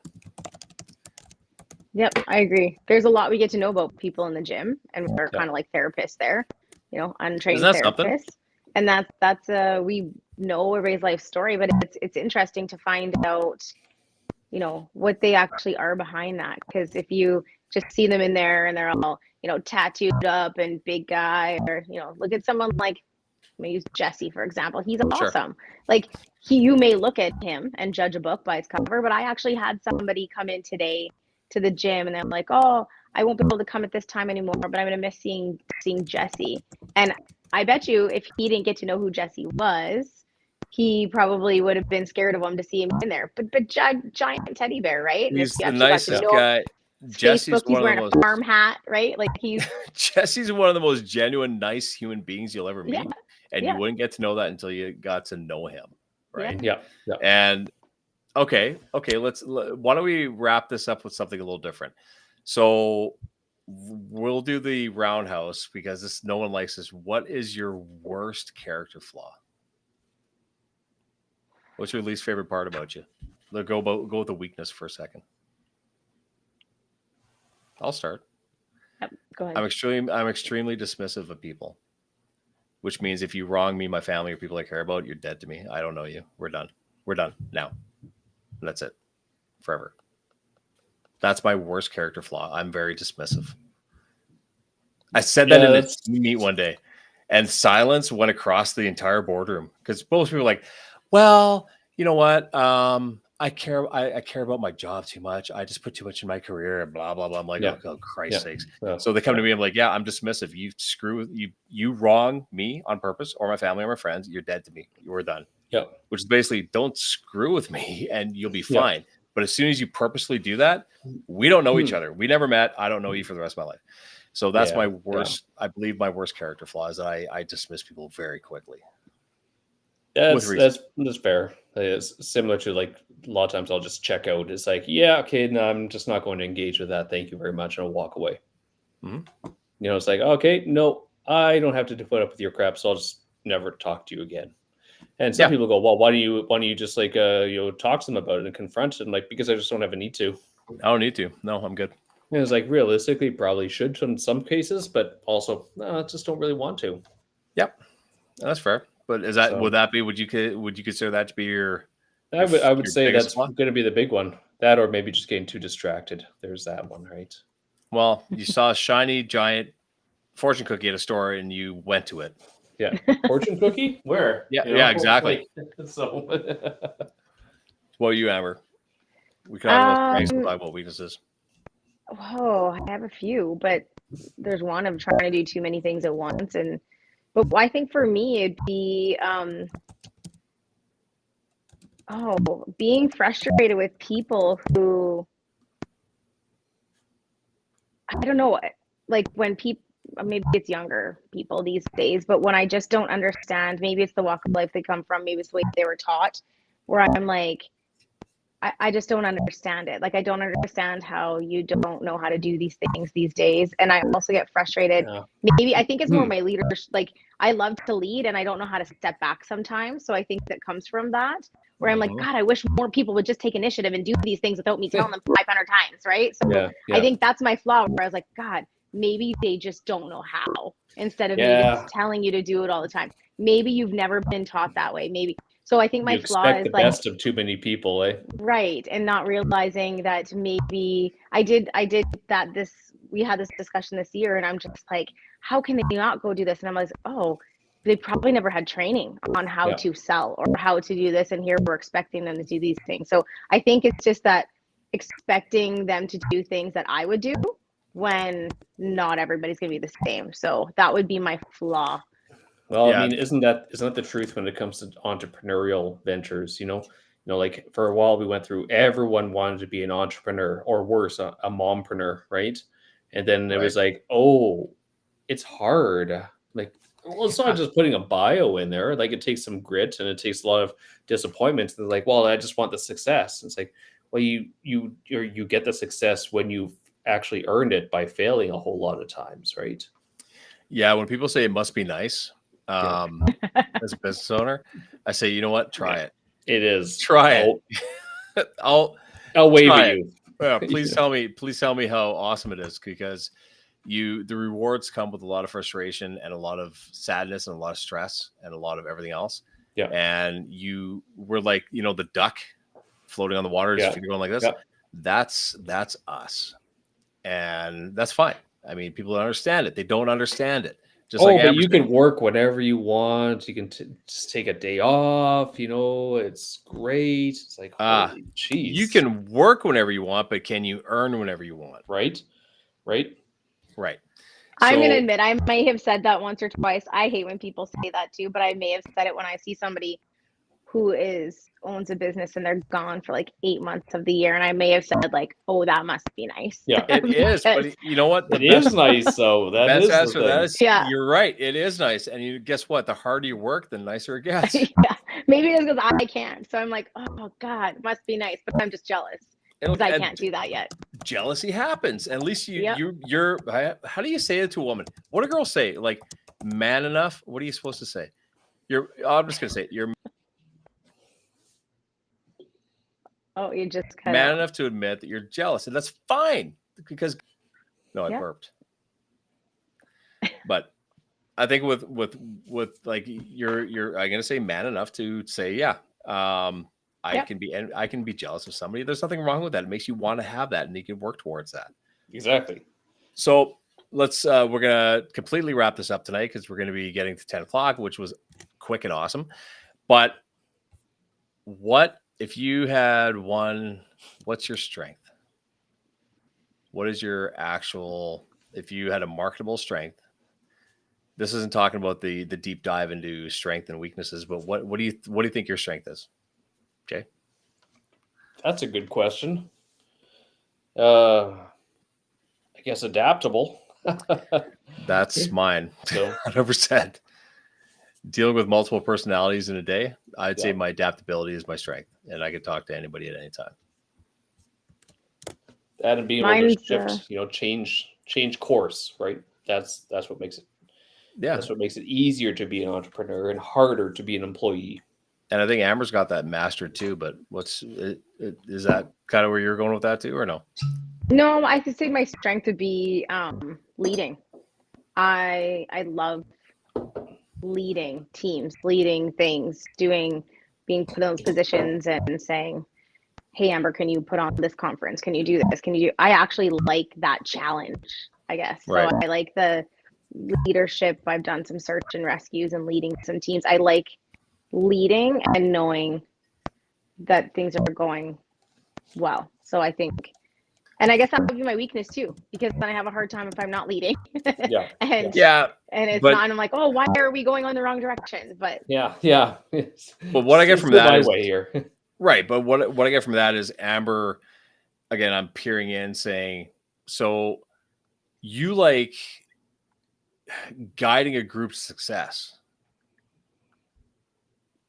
Speaker 4: Yep, I agree. There's a lot we get to know about people in the gym, and we're
Speaker 1: Yeah.
Speaker 4: kind of like therapists there, untrained
Speaker 2: Isn't that something?
Speaker 4: therapists. And that's we know everybody's life story, but it's interesting to find out, what they actually are behind that. Because if you just see them in there and they're all, tattooed up and big guy, or look at someone like, let me use Jesse for example. He's
Speaker 2: Sure.
Speaker 4: awesome. Like you may look at him and judge a book by its cover, but I actually had somebody come in today to the gym and I'm like, oh, I won't be able to come at this time anymore, but I'm gonna miss seeing Jesse. And I bet you if he didn't get to know who Jesse was, he probably would have been scared of him to see him in there. But giant teddy bear, right? And if
Speaker 2: He's
Speaker 4: you
Speaker 2: the
Speaker 4: actually got to
Speaker 2: nicest
Speaker 4: know
Speaker 2: guy. Jesse's
Speaker 4: Facebook, he's
Speaker 2: one of
Speaker 4: wearing
Speaker 2: the
Speaker 4: a
Speaker 2: most.
Speaker 4: farm hat, right? Like he's
Speaker 2: Jesse's one of the most genuine, nice human beings you'll ever meet,
Speaker 4: Yeah,
Speaker 2: and
Speaker 4: yeah.
Speaker 2: you wouldn't get to know that until you got to know him, right?
Speaker 1: Yeah.
Speaker 2: And okay, why don't we wrap this up with something a little different? So we'll do the roundhouse because no one likes this. What is your worst character flaw? What's your least favorite part about you? Let's go with the weakness for a second. I'll start.
Speaker 4: Yep, go ahead.
Speaker 2: I'm extremely dismissive of people, which means if you wrong me, my family, or people I care about, you're dead to me. I don't know you. We're done. We're done now. That's it. Forever. That's my worst character flaw. I'm very dismissive. I said that in a meet one day, and silence went across the entire boardroom because both people were like, well, you know what? I care about my job too much. I just put too much in my career and blah, blah, blah. I'm like, oh, Christ's sakes. So they come to me. I'm like, yeah, I'm dismissive. You wrong me on purpose or my family or my friends. You're dead to me. You're done.
Speaker 1: Yeah.
Speaker 2: Which is basically don't screw with me and you'll be fine. Yeah. But as soon as you purposely do that, we don't know each other. We never met. I don't know you for the rest of my life. So that's my worst. I believe my worst character flaw is that I dismiss people very quickly.
Speaker 1: That's fair. It's similar to like a lot of times I'll just check out. It's like, yeah, okay, no, I'm just not going to engage with that. Thank you very much, and I'll walk away.
Speaker 2: Mm-hmm.
Speaker 1: It's like, okay, no, I don't have to put up with your crap, so I'll just never talk to you again. And some people go, well, why don't you just like talk to them about it and confront it? And like, because I just don't have a need to.
Speaker 2: I don't need to. No, I'm good.
Speaker 1: And it's like realistically, probably should in some cases, but also, no, I just don't really want to.
Speaker 2: Yep, that's fair. But is that would you consider that to be your?
Speaker 1: I would say that's going to be the big one. That or maybe just getting too distracted. There's that one, right?
Speaker 2: Well, you saw a shiny giant fortune cookie at a store and you went to it.
Speaker 1: Yeah, fortune cookie. Where?
Speaker 2: Yeah, exactly.
Speaker 1: Like, so,
Speaker 2: well, you Amber, we can talk about weaknesses.
Speaker 4: Oh, I have a few, but there's one of trying to do too many things at once, but I think for me it'd be being frustrated with people who, I don't know, like when people, maybe it's younger people these days, but when I just don't understand, maybe it's the walk of life they come from, maybe it's the way they were taught, where I'm like, I just don't understand it. Like, I don't understand how you don't know how to do these things these days. And I also get frustrated. Yeah. Maybe I think it's more my leadership. Like, I love to lead and I don't know how to step back sometimes. So I think that comes from that, where I'm like, God, I wish more people would just take initiative and do these things without me telling them 500 times. Right. So I think that's my flaw, where I was like, God, maybe they just don't know how, instead of me just telling you to do it all the time. Maybe you've never been taught that way. Maybe. So I think my flaw is
Speaker 1: the best of too many people, eh?
Speaker 4: Right, and not realizing that maybe I did that. We had this discussion this year, and I'm just like, how can they not go do this? And I'm like, oh, they probably never had training on how to sell or how to do this, and here we're expecting them to do these things. So I think it's just that expecting them to do things that I would do when not everybody's gonna be the same. So that would be my flaw.
Speaker 1: Well, I mean, isn't that the truth when it comes to entrepreneurial ventures? Like for a while we went through, everyone wanted to be an entrepreneur, or worse, a mompreneur, right? And then it was like, oh, it's hard. Like, well, it's not just putting a bio in there. Like, it takes some grit and it takes a lot of disappointments. And they're like, well, I just want the success. It's like, well, you get the success when you've actually earned it by failing a whole lot of times, right?
Speaker 2: Yeah, when people say it must be nice. As a business owner, I say, you know what? Try it.
Speaker 1: It is.
Speaker 2: Try it. I'll
Speaker 1: wave at you.
Speaker 2: Well, please tell me how awesome it is, because the rewards come with a lot of frustration and a lot of sadness and a lot of stress and a lot of everything else.
Speaker 1: Yeah.
Speaker 2: And you were like, the duck floating on the water,
Speaker 1: Yeah.
Speaker 2: if you're going like this.
Speaker 1: Yeah.
Speaker 2: That's us. And that's fine. I mean, people don't understand it. They don't understand it. Just like
Speaker 1: but
Speaker 2: Amber
Speaker 1: you
Speaker 2: said.
Speaker 1: can work whenever you want. You can just take a day off. It's great. It's like, holy jeez.
Speaker 2: You can work whenever you want, but can you earn whenever you want?
Speaker 1: Right.
Speaker 4: I'm going to
Speaker 2: So-
Speaker 4: admit, I may have said that once or twice. I hate when people say that too, but I may have said it when I see somebody who owns a business and they're gone for like 8 months of the year. And I may have said like, oh, that must be nice.
Speaker 1: Yeah.
Speaker 2: It is, but you know what?
Speaker 1: It is nice, though. That is the thing.
Speaker 4: Yeah.
Speaker 2: You're right. It is nice. And guess what? The harder you work, the nicer it gets.
Speaker 4: Yeah. Maybe it's because I can't. So I'm like, oh God, it must be nice. But I'm just jealous because I can't do that yet.
Speaker 2: Jealousy happens. At least
Speaker 4: Yep.
Speaker 2: you're. How do you say it to a woman? What do girls say? Like, man enough? What are you supposed to say? I'm just gonna say it. You're
Speaker 4: Oh, you just cut
Speaker 2: man
Speaker 4: out.
Speaker 2: enough to admit that you're jealous, and that's fine. Because I
Speaker 4: Yeah.
Speaker 2: burped. But I think with like you're I'm gonna say man enough to say, yeah. I can be jealous of somebody. There's nothing wrong with that. It makes you want to have that, and you can work towards that.
Speaker 1: Exactly.
Speaker 2: So let's we're gonna completely wrap this up tonight, because we're gonna be getting to 10 o'clock, which was quick and awesome. But what if you had one? What's your strength? What is your actual? If you had a marketable strength, this isn't talking about the deep dive into strength and weaknesses, but what do you think your strength is, Jay?
Speaker 1: That's a good question. I guess adaptable.
Speaker 2: That's mine.
Speaker 1: So
Speaker 2: 100%. Dealing with multiple personalities in a day, I'd say
Speaker 1: Yeah.
Speaker 2: my adaptability is my strength, and I can talk to anybody at any time.
Speaker 1: that and being able
Speaker 4: Mine's,
Speaker 1: to shift, change course, right? That's what makes it.
Speaker 2: Yeah.
Speaker 1: That's what makes it easier to be an entrepreneur and harder to be an employee.
Speaker 2: And I think Amber's got that mastered too, but is that kind of where you're going with that too, or no?
Speaker 4: No, I could say my strength would be leading. I love leading teams, leading things, being put in those positions and saying, hey, Amber, can you put on this conference? Can you do this? I actually like that challenge, I guess.
Speaker 2: Right.
Speaker 4: So I like the leadership. I've done some search and rescues and leading some teams. I like leading and knowing that things are going well. So I think, and I guess that would be my weakness too, because then I have a hard time if I'm not leading.
Speaker 1: Yeah.
Speaker 4: and
Speaker 2: Yeah.
Speaker 4: and it's
Speaker 2: but-
Speaker 4: not, and I'm like, oh, why are we going on the wrong direction? But
Speaker 1: Yeah.
Speaker 2: But what I get from that
Speaker 1: my
Speaker 2: is
Speaker 1: way here.
Speaker 2: right. But what I get from that is Amber. Again, I'm peering in, saying, so you like guiding a group's success.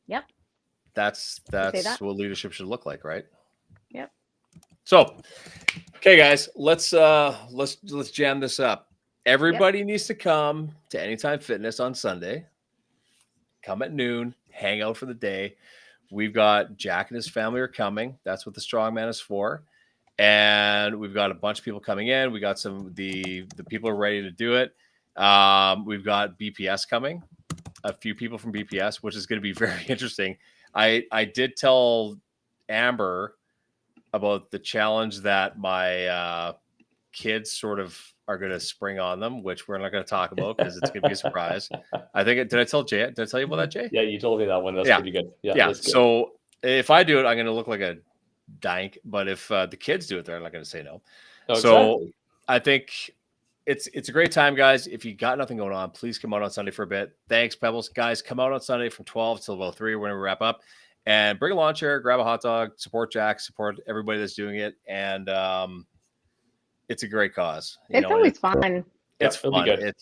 Speaker 4: Yep.
Speaker 2: That's
Speaker 4: that.
Speaker 2: what leadership should look like, right?
Speaker 4: Yep.
Speaker 2: So, okay, guys, let's jam this up. Everybody needs to come to Anytime Fitness on Sunday. Come at noon, hang out for the day. We've got Jack and his family are coming. That's what the Strongman is for. And we've got a bunch of people coming in. We got the people are ready to do it. We've got BPS coming, a few people from BPS, which is going to be very interesting. I did tell Amber about the challenge that my kids sort of are going to spring on them, which we're not going to talk about because it's going to be a surprise. I think did I tell Jay? Did I tell you about that, Jay?
Speaker 1: Yeah, you told me that one. That's
Speaker 2: Yeah.
Speaker 1: pretty good. Yeah.
Speaker 2: Yeah.
Speaker 1: That's good.
Speaker 2: So if I do it, I'm going to look like a dank. But if the kids do it, they're not going to say no.
Speaker 1: Oh,
Speaker 2: so-
Speaker 1: exactly.
Speaker 2: I think it's a great time, guys. If you got nothing going on, please come out on Sunday for a bit. Thanks, Pebbles. Guys, come out on Sunday from 12 till about 3. We're going to wrap up. And bring a lawn chair, grab a hot dog, support Jack, support everybody that's doing it. And it's a great cause. You
Speaker 4: it's
Speaker 2: know,
Speaker 4: always fun.
Speaker 2: It's
Speaker 1: it'll be
Speaker 2: fun.
Speaker 1: good.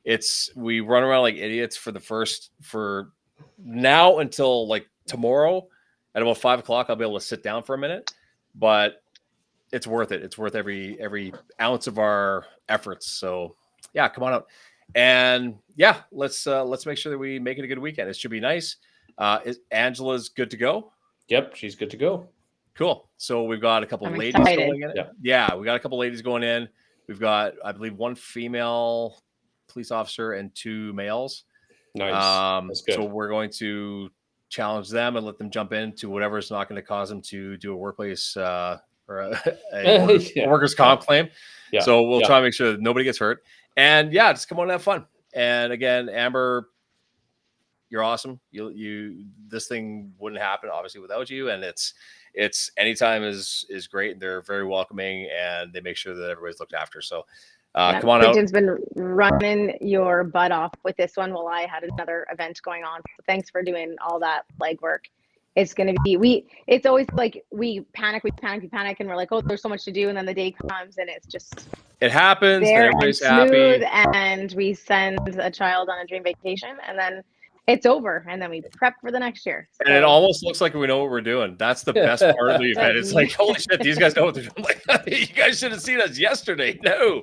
Speaker 2: It's we run around like idiots for now until like tomorrow at about 5 o'clock. I'll be able to sit down for a minute, but it's worth it. It's worth every ounce of our efforts. So yeah, come on out. And yeah, let's make sure that we make it a good weekend. It should be nice. Angela's good to go.
Speaker 1: Yep, she's good to go.
Speaker 2: Cool. So we've got a couple
Speaker 4: I'm
Speaker 2: ladies
Speaker 4: excited.
Speaker 2: going in.
Speaker 1: Yeah.
Speaker 2: Yeah, we got a couple ladies going in. We've got, I believe, one female police officer and 2 males.
Speaker 1: Nice. That's good.
Speaker 2: So we're going to challenge them and let them jump into whatever is not going to cause them to do a workplace or a
Speaker 1: Yeah.
Speaker 2: workers' comp claim.
Speaker 1: Yeah.
Speaker 2: So we'll
Speaker 1: Yeah.
Speaker 2: try to make sure that nobody gets hurt. And yeah, just come on and have fun. And again, Amber, you're awesome. You this thing wouldn't happen obviously without you. And it's anytime is great. And they're very welcoming and they make sure that everybody's looked after. So come on out.
Speaker 4: Clinton's been running your butt off with this one while I had another event going on. So thanks for doing all that legwork. It's going to be, it's always like we panic, and we're like, oh, there's so much to do. And then the day comes and it's just
Speaker 2: It happens.
Speaker 4: there and
Speaker 2: Everybody's
Speaker 4: smooth.
Speaker 2: happy.
Speaker 4: And we send a child on a dream vacation and then it's over. And then we prep for the next year.
Speaker 2: And it almost looks like we know what we're doing. That's the best part of the event. It's like, holy shit, these guys know what they're doing. Like, you guys should have seen us yesterday. No.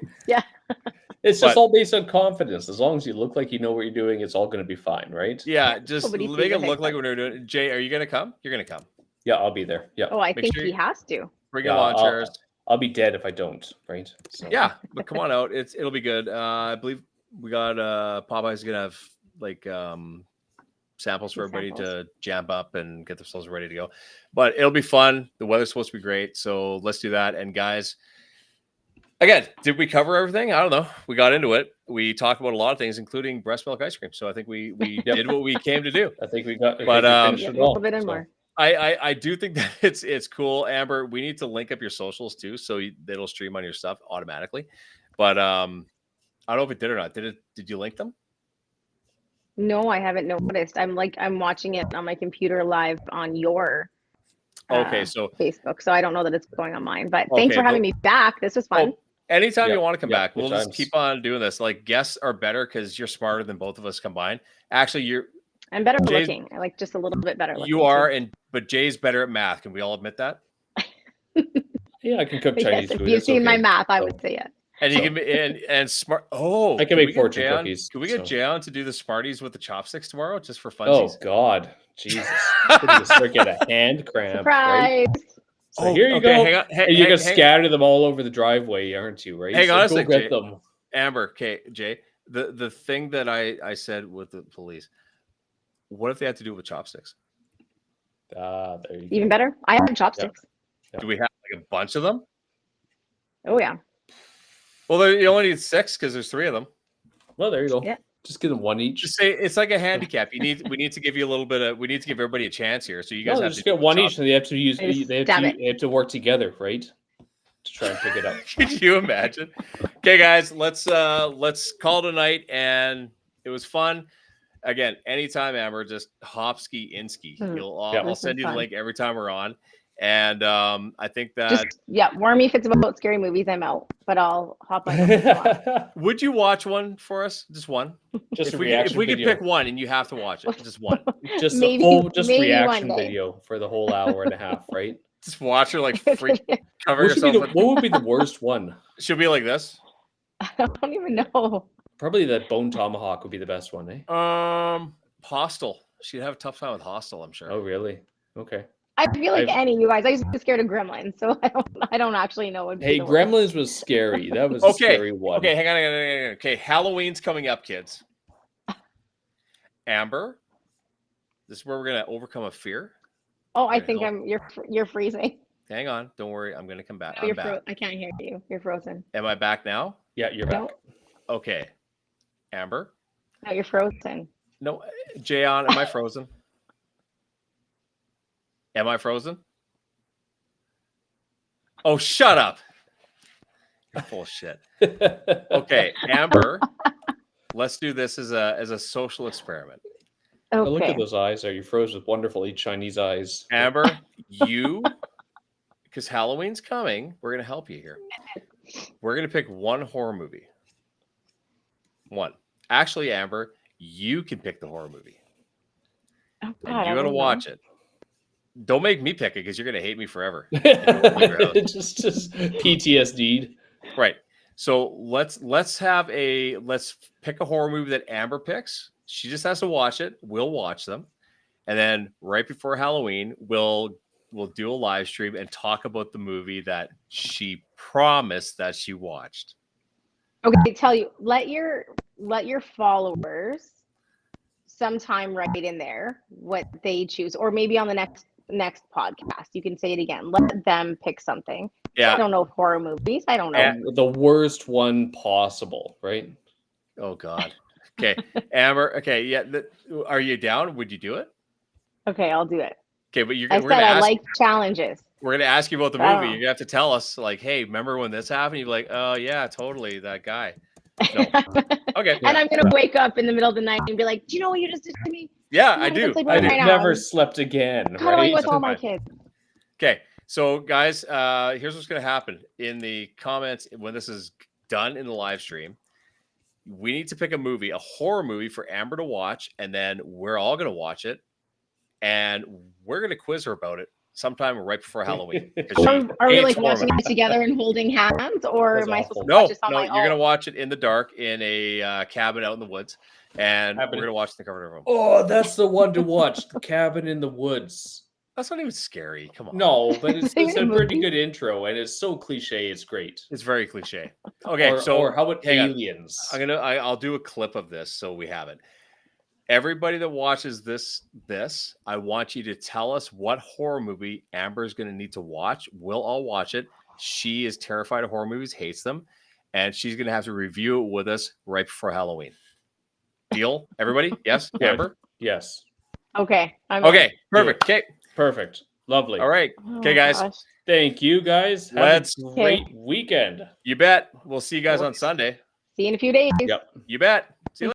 Speaker 1: It's just
Speaker 2: But-
Speaker 1: all based on confidence. As long as you look like you know what you're doing, it's all going to be fine, right?
Speaker 2: Yeah, just
Speaker 4: Nobody
Speaker 2: make
Speaker 4: sees
Speaker 2: it
Speaker 4: a
Speaker 2: look like
Speaker 4: haircut.
Speaker 2: we're doing it. Jay, are you going to come? You're going to come.
Speaker 1: Yeah, I'll be there. Yeah.
Speaker 4: Oh, I
Speaker 2: Make
Speaker 4: think
Speaker 2: sure
Speaker 4: he
Speaker 2: you-
Speaker 4: has to.
Speaker 2: Bring
Speaker 1: Yeah,
Speaker 2: your lawn
Speaker 1: I'll-
Speaker 2: chairs.
Speaker 1: I'll be dead if I don't, right? So.
Speaker 2: Yeah, but come on out. It'll be good. I believe we got Popeye's going to have like samples for everybody to jam up and get themselves ready to go. But it'll be fun. The weather's supposed to be great. So let's do that. And guys, again, did we cover everything? I don't know. We got into it. We talked about a lot of things, including breast milk ice cream. So I think we did what we came to do.
Speaker 1: I think we got.
Speaker 2: But,
Speaker 1: finished
Speaker 4: Yeah,
Speaker 1: it
Speaker 4: a
Speaker 1: all,
Speaker 4: little bit and
Speaker 1: so.
Speaker 4: more.
Speaker 2: I do think that it's cool, Amber. We need to link up your socials too, so it'll stream on your stuff automatically. But I don't know if it did or not. Did you link them?
Speaker 4: No, I haven't noticed. I'm watching it on my computer live on your
Speaker 2: Okay, so
Speaker 4: Facebook. So I don't know that it's going on mine. But thanks
Speaker 2: Okay,
Speaker 4: for having me back. This was fun.
Speaker 2: anytime
Speaker 1: Yeah,
Speaker 2: you want to come
Speaker 1: yeah,
Speaker 2: back, we'll
Speaker 1: good
Speaker 2: just
Speaker 1: times.
Speaker 2: keep on doing this. Like guests are better because you're smarter than both of us combined. Actually,
Speaker 4: I'm better
Speaker 2: Jay's-
Speaker 4: looking. I like just a little bit better looking.
Speaker 2: you are, but Jay's better at math. Can we all admit that?
Speaker 1: Yeah, I can cook
Speaker 4: Yes,
Speaker 1: Chinese
Speaker 4: if
Speaker 1: food.
Speaker 4: you've
Speaker 1: it's
Speaker 4: seen my
Speaker 1: okay.
Speaker 4: math, I
Speaker 1: So-
Speaker 4: would say it.
Speaker 2: And you can be and smart. Oh,
Speaker 1: I can
Speaker 2: we
Speaker 1: make
Speaker 2: get
Speaker 1: fortune
Speaker 2: Jay on-
Speaker 1: cookies,
Speaker 2: Can we get
Speaker 1: so-
Speaker 2: Jay on to do the Smarties with the chopsticks tomorrow, just for
Speaker 1: Oh
Speaker 2: funsies?
Speaker 1: God, Jesus! Gonna start get a hand cramp. Right?
Speaker 4: Surprise!
Speaker 1: So here you
Speaker 2: okay,
Speaker 1: go.
Speaker 2: Hang on,
Speaker 1: And you're gonna scatter them all over the driveway, aren't you? Right?
Speaker 2: Hang
Speaker 1: So
Speaker 2: on a
Speaker 1: go
Speaker 2: sec,
Speaker 1: get
Speaker 2: Jay.
Speaker 1: them.
Speaker 2: Amber, okay, Jay. The thing that I said with the police, what if they had to do it with chopsticks?
Speaker 1: There you go.
Speaker 4: Even better. I have chopsticks.
Speaker 2: Do we have like a bunch of them?
Speaker 4: Oh yeah.
Speaker 2: Well, you only need 6 because there's 3 of them.
Speaker 1: Well, there you go.
Speaker 4: Yeah.
Speaker 1: Just give them one each.
Speaker 2: Just say it's like a handicap. We need to give you a little bit of. We need to give everybody a chance here. So you guys
Speaker 1: No,
Speaker 2: have
Speaker 1: just
Speaker 2: to do
Speaker 1: get one
Speaker 2: chop-
Speaker 1: each, and they have to use.
Speaker 4: I just
Speaker 1: They have
Speaker 4: stab
Speaker 1: to,
Speaker 4: it.
Speaker 1: they have to work together, right? To try and pick it up.
Speaker 2: Could you imagine? Okay, guys, let's call it a night. And it was fun. Again, anytime, Amber, just Hopsky Insky.
Speaker 1: Yeah.
Speaker 2: I'll send you the
Speaker 4: Fun.
Speaker 2: link every time we're on. And I think that
Speaker 4: Just warn me if it's about scary movies. I'm out, but I'll hop on. if you want.
Speaker 2: would you watch one for us? Just one.
Speaker 1: Just a
Speaker 2: If we
Speaker 1: reaction
Speaker 2: could
Speaker 1: video.
Speaker 2: pick one and you have to watch it, just one.
Speaker 1: Just
Speaker 4: Maybe-
Speaker 1: a whole just
Speaker 4: maybe
Speaker 1: reaction
Speaker 4: one day.
Speaker 1: video for the whole hour and a half, right?
Speaker 2: Just watch her like freak cover
Speaker 1: What, should be
Speaker 2: yourself.
Speaker 1: the, what would be the worst one?
Speaker 2: She'll be like this.
Speaker 4: I don't even know.
Speaker 1: Probably that bone tomahawk would be the best one, eh?
Speaker 2: Hostel. She'd have a tough time with Hostel, I'm sure.
Speaker 1: Oh, really? Okay.
Speaker 4: I feel like
Speaker 1: I've-
Speaker 4: any you guys. I used to be scared of Gremlins, so I don't actually know. What would be
Speaker 1: Hey,
Speaker 4: the worst.
Speaker 1: Gremlins was scary. That was a
Speaker 2: Okay,
Speaker 1: scary one.
Speaker 2: Okay, hang on. Okay, Halloween's coming up, kids. Amber, this is where we're gonna overcome a fear.
Speaker 4: Oh, I
Speaker 2: Okay,
Speaker 4: think
Speaker 2: hold-
Speaker 4: you're freezing.
Speaker 2: Hang on, don't worry. I'm gonna come back.
Speaker 4: No,
Speaker 2: I'm
Speaker 4: you're
Speaker 2: back.
Speaker 4: I can't hear you. You're frozen.
Speaker 2: Am I back now?
Speaker 1: Yeah, you're back.
Speaker 4: No,
Speaker 2: Okay, Amber.
Speaker 4: no, you're frozen.
Speaker 2: No, Jayon, am I frozen? Am I frozen? Oh, shut up. You're full of shit. Okay, Amber, let's do this as a social experiment.
Speaker 1: Oh, look
Speaker 4: Okay.
Speaker 1: at those eyes. Are you froze with wonderful Chinese eyes?
Speaker 2: Amber, because Halloween's coming, we're going to help you here. We're going to pick one horror movie. One. Actually, Amber, you can pick the horror movie.
Speaker 4: Oh,
Speaker 2: And
Speaker 4: God, I
Speaker 2: you got to
Speaker 4: don't know.
Speaker 2: watch it. Don't make me pick it because you're going to hate me forever.
Speaker 1: just PTSD.
Speaker 2: Right. So let's pick a horror movie that Amber picks. She just has to watch it. We'll watch them. And then right before Halloween, we'll we'll do a live stream and talk about the movie that she promised that she watched.
Speaker 4: Okay, tell you, let your followers sometime write in there what they choose, or maybe on the next podcast you can say it again. Let them pick something. I
Speaker 2: Yeah.
Speaker 4: don't know horror movies. I don't know.
Speaker 2: And-
Speaker 1: The worst one possible, right?
Speaker 2: Oh God. Okay, Amber. Okay, yeah. Are you down? Would you do it?
Speaker 4: Okay, I'll do it.
Speaker 2: Okay, but
Speaker 4: I
Speaker 2: we're
Speaker 4: said
Speaker 2: gonna
Speaker 4: I
Speaker 2: ask.
Speaker 4: like challenges.
Speaker 2: We're gonna ask you about the
Speaker 4: I don't
Speaker 2: movie.
Speaker 4: know.
Speaker 2: You're gonna have to tell us, like, hey, remember when this happened? You're like, oh yeah, totally, that guy. No. Okay.
Speaker 4: And I'm gonna wake up in the middle of the night and be like, "Do you know what you just did to me?"
Speaker 2: Yeah,
Speaker 4: I'm
Speaker 2: I
Speaker 4: not
Speaker 2: do.
Speaker 4: gonna sleep
Speaker 2: I
Speaker 1: I've
Speaker 4: right
Speaker 2: do.
Speaker 4: now.
Speaker 1: never slept again,
Speaker 4: Cuddling
Speaker 1: right?
Speaker 4: with all my kids.
Speaker 2: Okay, so guys, here's what's gonna happen in the comments when this is done in the live stream. We need to pick a movie, a horror movie for Amber to watch, and then we're all gonna watch it, and we're gonna quiz her about it sometime right before Halloween. 'cause she
Speaker 4: Are we
Speaker 2: hates
Speaker 4: like
Speaker 2: horror
Speaker 4: watching
Speaker 2: movies.
Speaker 4: it together and holding hands, or
Speaker 1: That's
Speaker 4: am I
Speaker 1: awful.
Speaker 4: supposed to
Speaker 2: No,
Speaker 4: watch this on
Speaker 2: no,
Speaker 4: my
Speaker 2: you're
Speaker 4: own?
Speaker 2: gonna watch it in the dark in a cabin out in the woods, and
Speaker 1: Cabin.
Speaker 2: we're gonna watch the cover of the room.
Speaker 1: Oh, that's the one to watch. The Cabin in the Woods.
Speaker 2: That's not even scary. Come on.
Speaker 1: No, but it's
Speaker 4: Is it
Speaker 1: a
Speaker 4: a
Speaker 1: pretty
Speaker 4: movie?
Speaker 1: good intro, and it's so cliche. It's great.
Speaker 2: It's very cliche. Okay,
Speaker 1: or,
Speaker 2: so
Speaker 1: or how about
Speaker 2: hang on.
Speaker 1: Aliens?
Speaker 2: I'll do a clip of this so we have it. Everybody that watches this, I want you to tell us what horror movie Amber is going to need to watch. We'll all watch it. She is terrified of horror movies, hates them, and she's going to have to review it with us right before Halloween. Deal, everybody? Yes,
Speaker 1: Good.
Speaker 2: Amber.
Speaker 1: Yes.
Speaker 4: Okay. I'm
Speaker 2: Okay, perfect. Okay,
Speaker 1: Perfect. Lovely.
Speaker 2: all right.
Speaker 4: Oh,
Speaker 2: Okay, guys.
Speaker 4: gosh.
Speaker 1: Thank you, guys. Have
Speaker 2: Let's-
Speaker 1: a great weekend.
Speaker 2: You bet. We'll see you guys on Sunday.
Speaker 4: See you in a few days.
Speaker 1: Yep.
Speaker 2: You bet.